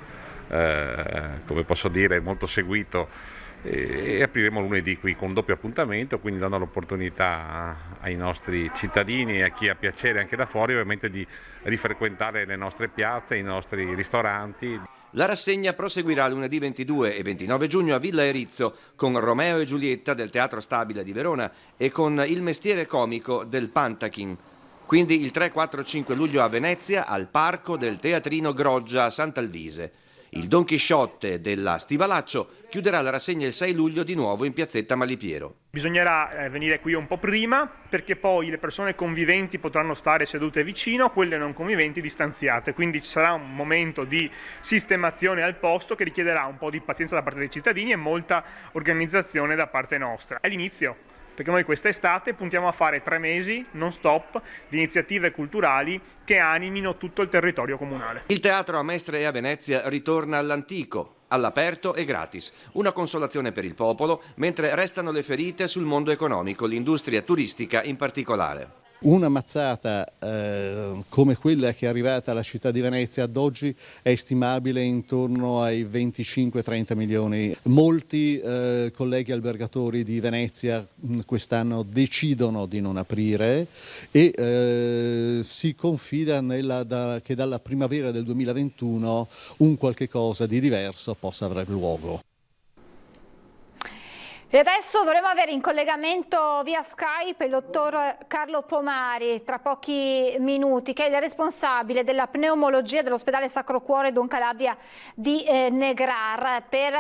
come posso dire, è molto seguito. E apriremo lunedì qui con un doppio appuntamento, quindi dando l'opportunità ai nostri cittadini e a chi ha piacere anche da fuori ovviamente di rifrequentare le nostre piazze, i nostri ristoranti. La rassegna proseguirà lunedì 22 e 29 giugno a Villa Erizzo con Romeo e Giulietta del Teatro Stabile di Verona e con Il mestiere comico del Pantachin. Quindi il 3, 4, 5 luglio a Venezia al Parco del Teatrino Groggia a Sant'Alvise. Il Don Chisciotte della Stivalaccio chiuderà la rassegna il 6 luglio di nuovo in piazzetta Malipiero. Bisognerà venire qui un po' prima, perché poi le persone conviventi potranno stare sedute vicino, quelle non conviventi distanziate, quindi ci sarà un momento di sistemazione al posto che richiederà un po' di pazienza da parte dei cittadini e molta organizzazione da parte nostra. È l'inizio, perché noi quest'estate puntiamo a fare 3 mesi non stop di iniziative culturali che animino tutto il territorio comunale. Il teatro a Mestre e a Venezia ritorna all'antico, all'aperto e gratis. Una consolazione per il popolo, mentre restano le ferite sul mondo economico, l'industria turistica in particolare. Una mazzata come quella che è arrivata alla città di Venezia ad oggi è stimabile intorno ai 25-30 milioni. Molti colleghi albergatori di Venezia quest'anno decidono di non aprire e si confida che dalla primavera del 2021 un qualche cosa di diverso possa aver luogo. E adesso dovremo avere in collegamento via Skype il dottor Carlo Pomari, tra pochi minuti, che è il responsabile della pneumologia dell'ospedale Sacro Cuore Don Calabria di Negrar, per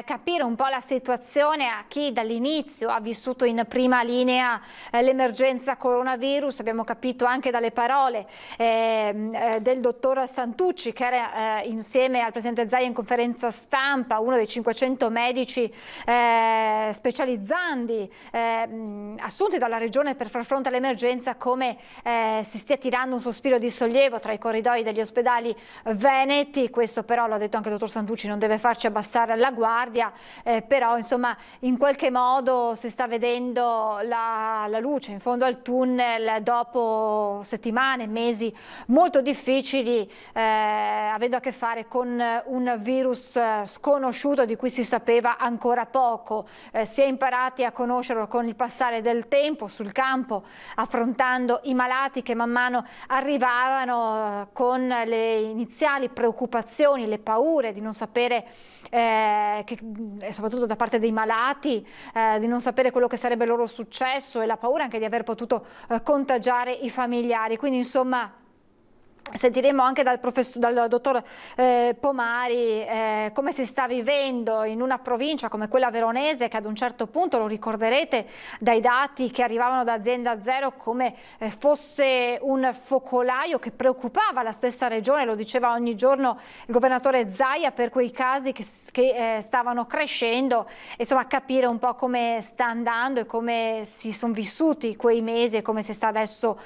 capire un po' la situazione a chi dall'inizio ha vissuto in prima linea l'emergenza coronavirus. Abbiamo capito anche dalle parole del dottor Santucci, che era insieme al presidente Zaia in conferenza stampa, uno dei 500 medici specializzandi assunti dalla regione per far fronte all'emergenza, come si stia tirando un sospiro di sollievo tra i corridoi degli ospedali veneti. Questo però, lo ha detto anche il dottor Santucci, non deve farci abbassare la guardia, però insomma in qualche modo si sta vedendo la luce in fondo al tunnel dopo settimane, mesi molto difficili, avendo a che fare con un virus sconosciuto di cui si sapeva ancora poco. Si è imparati a conoscerlo con il passare del tempo sul campo, affrontando i malati che man mano arrivavano con le iniziali preoccupazioni, le paure di non sapere, soprattutto da parte dei malati, di non sapere quello che sarebbe loro successo, e la paura anche di aver potuto contagiare i familiari. Quindi insomma sentiremo anche dal dottor Pomari come si sta vivendo in una provincia come quella veronese, che ad un certo punto, lo ricorderete dai dati che arrivavano da Azienda Zero, come fosse un focolaio che preoccupava la stessa regione. Lo diceva ogni giorno il governatore Zaia per quei casi che stavano crescendo. Insomma, capire un po' come sta andando e come si sono vissuti quei mesi e come si sta adesso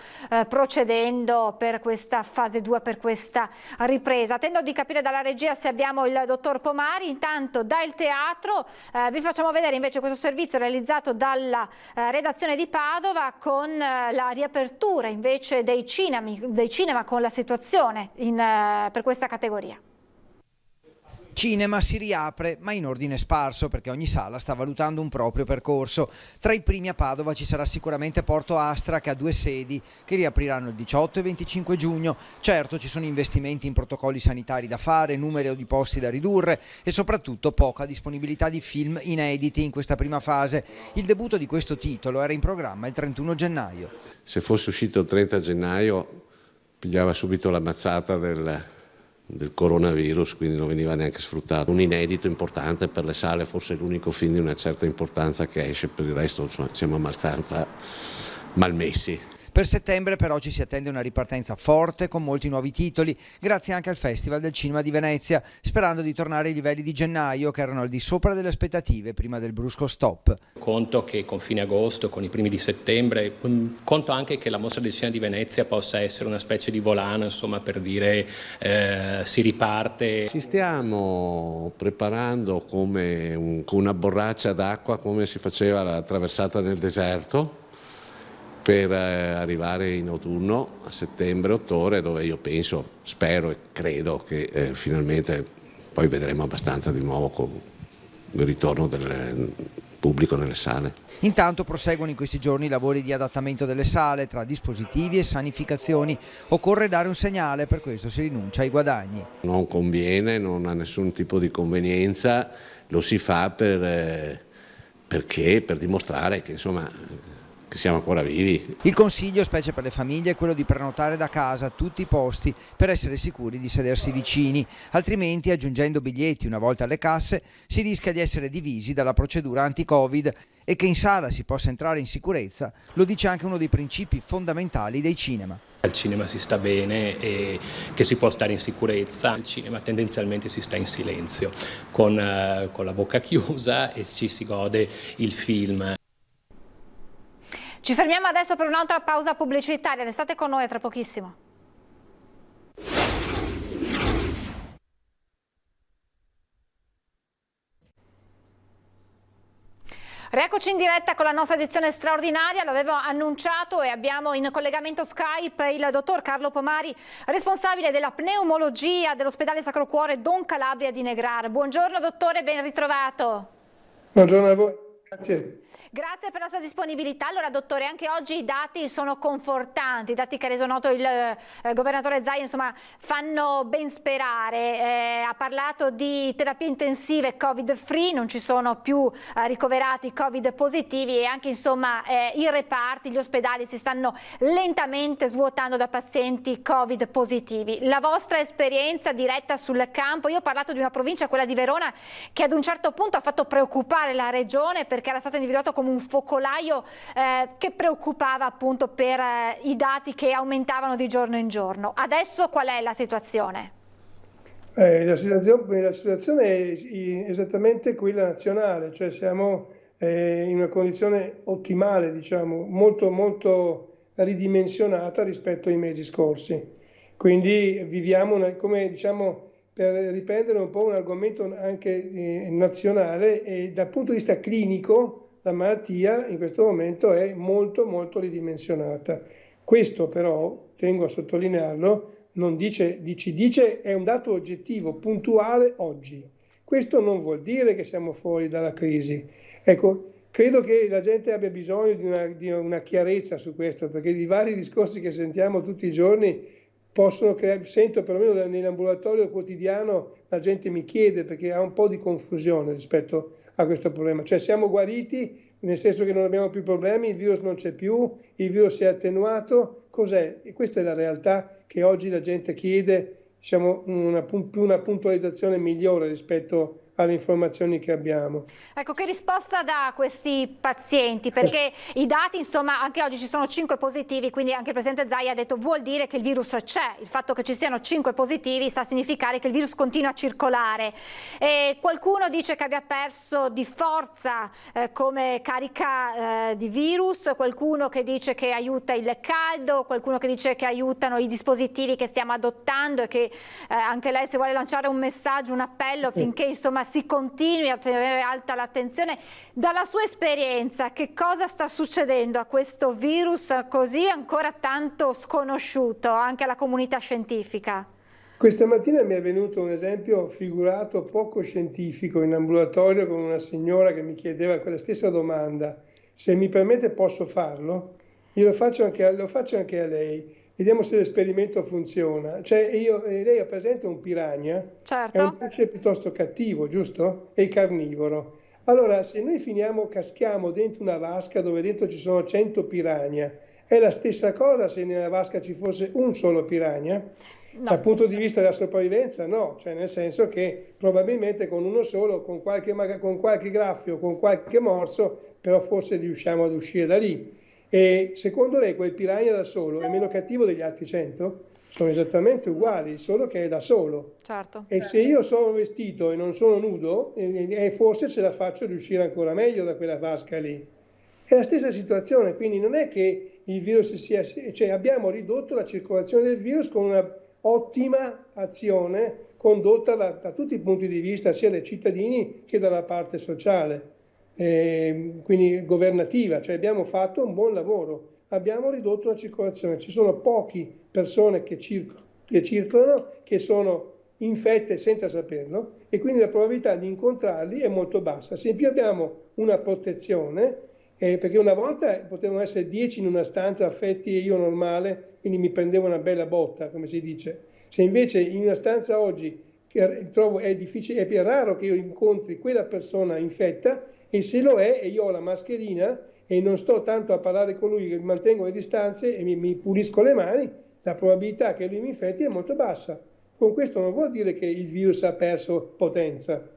procedendo per questa fase 2, per questa ripresa. Attendo di capire dalla regia se abbiamo il dottor Pomari. Intanto dal teatro vi facciamo vedere invece questo servizio realizzato dalla redazione di Padova, con la riapertura invece dei cinema con la situazione per questa categoria. Cinema si riapre, ma in ordine sparso, perché ogni sala sta valutando un proprio percorso. Tra i primi a Padova ci sarà sicuramente Porto Astra, che ha 2 sedi che riapriranno il 18 e 25 giugno. Certo, ci sono investimenti in protocolli sanitari da fare, numero di posti da ridurre e soprattutto poca disponibilità di film inediti in questa prima fase. Il debutto di questo titolo era in programma il 31 gennaio. Se fosse uscito il 30 gennaio pigliava subito la mazzata del coronavirus, quindi non veniva neanche sfruttato. Un inedito importante per le sale, forse l'unico film di una certa importanza che esce, per il resto insomma, siamo abbastanza malmessi. Per settembre però ci si attende una ripartenza forte con molti nuovi titoli, grazie anche al Festival del Cinema di Venezia, sperando di tornare ai livelli di gennaio, che erano al di sopra delle aspettative prima del brusco stop. Conto che con fine agosto, con i primi di settembre, conto anche che la Mostra del Cinema di Venezia possa essere una specie di volano, insomma, per dire si riparte. Ci stiamo preparando con una borraccia d'acqua, come si faceva la traversata del deserto, per arrivare in autunno, a settembre-ottobre, dove io penso, spero e credo che finalmente poi vedremo abbastanza di nuovo con il ritorno del pubblico nelle sale. Intanto proseguono in questi giorni i lavori di adattamento delle sale tra dispositivi e sanificazioni. Occorre dare un segnale, per questo si rinuncia ai guadagni. Non conviene, non ha nessun tipo di convenienza, lo si fa per dimostrare che insomma siamo ancora vivi. Il consiglio, specie per le famiglie, è quello di prenotare da casa tutti i posti per essere sicuri di sedersi vicini, altrimenti aggiungendo biglietti una volta alle casse si rischia di essere divisi dalla procedura anti-Covid. E che in sala si possa entrare in sicurezza lo dice anche uno dei principi fondamentali dei cinema. Al cinema si sta bene e che si può stare in sicurezza, al cinema tendenzialmente si sta in silenzio, con la bocca chiusa e ci si gode il film. Ci fermiamo adesso per un'altra pausa pubblicitaria, restate con noi tra pochissimo. Rieccoci in diretta con la nostra edizione straordinaria, l'avevo annunciato e abbiamo in collegamento Skype il dottor Carlo Pomari, responsabile della pneumologia dell'ospedale Sacro Cuore Don Calabria di Negrar. Buongiorno dottore, ben ritrovato. Buongiorno a voi, grazie. Grazie per la sua disponibilità. Allora dottore, anche oggi i dati sono confortanti, i dati che ha reso noto il governatore Zaia, insomma, fanno ben sperare. Ha parlato di terapie intensive Covid free, non ci sono più ricoverati Covid positivi e anche insomma i reparti, gli ospedali si stanno lentamente svuotando da pazienti Covid positivi. La vostra esperienza diretta sul campo, io ho parlato di una provincia, quella di Verona, che ad un certo punto ha fatto preoccupare la regione perché era stato individuato come un focolaio che preoccupava appunto per i dati che aumentavano di giorno in giorno. Adesso qual è la situazione? La situazione è esattamente quella nazionale, cioè siamo in una condizione ottimale, diciamo, molto ridimensionata rispetto ai mesi scorsi. Quindi viviamo, come diciamo, per riprendere un po' un argomento anche nazionale, e dal punto di vista clinico la malattia in questo momento è molto ridimensionata. Questo però, tengo a sottolinearlo, non ci dice è un dato oggettivo, puntuale oggi. Questo non vuol dire che siamo fuori dalla crisi. Ecco, credo che la gente abbia bisogno di una chiarezza su questo, perché i vari discorsi che sentiamo tutti i giorni possono creare, sento perlomeno nell'ambulatorio quotidiano, la gente mi chiede perché ha un po' di confusione rispetto a questo problema. Cioè siamo guariti, nel senso che non abbiamo più problemi, il virus non c'è più, il virus si è attenuato, cos'è? E questa è la realtà che oggi la gente chiede, diciamo, una puntualizzazione migliore rispetto alle informazioni che abbiamo. Ecco, che risposta dà a questi pazienti? Perché i dati, insomma, anche oggi ci sono 5 positivi, quindi anche il presidente Zaia ha detto vuol dire che il virus c'è. Il fatto che ci siano 5 positivi sta a significare che il virus continua a circolare. E qualcuno dice che abbia perso di forza come carica di virus, qualcuno che dice che aiuta il caldo, qualcuno che dice che aiutano i dispositivi che stiamo adottando e che anche lei, se vuole lanciare un messaggio, un appello affinché insomma si continui a tenere alta l'attenzione. Dalla sua esperienza, che cosa sta succedendo a questo virus così ancora tanto sconosciuto anche alla comunità scientifica? Questa mattina mi è venuto un esempio figurato poco scientifico in ambulatorio con una signora che mi chiedeva quella stessa domanda. Se mi permette posso farlo? Io lo faccio anche a lei. Vediamo se l'esperimento funziona. Cioè lei ha presente un piranha? Certo. È un pesce piuttosto cattivo, giusto? È carnivoro. Allora, se noi caschiamo dentro una vasca dove dentro ci sono 100 piranha, è la stessa cosa se nella vasca ci fosse un solo piranha? No. Dal punto di vista della sopravvivenza no, cioè nel senso che probabilmente con uno solo, con qualche graffio, con qualche morso, però forse riusciamo ad uscire da lì. E secondo lei quel piranha da solo è meno cattivo degli altri 100? Sono esattamente uguali, solo che è da solo. Certo. E se io sono vestito e non sono nudo, forse ce la faccio ad uscire ancora meglio da quella vasca lì. È la stessa situazione, quindi non è che il virus cioè abbiamo ridotto la circolazione del virus con una ottima azione condotta da tutti i punti di vista, sia dai cittadini che dalla parte sociale. Quindi governativa, cioè abbiamo fatto un buon lavoro, abbiamo ridotto la circolazione, ci sono poche persone che circolano, che sono infette senza saperlo e quindi la probabilità di incontrarli è molto bassa. Se in più abbiamo una protezione, perché una volta potevano essere 10 in una stanza affetti e io normale, quindi mi prendevo una bella botta, come si dice. Se invece in una stanza oggi trovo è difficile, è più raro che io incontri quella persona infetta, e se lo è e io ho la mascherina e non sto tanto a parlare con lui, mantengo le distanze e mi pulisco le mani, la probabilità che lui mi infetti è molto bassa. Con questo non vuol dire che il virus ha perso potenza.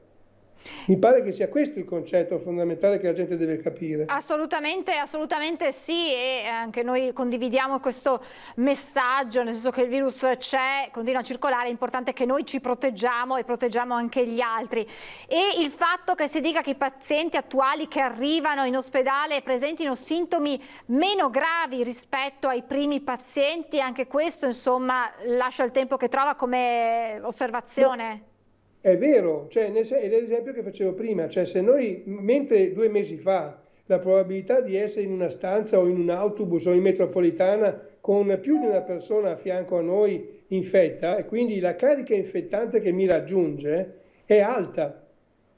Mi pare che sia questo il concetto fondamentale che la gente deve capire. Assolutamente, assolutamente sì, e anche noi condividiamo questo messaggio, nel senso che il virus c'è, continua a circolare, è importante che noi ci proteggiamo e proteggiamo anche gli altri. E il fatto che si dica che i pazienti attuali che arrivano in ospedale presentino sintomi meno gravi rispetto ai primi pazienti, anche questo insomma lascia il tempo che trova come osservazione. È vero, cioè, è l'esempio che facevo prima, cioè se noi, mentre 2 mesi fa la probabilità di essere in una stanza o in un autobus o in metropolitana con più di una persona a fianco a noi infetta e quindi la carica infettante che mi raggiunge è alta.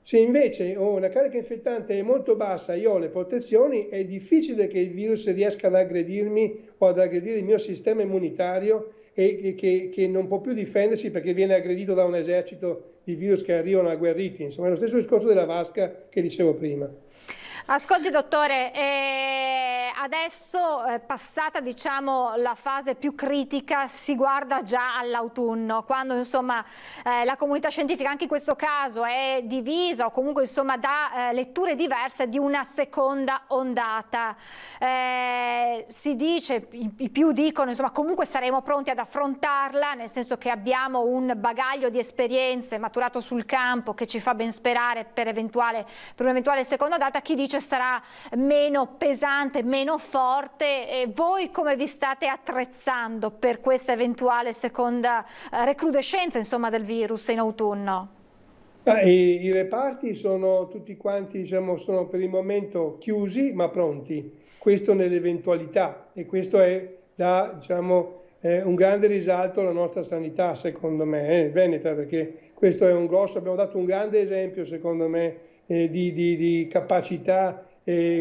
Se invece la carica infettante è molto bassa, io ho le protezioni, è difficile che il virus riesca ad aggredirmi o ad aggredire il mio sistema immunitario e che non può più difendersi perché viene aggredito da un esercito di virus che arrivano agguerriti. Insomma, è lo stesso discorso della vasca che dicevo prima. Ascolti dottore, adesso passata diciamo la fase più critica si guarda già all'autunno, quando insomma la comunità scientifica anche in questo caso è divisa o comunque insomma dà letture diverse di una seconda ondata. Si dice, i più dicono insomma comunque saremo pronti ad affrontarla, nel senso che abbiamo un bagaglio di esperienze maturato sul campo che ci fa ben sperare per un'eventuale seconda ondata. Chi dice sarà meno pesante, meno forte, e voi come vi state attrezzando per questa eventuale seconda recrudescenza insomma del virus in autunno? I reparti sono tutti quanti, diciamo, sono per il momento chiusi ma pronti, questo nell'eventualità, e questo è diciamo, un grande risalto alla nostra sanità secondo me, veneta, perché questo è un grosso, abbiamo dato un grande esempio secondo me di capacità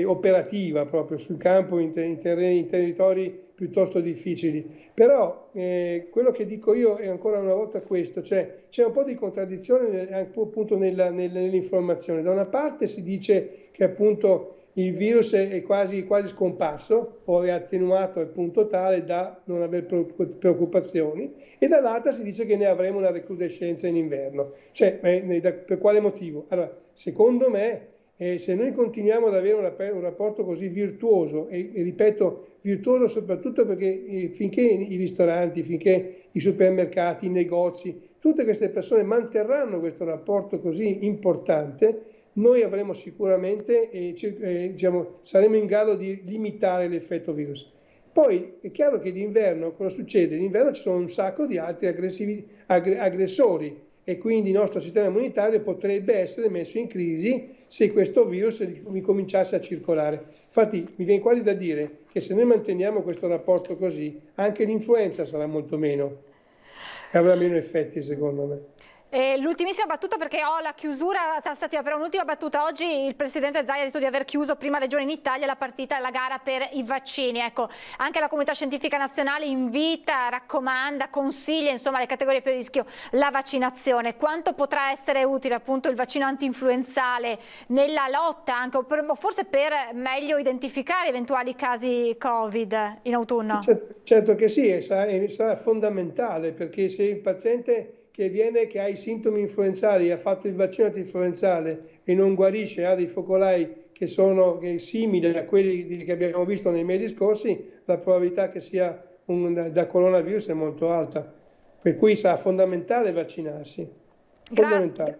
operativa proprio sul campo in territori piuttosto difficili. Però quello che dico io è ancora una volta questo, cioè c'è un po' di contraddizione appunto nell'informazione. Da una parte si dice che appunto il virus è quasi scomparso o è attenuato al punto tale da non avere preoccupazioni, e dall'altra si dice che ne avremo una recrudescenza in inverno. Cioè, per quale motivo? Allora, secondo me, se noi continuiamo ad avere un rapporto così virtuoso, e ripeto, virtuoso soprattutto perché finché i ristoranti, finché i supermercati, i negozi, tutte queste persone manterranno questo rapporto così importante, noi avremo sicuramente, diciamo, saremo in grado di limitare l'effetto virus. Poi è chiaro che d'inverno cosa succede? D'inverno ci sono un sacco di altri aggressori e quindi il nostro sistema immunitario potrebbe essere messo in crisi se questo virus cominciasse a circolare. Infatti mi viene quasi da dire che se noi manteniamo questo rapporto così, anche l'influenza sarà molto meno, avrà meno effetti secondo me. L'ultimissima battuta, perché ho la chiusura tassativa, però un'ultima battuta. Oggi il presidente Zaia ha detto di aver chiuso prima regione in Italia la partita e la gara per i vaccini. Ecco, anche la comunità scientifica nazionale invita, raccomanda, consiglia insomma alle categorie più a rischio la vaccinazione. Quanto potrà essere utile appunto il vaccino antinfluenzale nella lotta anche, o forse per meglio identificare eventuali casi Covid in autunno? Certo che sì, sarà fondamentale, perché se il paziente che ha i sintomi influenzali, ha fatto il vaccino antinfluenzale e non guarisce, ha dei focolai che sono simili a quelli che abbiamo visto nei mesi scorsi, la probabilità che sia da coronavirus è molto alta. Per cui sarà fondamentale vaccinarsi. Fondamentale.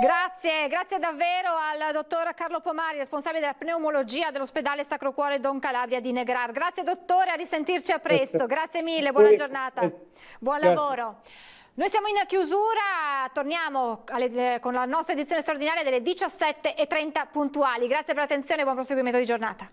Grazie davvero al dottor Carlo Pomari, responsabile della pneumologia dell'ospedale Sacro Cuore Don Calabria di Negrar. Grazie dottore, a risentirci a presto. Grazie mille, buona giornata, buon lavoro. Noi siamo in chiusura, torniamo con la nostra edizione straordinaria delle 17:30 puntuali. Grazie per l'attenzione e buon proseguimento di giornata.